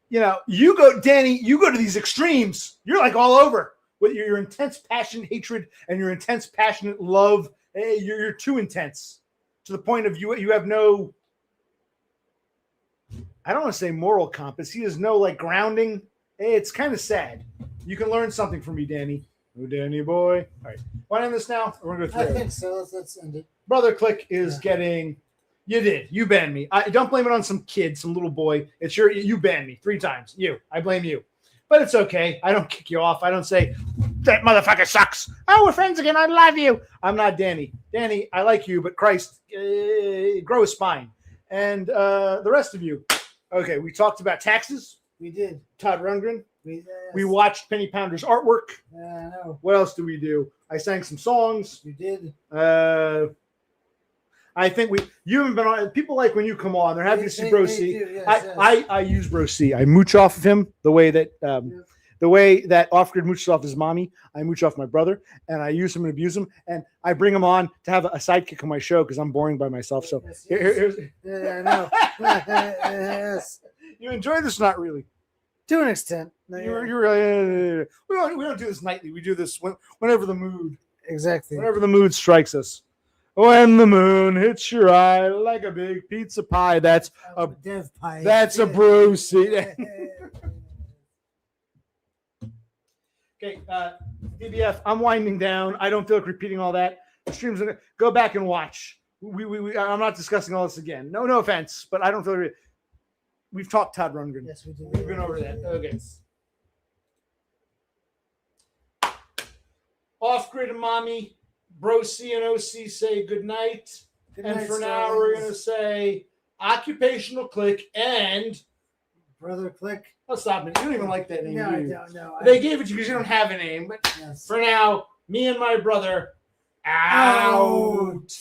[SPEAKER 1] You go, Danny, you go to these extremes. You're like all over with your intense passion, hatred, and your intense, passionate love. You're too intense to the point of you have no, I don't want to say moral compass. He has no grounding. It's kind of sad. You can learn something from me, Danny. Oh, Danny boy. All right. Want to end this now? Or we're going to go
[SPEAKER 2] I
[SPEAKER 1] through it?
[SPEAKER 2] think so. Let's end it.
[SPEAKER 1] Brother Click is getting. You did. You banned me. Don't blame it on some kid, some little boy. It's you banned me 3 times. I blame you. But it's okay. I don't kick you off. I don't say that motherfucker sucks. Oh, we're friends again. I love you. I'm not Danny. Danny, I like you, but Christ, grow a spine. And the rest of you. Okay, we talked about taxes.
[SPEAKER 2] We did.
[SPEAKER 1] Todd Rundgren.
[SPEAKER 2] We
[SPEAKER 1] watched PennyPounder's artwork.
[SPEAKER 2] I know.
[SPEAKER 1] What else do we do? I sang some songs.
[SPEAKER 2] You did.
[SPEAKER 1] I think you haven't been on. People like when you come on. They're happy to see Bro C.
[SPEAKER 2] Yes.
[SPEAKER 1] I use Bro C. I mooch off of him the way that Off-Grid mooches off his mommy. I mooch off my brother, and I use him and abuse him, and I bring him on to have a sidekick on my show because I'm boring by myself. So here's.
[SPEAKER 2] Yeah, I know. Yes.
[SPEAKER 1] You enjoy this? Not really.
[SPEAKER 2] To an extent. No,
[SPEAKER 1] You're really. We don't do this nightly. We do this whenever the mood.
[SPEAKER 2] Exactly.
[SPEAKER 1] Whenever the mood strikes us. When the moon hits your eye like a big pizza pie, that's a
[SPEAKER 2] dev pie.
[SPEAKER 1] That's a Brucey. Okay, DBF, I'm winding down. I don't feel like repeating all that. The stream's gonna go back and watch. I'm not discussing all this again. No offense, but I don't feel. We've talked Todd Rundgren.
[SPEAKER 2] Yes, we did.
[SPEAKER 1] We've been over that. Okay. Off-Grid and Mommy. Bro C and OC say good night. And for now, we're going to say occupational click and
[SPEAKER 2] Brother Click.
[SPEAKER 1] Oh, stop it. You don't even like that name.
[SPEAKER 2] No,
[SPEAKER 1] do
[SPEAKER 2] I
[SPEAKER 1] you?
[SPEAKER 2] don't know.
[SPEAKER 1] They gave it to you because you don't have a name. But
[SPEAKER 2] Yes.
[SPEAKER 1] for now, me and my brother out.